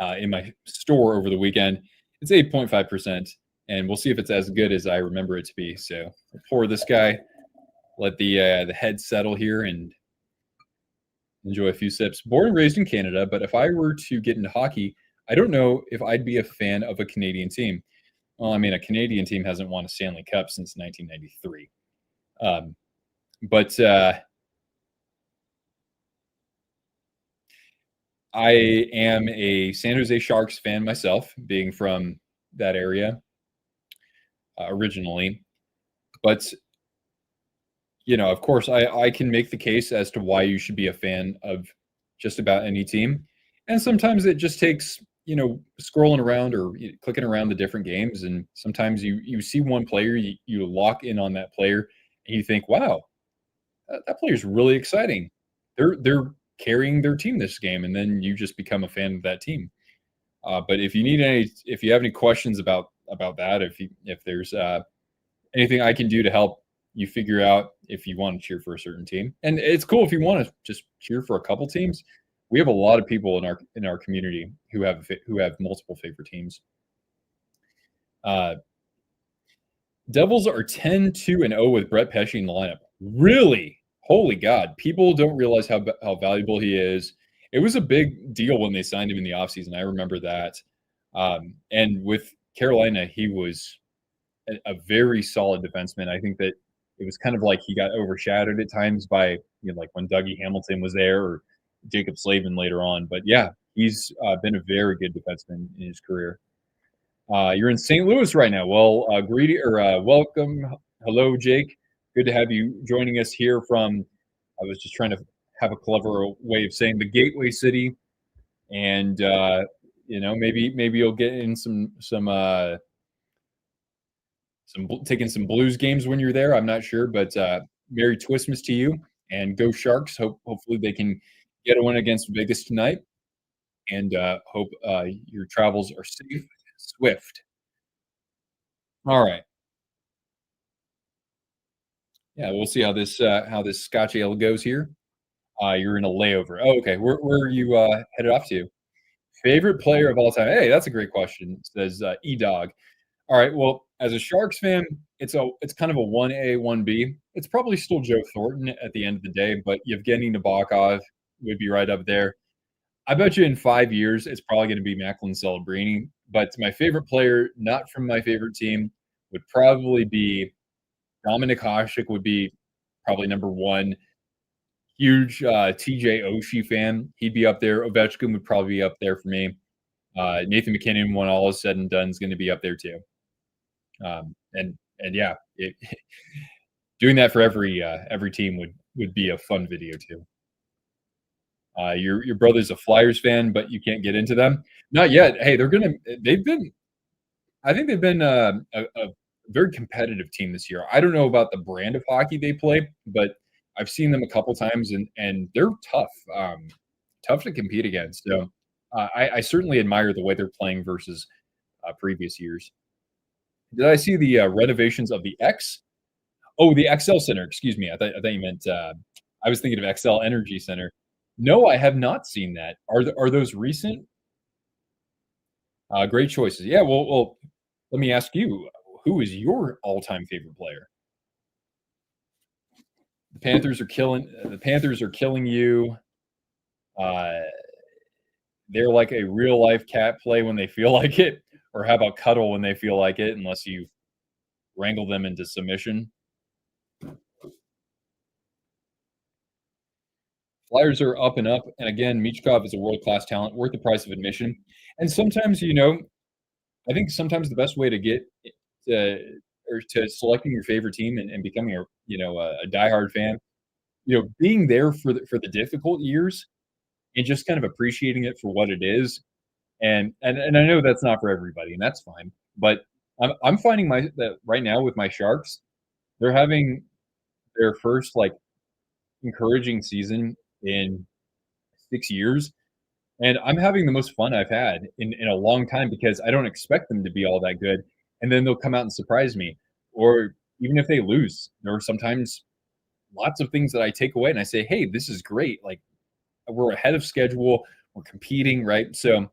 my store over the weekend. It's 8.5%, and we'll see if it's as good as I remember it to be. So I'll pour this guy, let the head settle here, and enjoy a few sips. Born and raised in Canada, but if I were to get into hockey, I don't know if I'd be a fan of a Canadian team. Well, I mean, a Canadian team hasn't won a Stanley Cup since 1993. But I am a San Jose Sharks fan myself, being from that area originally. But of course, I can make the case as to why you should be a fan of just about any team. And sometimes it just takes scrolling around or clicking around the different games, and sometimes you see one player, you lock in on that player, and you think, wow, that player's really exciting. They're carrying their team this game, and then you just become a fan of that team. But if you have any questions about that, if there's anything I can do to help you figure out if you want to cheer for a certain team, and it's cool if you want to just cheer for a couple teams. We have a lot of people in our community who have multiple favorite teams. Devils are 10-2-0 with Brett Pesce in the lineup. Really? Holy God. People don't realize how valuable he is. It was a big deal when they signed him in the offseason. I remember that. And with Carolina, he was a very solid defenseman. I think that it was kind of like he got overshadowed at times by, like when Dougie Hamilton was there or Jacob Slavin later on. But yeah, he's been a very good defenseman in his career. You're in St. Louis right now. Well, welcome. Hello, Jake. Good to have you joining us here from. I was just trying to have a clever way of saying the Gateway City, and maybe you'll get in some taking some Blues games when you're there. I'm not sure, but Merry Twistmas to you, and go Sharks. Hopefully they can get a win against Vegas tonight, and hope your travels are safe and swift. All right. Yeah, we'll see how this Scotch ale goes here. You're in a layover. Oh, okay. Where are you headed off to? Favorite player of all time? Hey, that's a great question. Says E-Dog. All right. Well, as a Sharks fan, it's kind of a 1A, 1B. It's probably still Joe Thornton at the end of the day, but Yevgeny Nabokov would be right up there. I bet you in 5 years, it's probably going to be Macklin Celebrini. But my favorite player, not from my favorite team, would probably be Dominic Hasek would be probably number one. Huge TJ Oshie fan. He'd be up there. Ovechkin would probably be up there for me. Nathan McKinnon, when all is said and done, is going to be up there too. And yeah, doing that for every team would be a fun video too. Your brother's a Flyers fan, but you can't get into them. Not yet. Hey, I think they've been a very competitive team this year. I don't know about the brand of hockey they play, but I've seen them a couple times, and they're tough, tough to compete against. So I certainly admire the way they're playing versus previous years. Did I see the renovations of the X? Oh, the XL Center. Excuse me. I thought you meant. I was thinking of XL Energy Center. No, I have not seen that. Are those recent? Great choices. Yeah. Well, let me ask you, who is your all-time favorite player? The Panthers are killing you. Uh, they're like a real life cat play when they feel like it, or how about cuddle when they feel like it, unless you wrangle them into submission. Flyers are up and up, and again, Michkov is a world class talent, worth the price of admission. And sometimes, I think sometimes the best way to get to or to selecting your favorite team and becoming a a diehard fan, being there for the difficult years and just kind of appreciating it for what it is. And I know that's not for everybody, and that's fine. But I'm finding my that right now with my Sharks, they're having their first like encouraging season in 6 years. And I'm having the most fun I've had in a long time because I don't expect them to be all that good, and then they'll come out and surprise me. Or even if they lose, there are sometimes lots of things that I take away and I say, "Hey, this is great. Like we're ahead of schedule, we're competing, right?" So,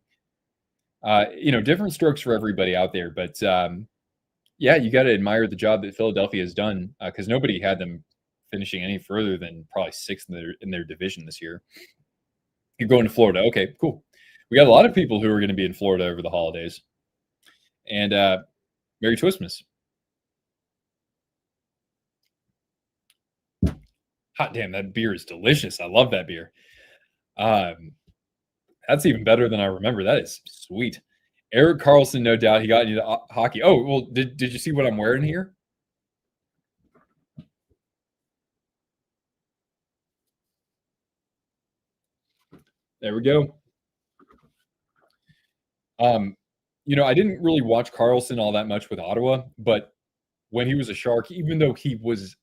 different strokes for everybody out there, but yeah, you got to admire the job that Philadelphia has done because nobody had them finishing any further than probably sixth in their division this year. You're going to Florida. Okay, cool. We got a lot of people who are going to be in Florida over the holidays. And Merry Twistmas. Hot damn, that beer is delicious. I love that beer. Um, that's even better than I remember. That is sweet. Eric Carlson, no doubt, he got into hockey. Oh, well, did you see what I'm wearing here? There we go. Um, I didn't really watch Carlson all that much with Ottawa, but when he was a Shark, even though he was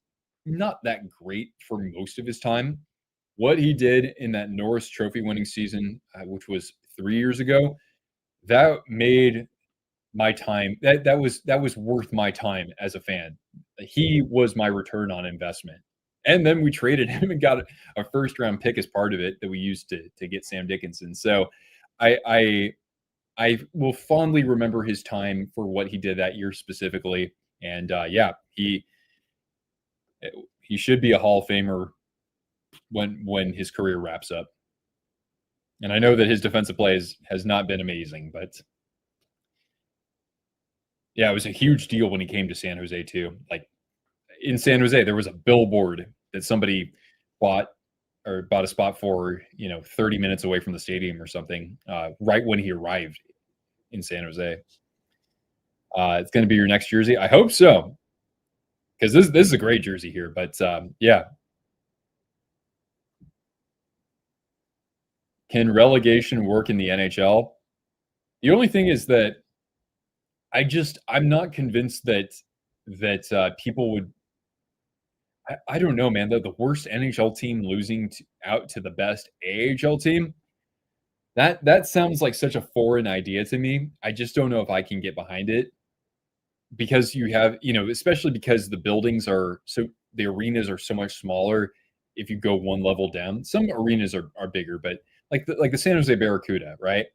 not that great for most of his time, what he did in that Norris Trophy winning season, which was 3 years ago, that made my time that was worth my time as a fan. He was my return on investment. And then we traded him and got a first round pick as part of it that we used to get Sam Dickinson. So I will fondly remember his time for what he did that year specifically. And yeah, he should be a Hall of Famer when his career wraps up. And I know that his defensive play has not been amazing, but yeah, it was a huge deal when he came to San Jose too. Like in San Jose, there was a billboard that somebody bought or bought a spot for, 30 minutes away from the stadium or something, right when he arrived in San Jose. It's going to be your next jersey. I hope so, because this is a great jersey here. But yeah, can relegation work in the NHL? The only thing is that I'm not convinced that people would. I don't know, man. The worst NHL team losing out to the best AHL team. That sounds like such a foreign idea to me. I just don't know if I can get behind it because you have, especially because the arenas are so much smaller if you go one level down. Some arenas are bigger, but like the San Jose Barracuda, right?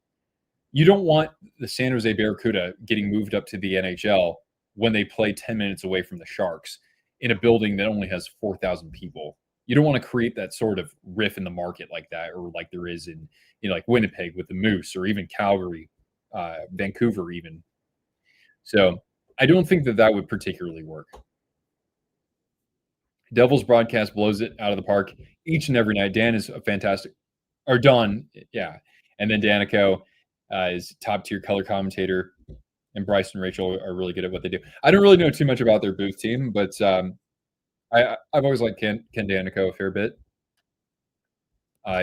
You don't want the San Jose Barracuda getting moved up to the NHL when they play 10 minutes away from the Sharks in a building that only has 4,000 people. You don't want to create that sort of riff in the market like that, or like there is in like Winnipeg with the Moose, or even Calgary, Vancouver, even. So I don't think that would particularly work. Devils broadcast blows it out of the park each and every night. Dan is a fantastic, or Don, yeah, and then Danico is top tier color commentator, and Bryce and Rachel are really good at what they do. I don't really know too much about their booth team, but I've always liked Ken Danico a fair bit.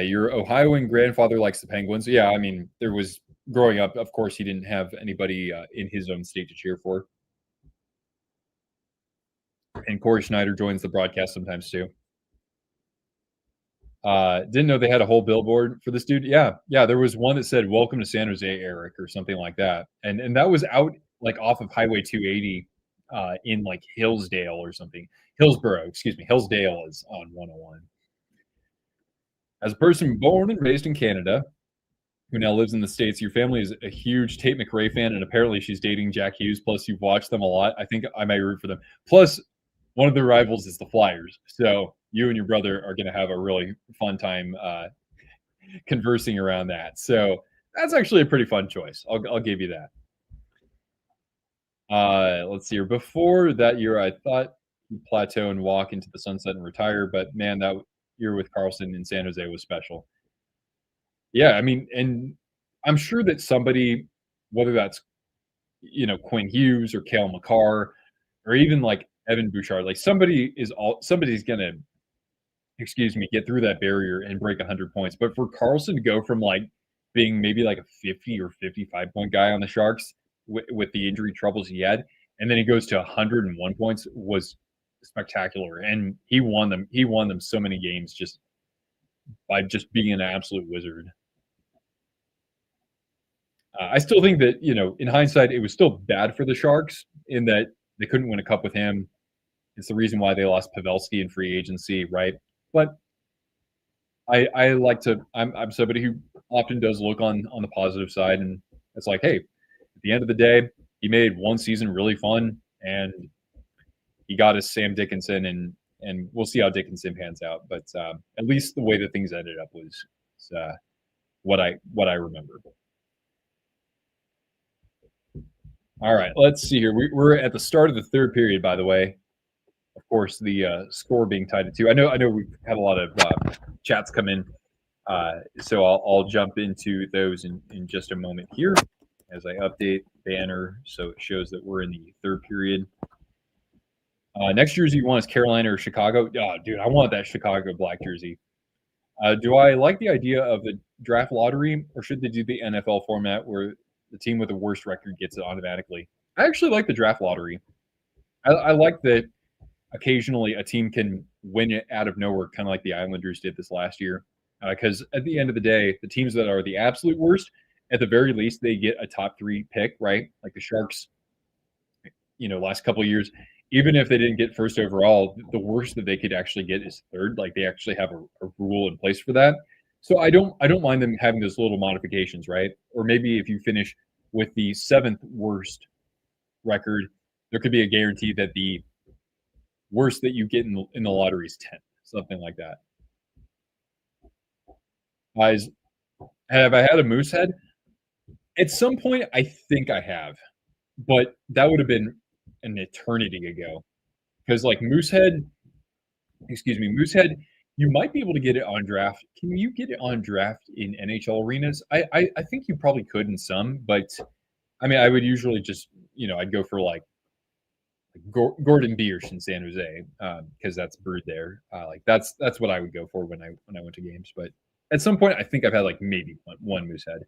Your Ohioan grandfather likes the Penguins. Yeah, I mean, there was growing up. Of course, he didn't have anybody in his own state to cheer for. And Corey Schneider joins the broadcast sometimes too. Didn't know they had a whole billboard for this dude. Yeah, yeah. There was one that said "Welcome to San Jose, Eric" or something like that, and that was out like off of Highway 280 in like Hillsdale or something. Hillsborough, excuse me. Hillsdale is on 101. As a person born and raised in Canada, who now lives in the States, your family is a huge Tate McRae fan, and apparently she's dating Jack Hughes. Plus, you've watched them a lot. I think I might root for them. Plus, one of their rivals is the Flyers. So you and your brother are going to have a really fun time conversing around that. So that's actually a pretty fun choice. I'll give you that. Let's see here. Before that year, I thought he'd plateau and walk into the sunset and retire, but man, that year with Carlson in San Jose was special. Yeah, I mean, and I'm sure that somebody, whether that's Quinn Hughes or Cale Makar or even like Evan Bouchard. Like somebody's gonna, get through that barrier and break 100 points. But for Carlson to go from like being maybe like a 50 or 55 point guy on the Sharks with the injury troubles he had, and then he goes to 101 points was spectacular. And he won them. He won them so many games just by just being an absolute wizard. I still think that, in hindsight, it was still bad for the Sharks in that they couldn't win a cup with him. It's the reason why they lost Pavelski in free agency, right? But I like to. I'm somebody who often does look on the positive side, and it's like, hey, at the end of the day, he made one season really fun, and he got us Sam Dickinson, and we'll see how Dickinson pans out. But at least the way that things ended up was what I remember. All right, let's see here. We're at the start of the third period, by the way. Of course, the score being tied at 2. I know we've had a lot of chats come in, so I'll jump into those in just a moment here as I update banner so it shows that we're in the third period. Next jersey you want is Carolina or Chicago? Oh, dude, I want that Chicago black jersey. Do I like the idea of the draft lottery, or should they do the NFL format where the team with the worst record gets it automatically? I actually like the draft lottery. I like that occasionally a team can win it out of nowhere, kind of like the Islanders did this last year. Because at the end of the day, the teams that are the absolute worst, at the very least, they get a top 3 pick, right? Like the Sharks, last couple of years, even if they didn't get first overall, the worst that they could actually get is third. Like they actually have a rule in place for that. So I don't mind them having those little modifications, right? Or maybe if you finish with the 7th worst record, there could be a guarantee that the worst that you get in the lottery is 10, something like that. Guys, have I had a moose head? At some point, I think I have, but that would have been an eternity ago. Because like Moosehead, you might be able to get it on draft. Can you get it on draft in NHL arenas? I think you probably could in some, but I mean, I would usually just, I'd go for like Gordon Biersch in San Jose because that's brewed there. Like that's what I would go for when I went to games. But at some point, I think I've had like maybe one Moosehead.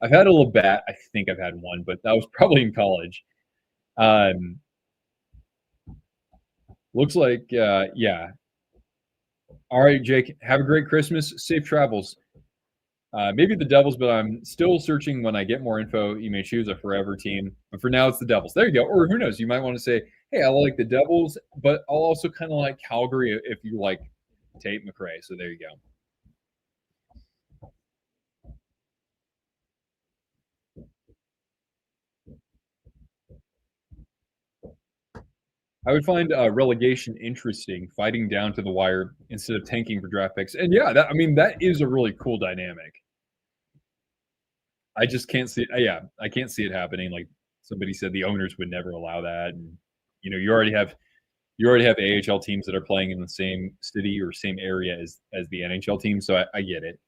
I've had a Labatt. I think I've had one, but that was probably in college. Looks like yeah. All right, Jake. Have a great Christmas. Safe travels. Maybe the Devils, but I'm still searching. When I get more info, you may choose a forever team. But for now, it's the Devils. There you go. Or who knows? You might want to say, hey, I like the Devils, but I'll also kind of like Calgary if you like Tate McRae. So there you go. I would find relegation interesting, fighting down to the wire instead of tanking for draft picks. And yeah, that is a really cool dynamic. I just can't see it. Yeah, I can't see it happening. Like somebody said, the owners would never allow that. And you already have AHL teams that are playing in the same city or same area as the NHL team. So I get it.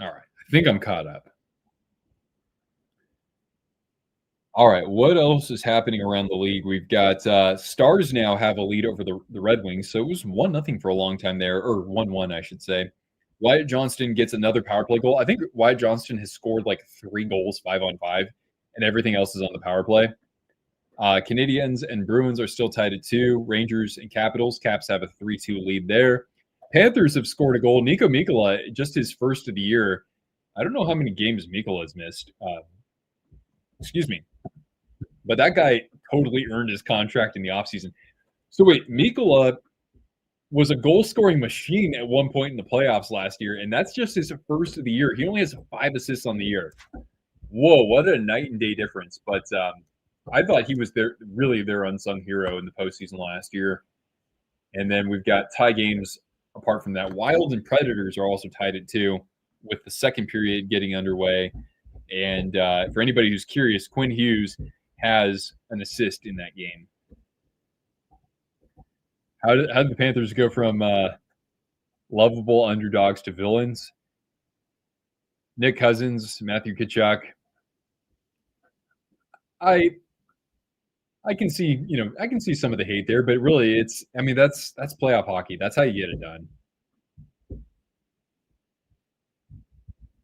All right. I think I'm caught up. All right. What else is happening around the league? We've got Stars now have a lead over the Red Wings. So it was 1-0 for a long time there, or 1-1, I should say. Wyatt Johnston gets another power play goal. I think Wyatt Johnston has scored like 3 goals, 5-on-5, and everything else is on the power play. Canadiens and Bruins are still tied at 2. Rangers and Capitals. Caps have a 3-2 lead there. Panthers have scored a goal. Nico Mikkola, just his first of the year. I don't know how many games Mikkola has missed. Excuse me. But that guy totally earned his contract in the offseason. So wait, Mikkola was a goal-scoring machine at one point in the playoffs last year, and that's just his first of the year. He only has 5 assists on the year. Whoa, what a night and day difference. But I thought he was really their unsung hero in the postseason last year. And then we've got tie games apart from that. Wild and Predators are also tied at 2 with the second period getting underway. And for anybody who's curious, Quinn Hughes has an assist in that game. How did the Panthers go from lovable underdogs to villains? Nick Cousins, Matthew Tkachuk. I can see, I can see some of the hate there, but really that's playoff hockey. That's how you get it done.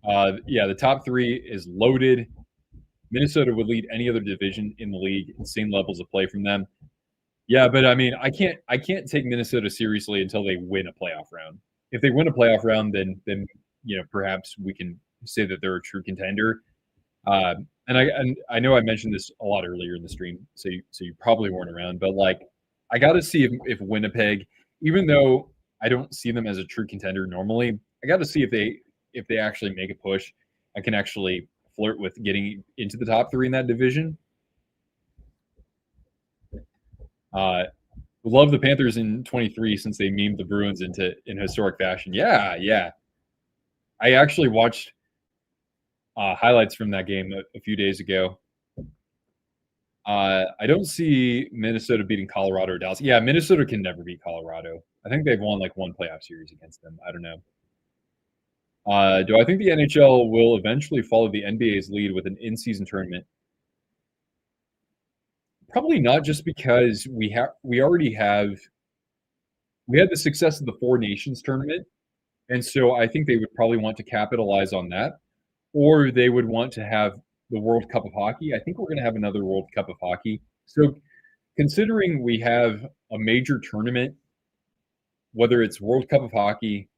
The top three is loaded. Minnesota would lead any other division in the league. Insane levels of play from them. Yeah, but I can't take Minnesota seriously until they win a playoff round. If they win a playoff round, then perhaps we can say that they're a true contender. And I know I mentioned this a lot earlier in the stream, so you probably weren't around, but I got to see if Winnipeg, even though I don't see them as a true contender normally, I got to see if they actually make a push and can actually flirt with getting into the top three in that division. Love the Panthers in 23 since they memed the Bruins in historic fashion. Yeah. I actually watched highlights from that game a few days ago. I don't see Minnesota beating Colorado or Dallas. Yeah, Minnesota can never beat Colorado. I think they've won one playoff series against them. I don't know. Do I think the NHL will eventually follow the NBA's lead with an in-season tournament? Probably not, just because we had the success of the Four Nations tournament, and so I think they would probably want to capitalize on that, or they would want to have the World Cup of Hockey. I think we're going to have another World Cup of Hockey. So, considering we have a major tournament, whether it's World Cup of Hockey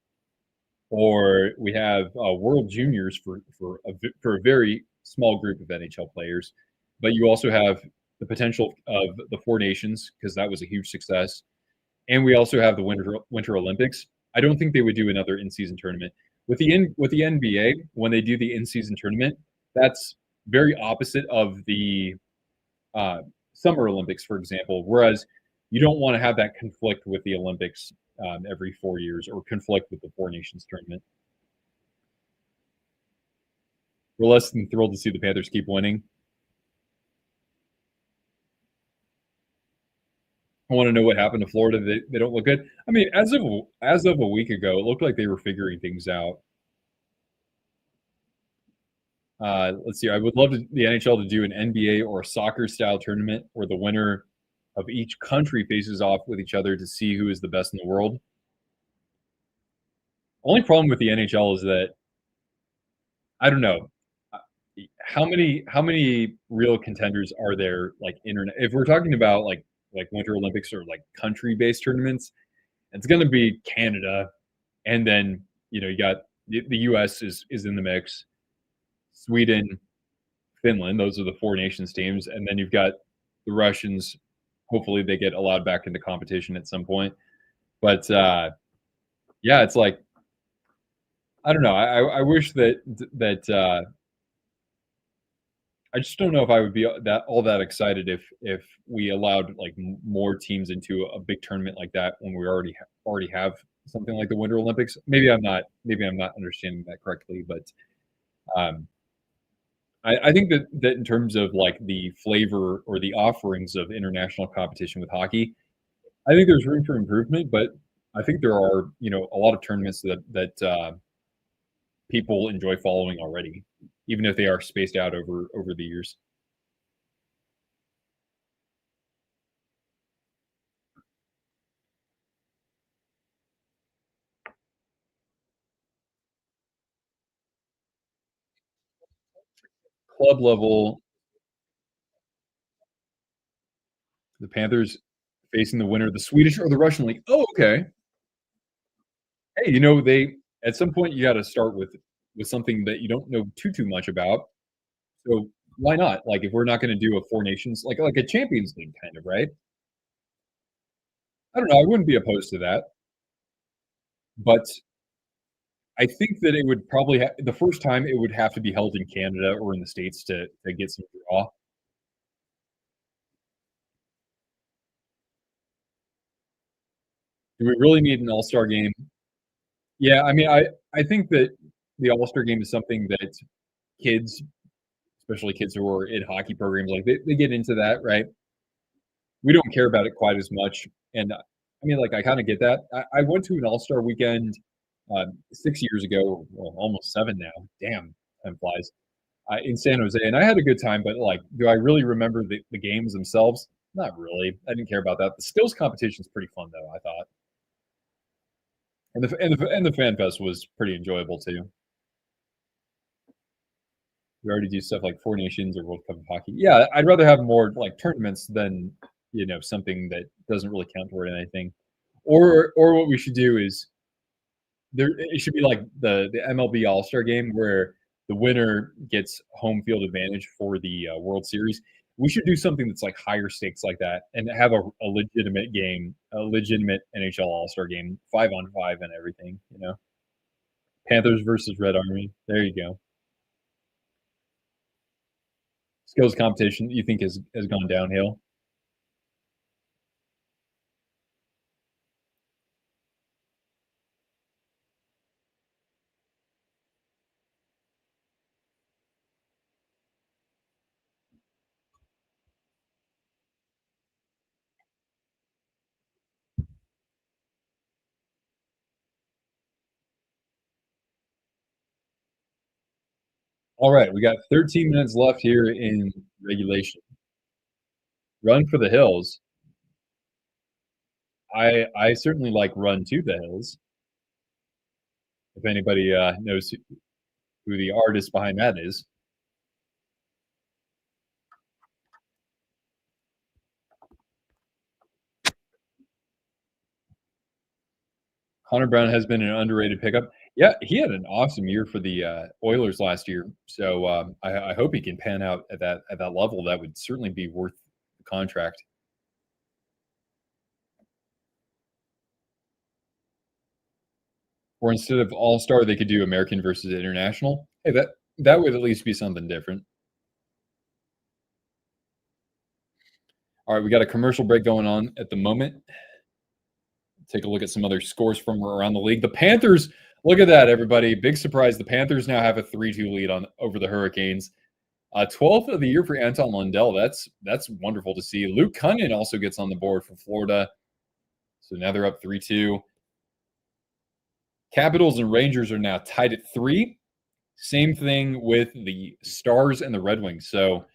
or we have World Juniors for a very small group of NHL players, but you also have the potential of the Four Nations, because that was a huge success, and we also have the Winter Olympics. I don't think they would do another in-season tournament with the NBA. When they do the in-season tournament, that's very opposite of the Summer Olympics, for example. Whereas you don't want to have that conflict with the Olympics every 4 years, or conflict with the Four Nations tournament. We're less than thrilled to see the Panthers keep winning. I want to know what happened to Florida. They don't look good. I mean, as of a week ago, it looked like they were figuring things out. Let's see. I would love the NHL to do an NBA or a soccer style tournament where the winner of each country faces off with each other to see who is the best in the world. Only problem with the NHL is that I don't know how many real contenders are there, internet. If we're talking about like Winter Olympics or country based tournaments, it's going to be Canada, and then you got the U.S. is in the mix, Sweden, Finland. Those are the Four Nations teams, and then you've got the Russians. Hopefully, they get allowed back into competition at some point. But yeah, it's I don't know. I wish that I just don't know if I would be all that excited if we allowed more teams into a big tournament like that when we already have something like the Winter Olympics. Maybe I'm not understanding that correctly, but I think that in terms of the flavor or the offerings of international competition with hockey, I think there's room for improvement. But I think there are a lot of tournaments that people enjoy following already, even if they are spaced out over the years. Club level, the Panthers facing the winner of the Swedish or the Russian league. Oh, okay. Hey, they at some point you got to start with something that you don't know too much about. So why not? If we're not going to do a Four Nations, like a Champions League kind of, right? I don't know. I wouldn't be opposed to that, but I think that it would probably the first time it would have to be held in Canada or in the States to get some draw. Do we really need an All-Star game? Yeah, I mean, I think that the All-Star game is something that kids, especially kids who are in hockey programs, like they get into that, right? We don't care about it quite as much. And I mean, like, I kind of get that. I went to an All Star weekend 6 years ago, well, almost seven now. Damn, time flies. In San Jose, and I had a good time. But like, do I really remember the games themselves? Not really. I didn't care about that. The skills competition is pretty fun, though. I thought, and the fan fest was pretty enjoyable too. We already do stuff like Four Nations or World Cup of Hockey. Yeah, I'd rather have more like tournaments than something that doesn't really count toward anything. Or what we should do is it should be like the MLB All Star Game where the winner gets home field advantage for the World Series. We should do something that's like higher stakes like that and have a legitimate game, a legitimate NHL All Star game, 5-on-5 and everything. Panthers versus Red Army. There you go. Skills competition you think has gone downhill? All right, we got 13 minutes left here in regulation. Run for the hills. I certainly like Run to the Hills. If anybody knows who the artist behind that is. Connor Brown has been an underrated pickup. Yeah, he had an awesome year for the Oilers last year. So I hope he can pan out at that level. That would certainly be worth the contract. Or instead of All Star, they could do American versus International. Hey, that would at least be something different. All right, we got a commercial break going on at the moment. Take a look at some other scores from around the league. The Panthers, look at that, everybody. Big surprise. The Panthers now have a 3-2 lead over the Hurricanes. 12th of the year for Anton Lundell. That's wonderful to see. Luke Cunnin also gets on the board for Florida. So now they're up 3-2. Capitals and Rangers are now tied at 3. Same thing with the Stars and the Red Wings. So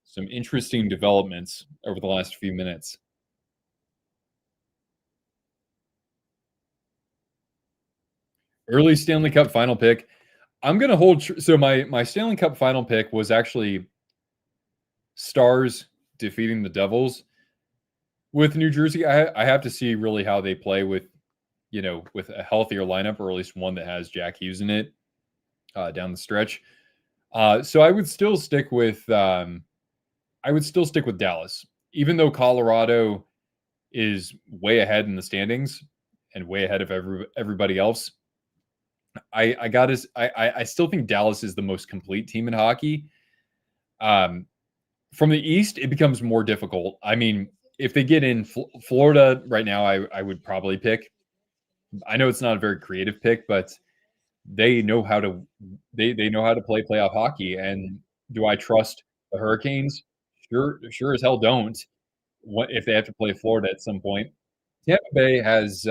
some interesting developments over the last few minutes. Early Stanley Cup final pick. I'm going to hold. So my Stanley Cup final pick was actually Stars defeating the Devils. With New Jersey, I have to see really how they play with a healthier lineup, or at least one that has Jack Hughes in it down the stretch. So I would still stick with Dallas, even though Colorado is way ahead in the standings and way ahead of everybody else. I still think Dallas is the most complete team in hockey. From the East, it becomes more difficult. I mean, if they get in Florida right now, I would probably pick. I know it's not a very creative pick, but they know how to they know how to play playoff hockey. And do I trust the Hurricanes? Sure as hell don't. What if they have to play Florida at some point? Tampa Bay has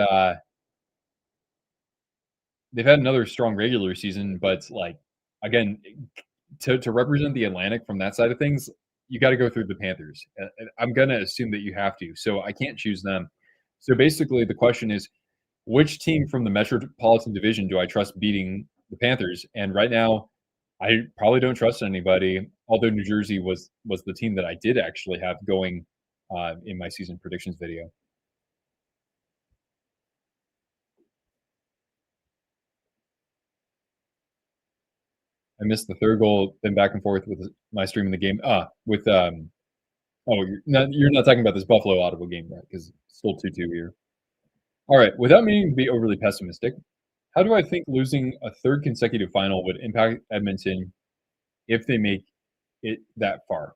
they've had another strong regular season, but like again, to represent the Atlantic from that side of things, you got to go through the Panthers. I'm gonna assume that you have to, so I can't choose them. So basically, the question is, which team from the Metropolitan Division do I trust beating the Panthers? And right now, I probably don't trust anybody. Although New Jersey was the team that I did actually have going in my season predictions video. I missed the third goal, then back and forth with my stream in the game. With oh, you're not talking about this Buffalo Ottawa game, right? Because still 2-2 here. All right, without meaning to be overly pessimistic, how do I think losing a third consecutive final would impact Edmonton if they make it that far?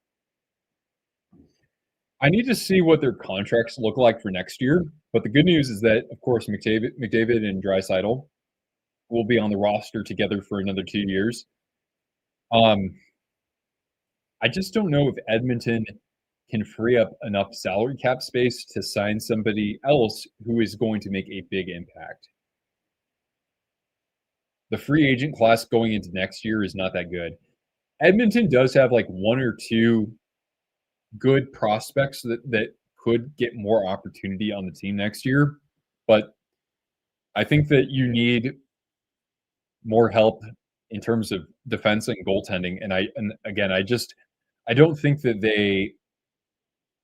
I need to see what their contracts look like for next year. But the good news is that, of course, McDavid and Draisaitl will be on the roster together for another 2 years. Um, I just don't know if Edmonton can free up enough salary cap space to sign somebody else who is going to make a big impact. The free agent class going into next year is not that good. Edmonton does have like one or two good prospects that could get more opportunity on the team next year, but I think that you need more help in terms of defense and goaltending. And again, I don't think that they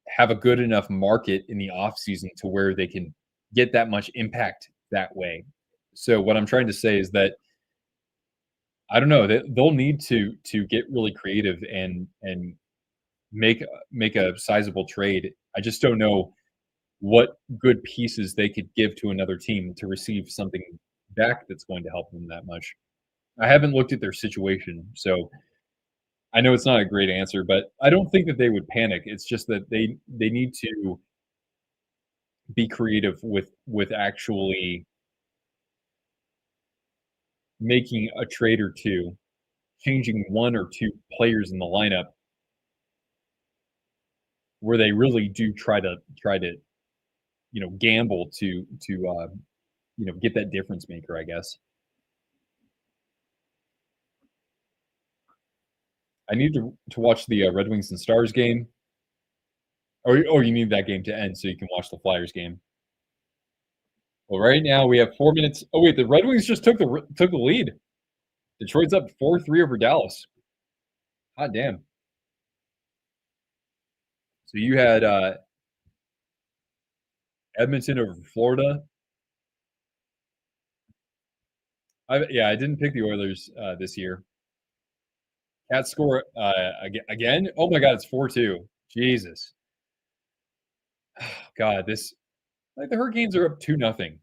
have a good enough market in the offseason to where they can get that much impact that way. So what I'm trying to say is that I don't know, they'll need to get really creative and make a sizable trade. I just don't know what good pieces they could give to another team to receive something back that's going to help them that much. I haven't looked at their situation, so I know it's not a great answer, but I don't think that they would panic. It's just that they need to be creative with actually making a trade or two, changing one or two players in the lineup where they really do try to gamble to get that difference maker, I guess. I need to watch the Red Wings and Stars game, or you need that game to end so you can watch the Flyers game. Well, right now we have 4 minutes. Oh wait, the Red Wings just took the lead. Detroit's up 4-3 over Dallas. Hot damn! So you had Edmonton over Florida. I didn't pick the Oilers this year. Cats score again. Oh my God, it's 4-2. Jesus. God, this like the Hurricanes are up 2-0.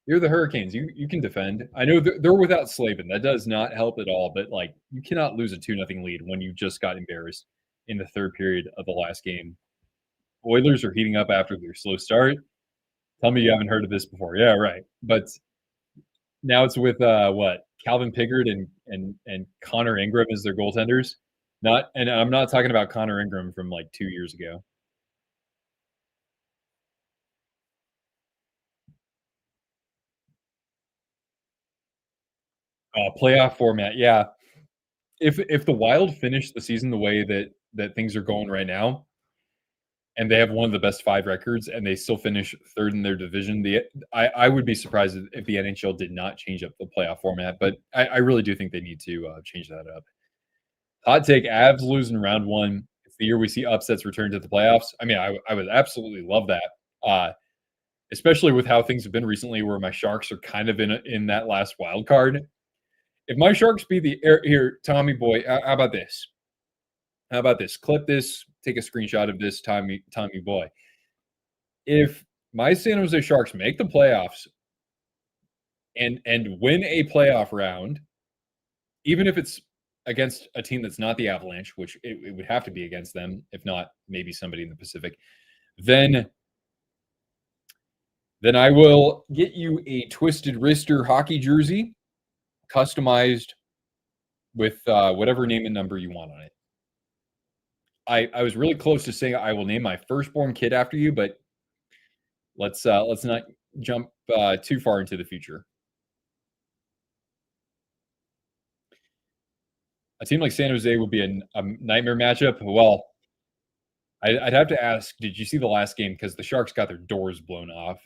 You're the Hurricanes. You can defend. I know they're without Slavin. That does not help at all. But like you cannot lose a 2-0 lead when you just got embarrassed in the third period of the last game. Oilers are heating up after their slow start. Tell me you haven't heard of this before. Yeah, right. But now it's with what Calvin Pickard and Connor Ingram as their goaltenders. And I'm not talking about Connor Ingram from like 2 years ago. Playoff format, yeah. If the Wild finish the season the way that things are going right now, and they have one of the best 5 records, and they still finish third in their division, I would be surprised if the NHL did not change up the playoff format, but I really do think they need to change that up. Hot take: Avs losing round 1. It's the year we see upsets return to the playoffs. I mean, I would absolutely love that, especially with how things have been recently, where my Sharks are kind of in that last wild card. If my Sharks be the here, Tommy boy, how about this? How about this? Clip this. Take a screenshot of this, Tommy boy. If my San Jose Sharks make the playoffs and win a playoff round, even if it's against a team that's not the Avalanche, which it would have to be against them, if not maybe somebody in the Pacific, then I will get you a Twisted Wrister hockey jersey, customized with whatever name and number you want on it. I was really close to saying I will name my firstborn kid after you, but let's not jump too far into the future. A team like San Jose would be a nightmare matchup. Well, I'd have to ask, did you see the last game? Because the Sharks got their doors blown off.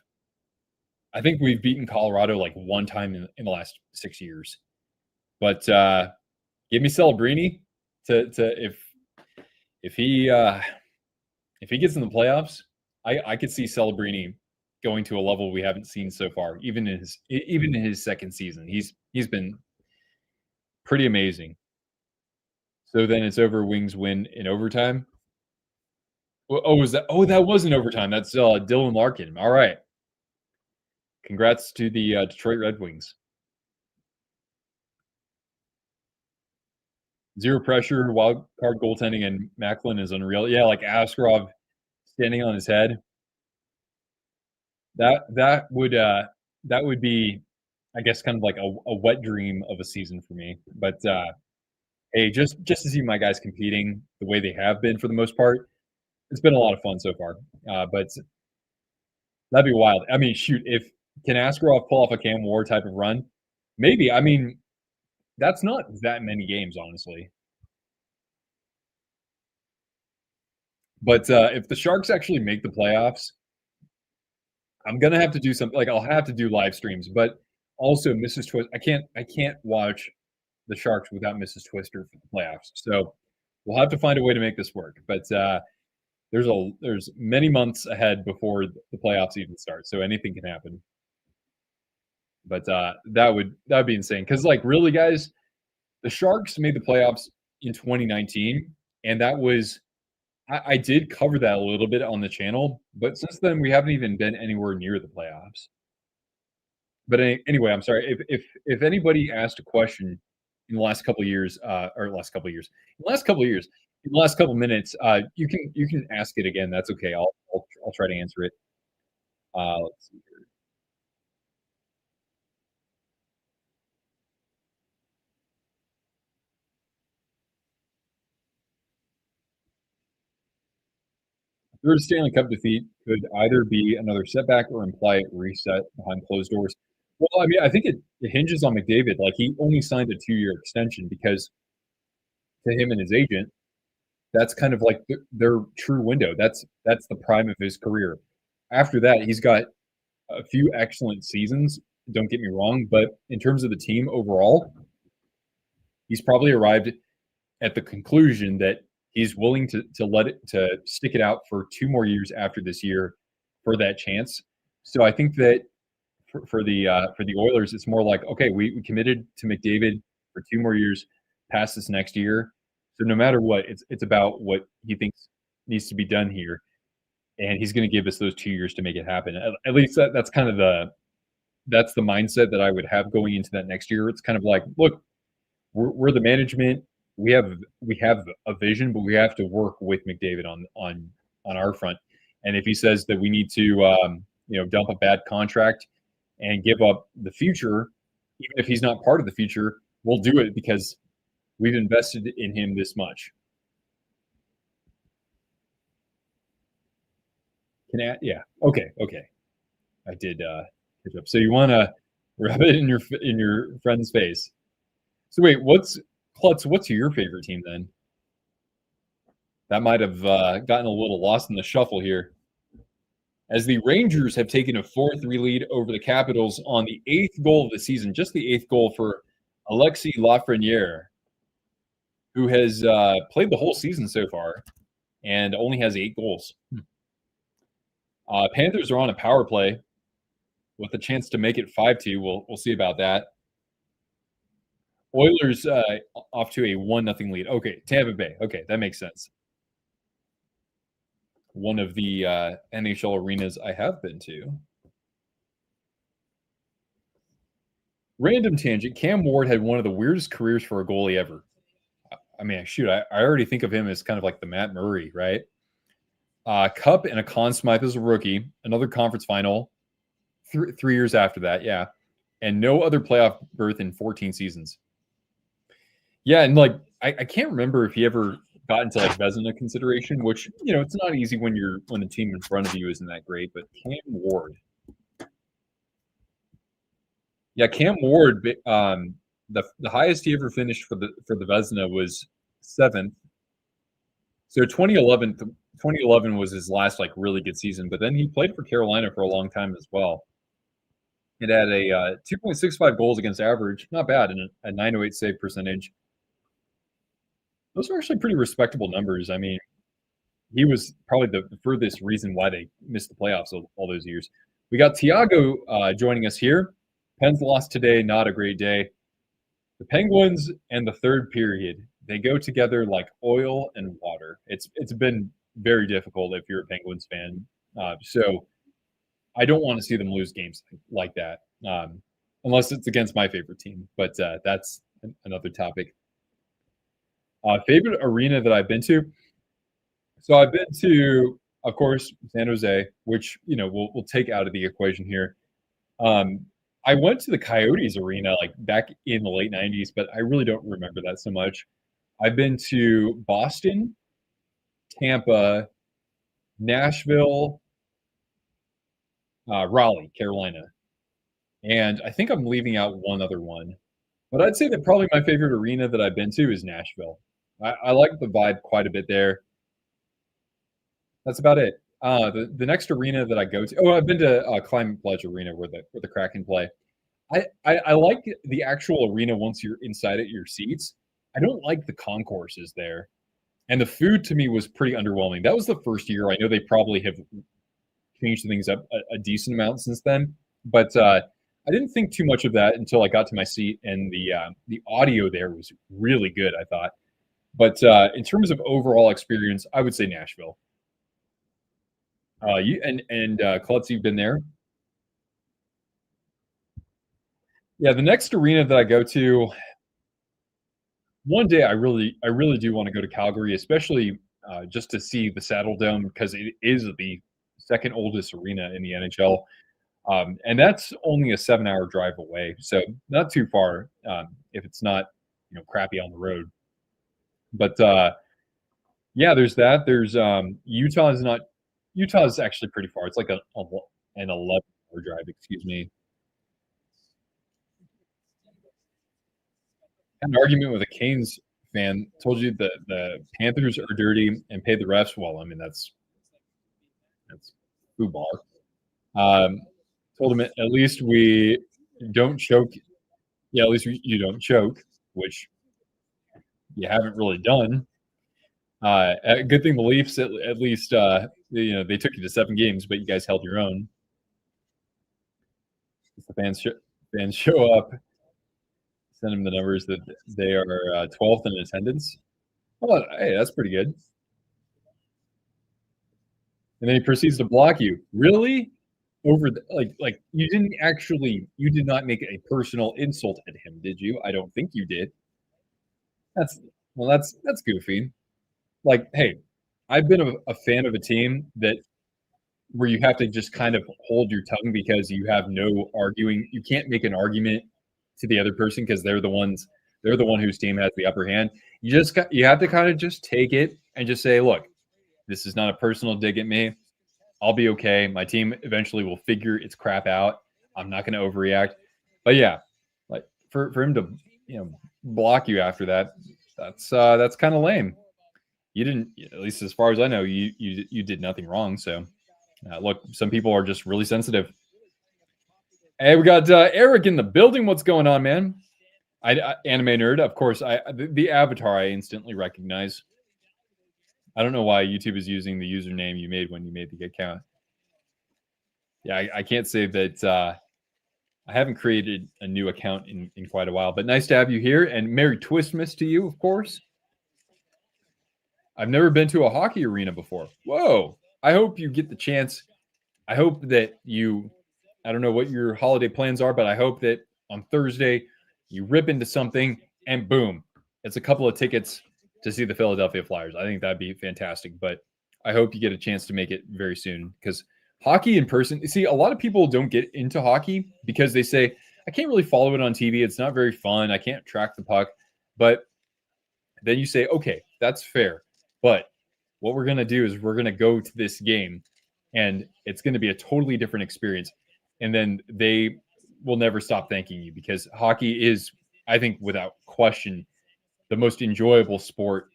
I think we've beaten Colorado like one time in the last 6 years. But give me Celebrini to if he gets in the playoffs, I could see Celebrini going to a level we haven't seen so far, even in his second season. He's been pretty amazing. So then it's over. Wings win in overtime. Oh, was that? Oh, that was in overtime. That's Dylan Larkin. All right. Congrats to the Detroit Red Wings. Zero pressure, wild card goaltending, and Macklin is unreal. Yeah, like Askarov standing on his head. That would be, I guess, kind of like a wet dream of a season for me. But hey, just to see my guys competing the way they have been for the most part, it's been a lot of fun so far. But that'd be wild. I mean, shoot, if can Askarov pull off a Cam Ward type of run? Maybe. I mean, that's not that many games, honestly. But if the Sharks actually make the playoffs, I'm gonna have to do something. Like I'll have to do live streams, but also Mrs. Twist. I can't watch the Sharks without Mrs. Twister for the playoffs. So we'll have to find a way to make this work. But there's many months ahead before the playoffs even start, so anything can happen. But that would be insane. Because like really, guys, the Sharks made the playoffs in 2019, and that was I did cover that a little bit on the channel, but since then we haven't even been anywhere near the playoffs. But anyway, I'm sorry if anybody asked a question in the last couple of years, or last couple of years, in the last couple of years, in the last couple of minutes, you can ask it again. That's okay. I'll try to answer it. Let's see. Third Stanley Cup defeat could either be another setback or imply a reset behind closed doors. Well, I mean, I think it hinges on McDavid. Like he only signed a 2-year extension because to him and his agent, that's kind of like their true window. That's the prime of his career. After that, he's got a few excellent seasons. Don't get me wrong, but in terms of the team overall, he's probably arrived at the conclusion that he's willing to let it to stick it out for 2 more years after this year for that chance. So I think that for the Oilers, it's more like okay, we committed to McDavid for 2 more years past this next year. So no matter what, it's about what he thinks needs to be done here, and he's going to give us those 2 years to make it happen. At least that's kind of that's the mindset that I would have going into that next year. It's kind of like, look, we're the management. We have a vision, but we have to work with McDavid on our front. And if he says that we need to, dump a bad contract and give up the future, even if he's not part of the future, we'll do it because we've invested in him this much. Yeah. Okay. I did catch up. So you want to rub it in your friend's face. So wait, Klutz? What's your favorite team then? That might have gotten a little lost in the shuffle here, as the Rangers have taken a 4-3 lead over the Capitals on the 8th goal of the season, just the 8th goal for Alexis Lafreniere, who has played the whole season so far and only has 8 goals. Panthers are on a power play with a chance to make it 5-2. We'll see about that. Oilers off to a 1-0 lead. Okay, Tampa Bay. Okay, that makes sense. One of the NHL arenas I have been to. Random tangent. Cam Ward had one of the weirdest careers for a goalie ever. I mean, shoot, I already think of him as kind of like the Matt Murray, right? Cup and a Conn Smythe as a rookie. Another conference final. 3 years after that, yeah. And no other playoff berth in 14 seasons. Yeah, and like I can't remember if he ever got into like Vezina consideration, which it's not easy when the team in front of you isn't that great. But Cam Ward, yeah, Cam Ward, the highest he ever finished for the Vezina was 7th. So 2011 was his last like really good season, but then he played for Carolina for a long time as well. It had a 2.65 goals against average, not bad, and a 908 save percentage. Those are actually pretty respectable numbers. I mean, he was probably the furthest reason why they missed the playoffs all those years. We got Tiago joining us here. Pens lost today, not a great day. The Penguins and the third period, they go together like oil and water. It's been very difficult if you're a Penguins fan. So I don't want to see them lose games like that, unless it's against my favorite team. But that's another topic. Favorite arena that I've been to? So I've been to, of course, San Jose, which we'll take out of the equation here. I went to the Coyotes arena like back in the late '90s, but I really don't remember that so much. I've been to Boston, Tampa, Nashville, Raleigh, Carolina, and I think I'm leaving out one other one. But I'd say that probably my favorite arena that I've been to is Nashville. I like the vibe quite a bit there. That's about it. The next arena that I go to, I've been to Climate Pledge Arena where the Kraken play. I like the actual arena once you're inside at your seats. I don't like the concourses there, and the food to me was pretty underwhelming. That was the first year. I know they probably have changed things up a decent amount since then, but I didn't think too much of that until I got to my seat, and the audio there was really good, I thought. But in terms of overall experience, I would say Nashville. You and Klutz, you've been there. Yeah, the next arena that I go to, one day I really do want to go to Calgary, especially just to see the Saddle Dome because it is the second oldest arena in the NHL, and that's only a 7-hour drive away, so not too far if it's not crappy on the road. But yeah, there's that. There's Utah is not Utah is actually pretty far. It's like an 11-hour drive. Excuse me. Had an argument with a Canes fan. Told you that the Panthers are dirty and paid the refs. Well, I mean that's football. Told him at least we don't choke. Yeah, at least you don't choke, which you haven't really done. Good thing the Leafs at least they took you to 7 games, but you guys held your own. The fans show up, send them the numbers that they are 12th in attendance. Oh, hey, that's pretty good. And then he proceeds to block you. Really? Over like you did not make a personal insult at him, did you? I don't think you did. That's goofy. Like, hey, I've been a fan of a team that where you have to just kind of hold your tongue because you have no arguing. You can't make an argument to the other person because they're the one whose team has the upper hand. You have to kind of just take it and just say, look, this is not a personal dig at me. I'll be okay. My team eventually will figure its crap out. I'm not going to overreact. But yeah, like for him to block you after that, that's kind of lame. You didn't, at least as far as I know, you did nothing wrong. So look, some people are just really sensitive. Hey, we got Eric in the building. What's going on, man? Anime nerd, of course. The avatar I instantly recognize. I don't know why YouTube is using the username you made when you made the account. Yeah, I can't say that I haven't created a new account in quite a while, but nice to have you here. And Merry Twistmas to you, of course. I've never been to a hockey arena before. Whoa. I hope you get the chance. I hope that I don't know what your holiday plans are, but I hope that on Thursday you rip into something and boom, it's a couple of tickets to see the Philadelphia Flyers. I think that'd be fantastic, but I hope you get a chance to make it very soon because hockey in person, see, a lot of people don't get into hockey because they say, I can't really follow it on TV. It's not very fun. I can't track the puck. But then you say, okay, that's fair. But what we're going to do is we're going to go to this game and it's going to be a totally different experience. And then they will never stop thanking you because hockey is, I think, without question, the most enjoyable sport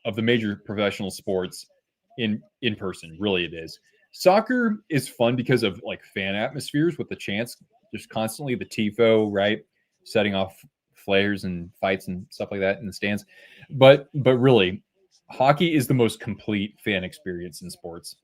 of the major professional sports in person. Really, it is. Soccer is fun because of like fan atmospheres with the chants, just constantly the tifo, right, setting off flares and fights and stuff like that in the stands. But really, hockey is the most complete fan experience in sports.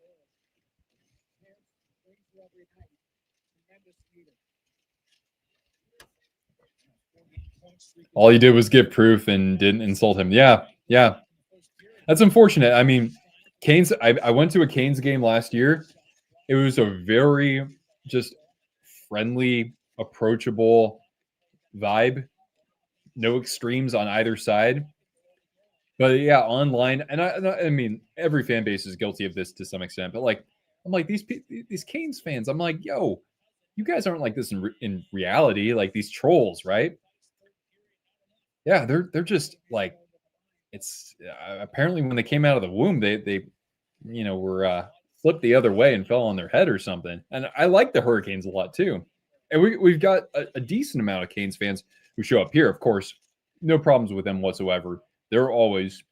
All you did was give proof and didn't insult him. Yeah, that's unfortunate. I mean, Canes. I went to a Canes game last year. It was a very just friendly, approachable vibe. No extremes on either side. But yeah, online, and I mean, every fan base is guilty of this to some extent. But like, I'm like these Canes fans. I'm like, yo, you guys aren't like this in reality. Like these trolls, right? Yeah, they're just like it's apparently when they came out of the womb, they were flipped the other way and fell on their head or something. And I like the Hurricanes a lot too. And we've got a decent amount of Canes fans who show up here. Of course, no problems with them whatsoever. They're always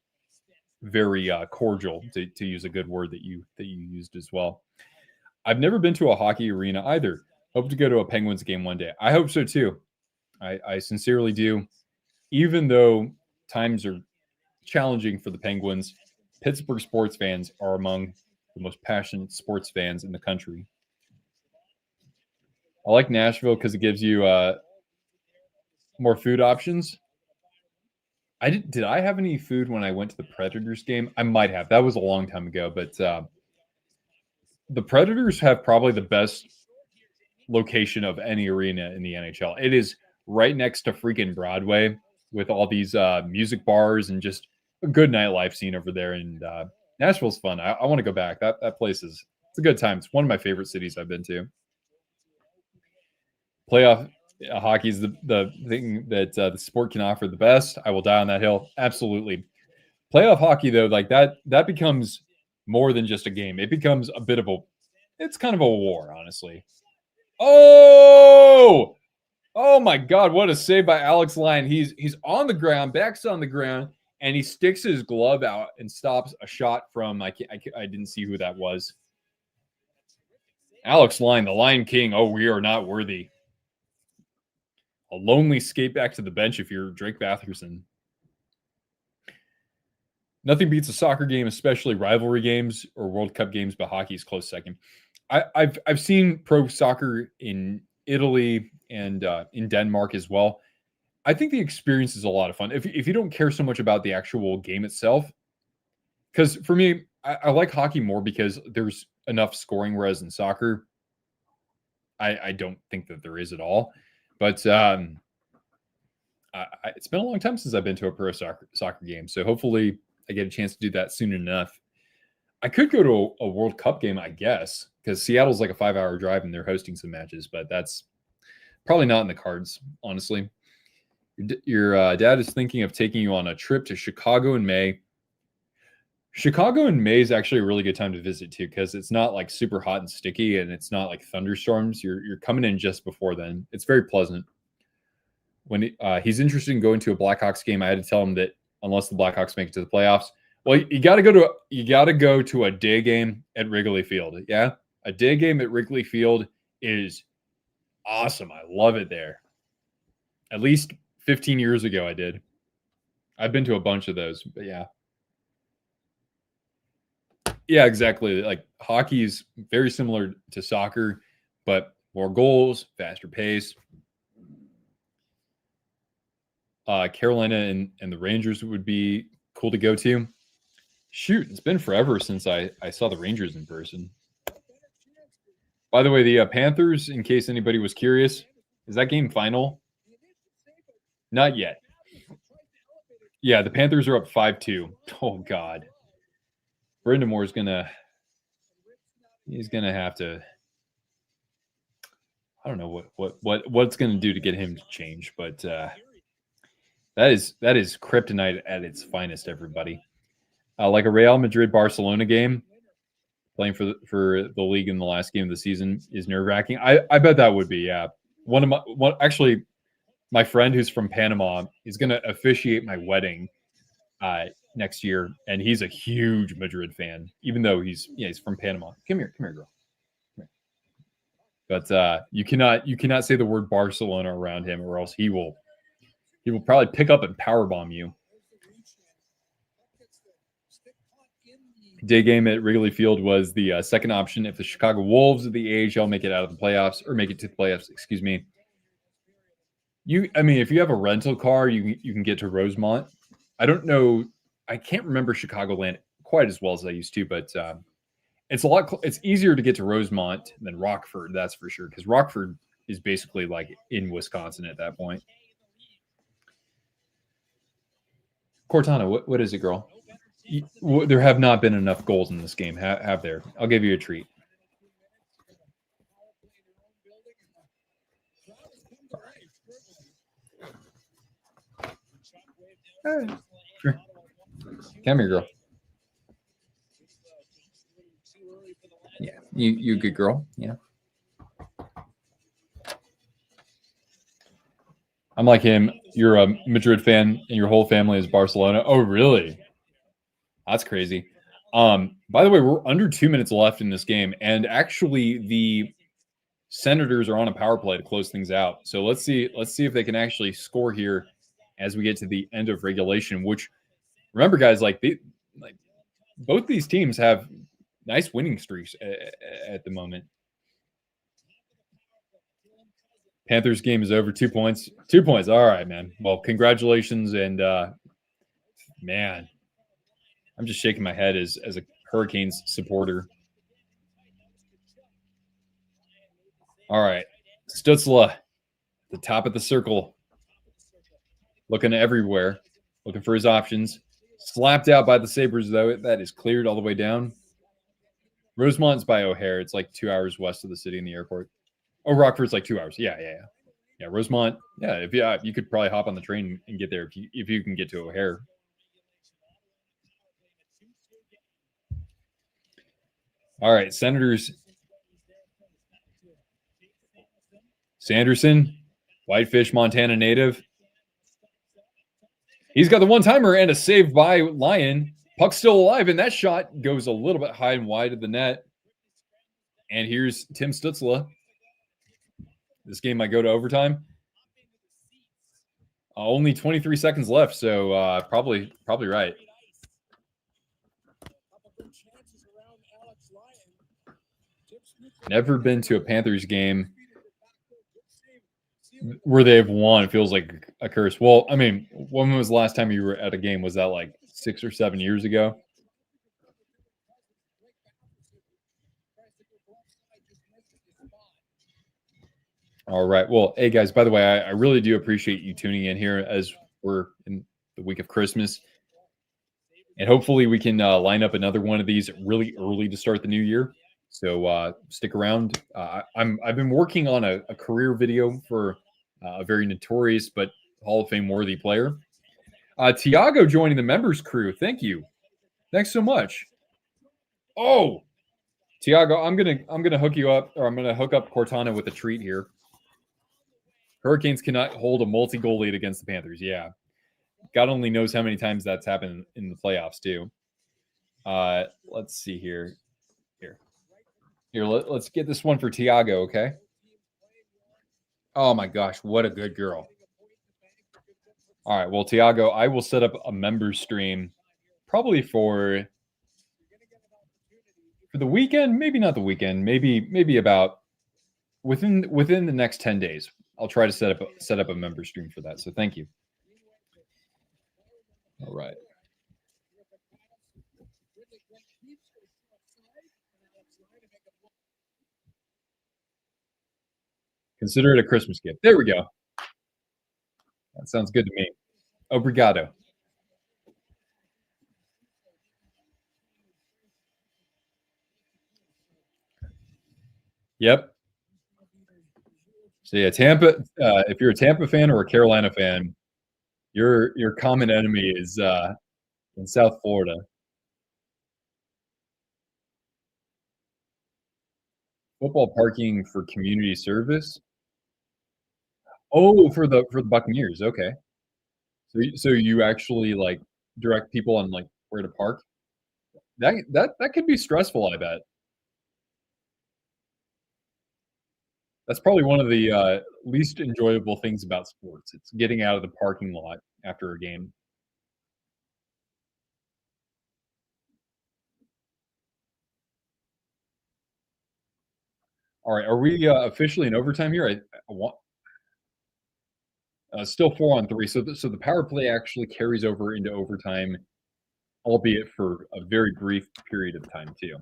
very cordial, to use a good word that you used as well. I've never been to a hockey arena either. Hope to go to a Penguins game one day. I hope so too. I sincerely do. Even though times are challenging for the Penguins, Pittsburgh sports fans are among the most passionate sports fans in the country. I like Nashville because it gives you more food options. Did I have any food when I went to the Predators game? I might have. That was a long time ago, but the Predators have probably the best location of any arena in the NHL. It is right next to freaking Broadway with all these music bars and just a good nightlife scene over there. And Nashville's fun. I want to go back. That place it's a good time. It's one of my favorite cities I've been to. Playoff hockey is the thing that the sport can offer the best. I will die on that hill. Absolutely. Playoff hockey, though, like that becomes more than just a game. It becomes a bit of it's kind of a war, honestly. Oh my God! What a save by Alex Lyon. He's on the ground, backs on the ground, and he sticks his glove out and stops a shot from I didn't see who that was. Alex Lyon, the Lion King. Oh, we are not worthy. A lonely skate back to the bench if you're Drake Batherson. Nothing beats a soccer game, especially rivalry games or World Cup games, but hockey is close second. I've seen pro soccer in Italy and in Denmark as well. I think the experience is a lot of fun. If you don't care so much about the actual game itself, because for me, I like hockey more because there's enough scoring, whereas in soccer, I don't think that there is at all. But it's been a long time since I've been to a pro soccer game, so hopefully I get a chance to do that soon enough. I could go to a World Cup game, I guess, because Seattle's like a 5-hour drive and they're hosting some matches, but that's probably not in the cards, honestly. Your dad is thinking of taking you on a trip to Chicago in May. Chicago in May is actually a really good time to visit too, because it's not like super hot and sticky, and it's not like thunderstorms. You're coming in just before then. It's very pleasant. When he's interested in going to a Blackhawks game, I had to tell him that unless the Blackhawks make it to the playoffs, well, you got to go to a day game at Wrigley Field. Yeah, a day game at Wrigley Field is awesome. I love it there. At least 15 years ago, I did. I've been to a bunch of those, but yeah. Yeah, exactly. Like hockey is very similar to soccer, but more goals, faster pace. Carolina and the Rangers would be cool to go to. Shoot, it's been forever since I saw the Rangers in person. By the way, the Panthers, in case anybody was curious, is that game final? Not yet. Yeah, the Panthers are up 5-2. Oh, God. Brendan Moore's he's gonna have to. I don't know what's gonna do to get him to change, but that is kryptonite at its finest. Everybody, like a Real Madrid Barcelona game, playing for the league in the last game of the season is nerve wracking. I bet that would be, yeah. Actually, my friend who's from Panama is gonna officiate my wedding next year, and he's a huge Madrid fan, even though he's from Panama. Come here, girl. Come here. But you cannot say the word Barcelona around him, or else he will probably pick up and powerbomb you. Day game at Wrigley Field was the second option if the Chicago Wolves of the AHL make it out of the playoffs, or make it to the playoffs. Excuse me. If you have a rental car, you can get to Rosemont. I don't know. I can't remember Chicagoland quite as well as I used to, but it's easier to get to Rosemont than Rockford. That's for sure, because Rockford is basically like in Wisconsin at that point. Cortana, what is it, girl? There have not been enough goals in this game, have there? I'll give you a treat. Sure. Come here, girl. Yeah, you good girl. Yeah. I'm like him. You're a Madrid fan, and your whole family is Barcelona. Oh, really? That's crazy. By the way, we're under 2 minutes left in this game, and actually, the Senators are on a power play to close things out. So let's see if they can actually score here as we get to the end of regulation. Which, remember, guys, like both these teams have nice winning streaks at the moment. Panthers game is over. 2 points. 2 points. All right, man. Well, congratulations, and man, I'm just shaking my head as a Hurricanes supporter. All right, Stützle, the top of the circle, looking everywhere, looking for his options. Slapped out by the Sabres, though. That is cleared all the way down. Rosemont's by O'Hare. It's like 2 hours west of the city in the airport. Oh, Rockford's like 2 hours. Yeah. Rosemont. Yeah, if you could probably hop on the train and get there if you can get to O'Hare. All right, Senators. Sanderson, Whitefish, Montana native. He's got the one-timer and a save by Lyon. Puck's still alive, and that shot goes a little bit high and wide of the net. And here's Tim Stützle. This game might go to overtime. Only 23 seconds left, so probably right. Never been to a Panthers game where they've won. It feels like a curse. Well, I mean, when was the last time you were at a game? Was that like 6 or 7 years ago? All right. Well, hey, guys, by the way, I really do appreciate you tuning in here as we're in the week of Christmas. And hopefully we can line up another one of these really early to start the new year. So stick around. I've been working on a career video for a very notorious but Hall of Fame worthy player. Tiago joining the members crew. Thank you. Thanks so much. Oh, Tiago, I'm gonna hook you up, or I'm gonna hook up Cortana with a treat here. Hurricanes cannot hold a multi-goal lead against the Panthers. Yeah, God only knows how many times that's happened in the playoffs too. Let's see here. Let's get this one for Tiago, okay? Oh my gosh, what a good girl. All right, well, Tiago, I will set up a member stream probably for the weekend, maybe not the weekend, maybe about within the next 10 days. I'll try to set up a member stream for that. So thank you. All right. Consider it a Christmas gift. There we go. That sounds good to me. Obrigado. Yep. So yeah, Tampa. If you're a Tampa fan or a Carolina fan, your common enemy is in South Florida. Football parking for community service. Oh, for the Buccaneers. Okay. So you actually like direct people on like where to park. That could be stressful. I bet. That's probably one of the least enjoyable things about sports. It's getting out of the parking lot after a game. All right, are we officially in overtime here? I want still 4-on-3. So the power play actually carries over into overtime, albeit for a very brief period of time too.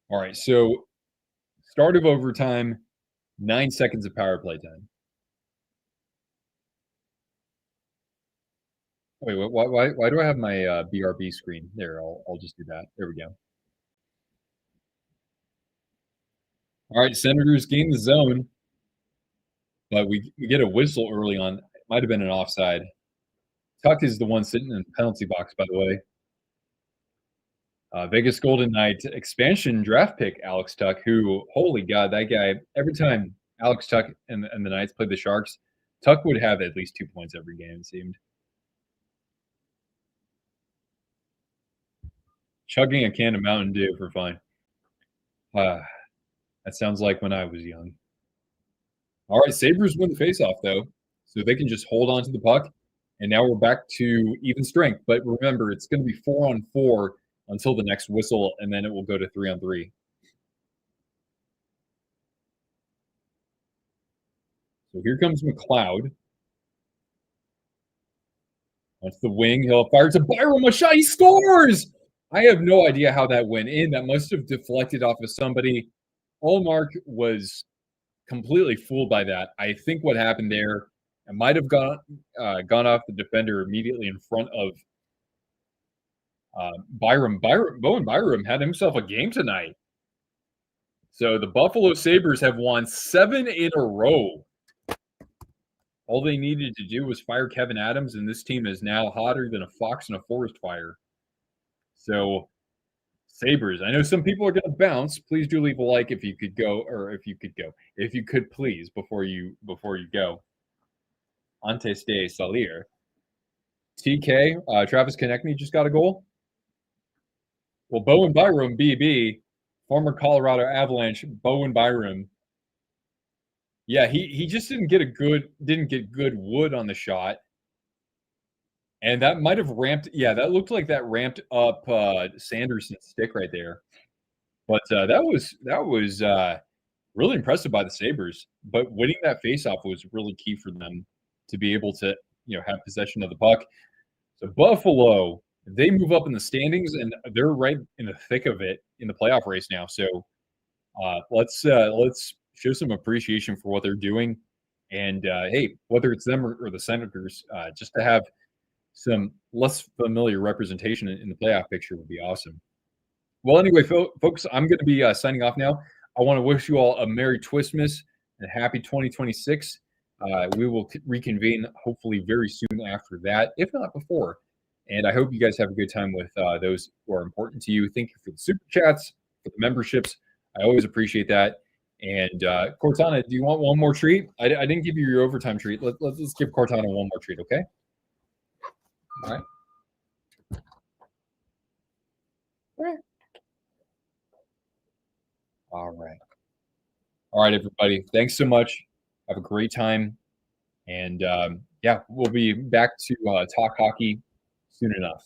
All right, so start of overtime, 9 seconds of power play time. Wait, why do I have my BRB screen? There, I'll just do that. There we go. All right, Senators gain the zone. but we get a whistle early on. It might have been an offside. Tuck is the one sitting in the penalty box, by the way. Vegas Golden Knight expansion draft pick Alex Tuck, who, holy God, that guy, every time Alex Tuck and the Knights played the Sharks, Tuck would have at least 2 points every game, it seemed. Chugging a can of Mountain Dew for fun. That sounds like when I was young. All right, Sabres win the faceoff, though, so they can just hold on to the puck. And now we're back to even strength. But remember, it's going to be 4-on-4 until the next whistle, and then it will go to 3-on-3. So here comes McLeod. Onto the wing. He'll fire to Byram. A shot. He scores! I have no idea how that went in. That must have deflected off of somebody. Allmark was completely fooled by that. I think what happened there, it might have gone off the defender immediately in front of Byram. Bowen Byram had himself a game tonight. So the Buffalo Sabres have won 7 in a row. All they needed to do was fire Kevin Adams, and this team is now hotter than a fox in a forest fire. So, Sabres, I know some people are going to bounce. Please do leave a like if you could go, or if you could please before you go. Antes de salir. TK, Travis Konechny just got a goal. Well, Bowen Byram, BB, former Colorado Avalanche, Bowen Byram. Yeah, he just didn't get good wood on the shot. And that might have ramped. Yeah, that looked like that ramped up Sanderson's stick right there. But that was really impressive by the Sabres. But winning that faceoff was really key for them to be able to have possession of the puck. So Buffalo, they move up in the standings, and they're right in the thick of it in the playoff race now. So let's show some appreciation for what they're doing. And hey, whether it's them or the Senators, just to have some less familiar representation in the playoff picture would be awesome. Well, anyway, folks, I'm going to be signing off now. I want to wish you all a Merry Twistmas and happy 2026. We will reconvene hopefully very soon after that, if not before. And I hope you guys have a good time with those who are important to you. Thank you for the super chats, for the memberships. I always appreciate that. And Cortana, do you want one more treat? I didn't give you your overtime treat. Let's give Cortana one more treat, okay? All right. All right. All right, everybody. Thanks so much. Have a great time. And yeah, we'll be back to talk hockey soon enough.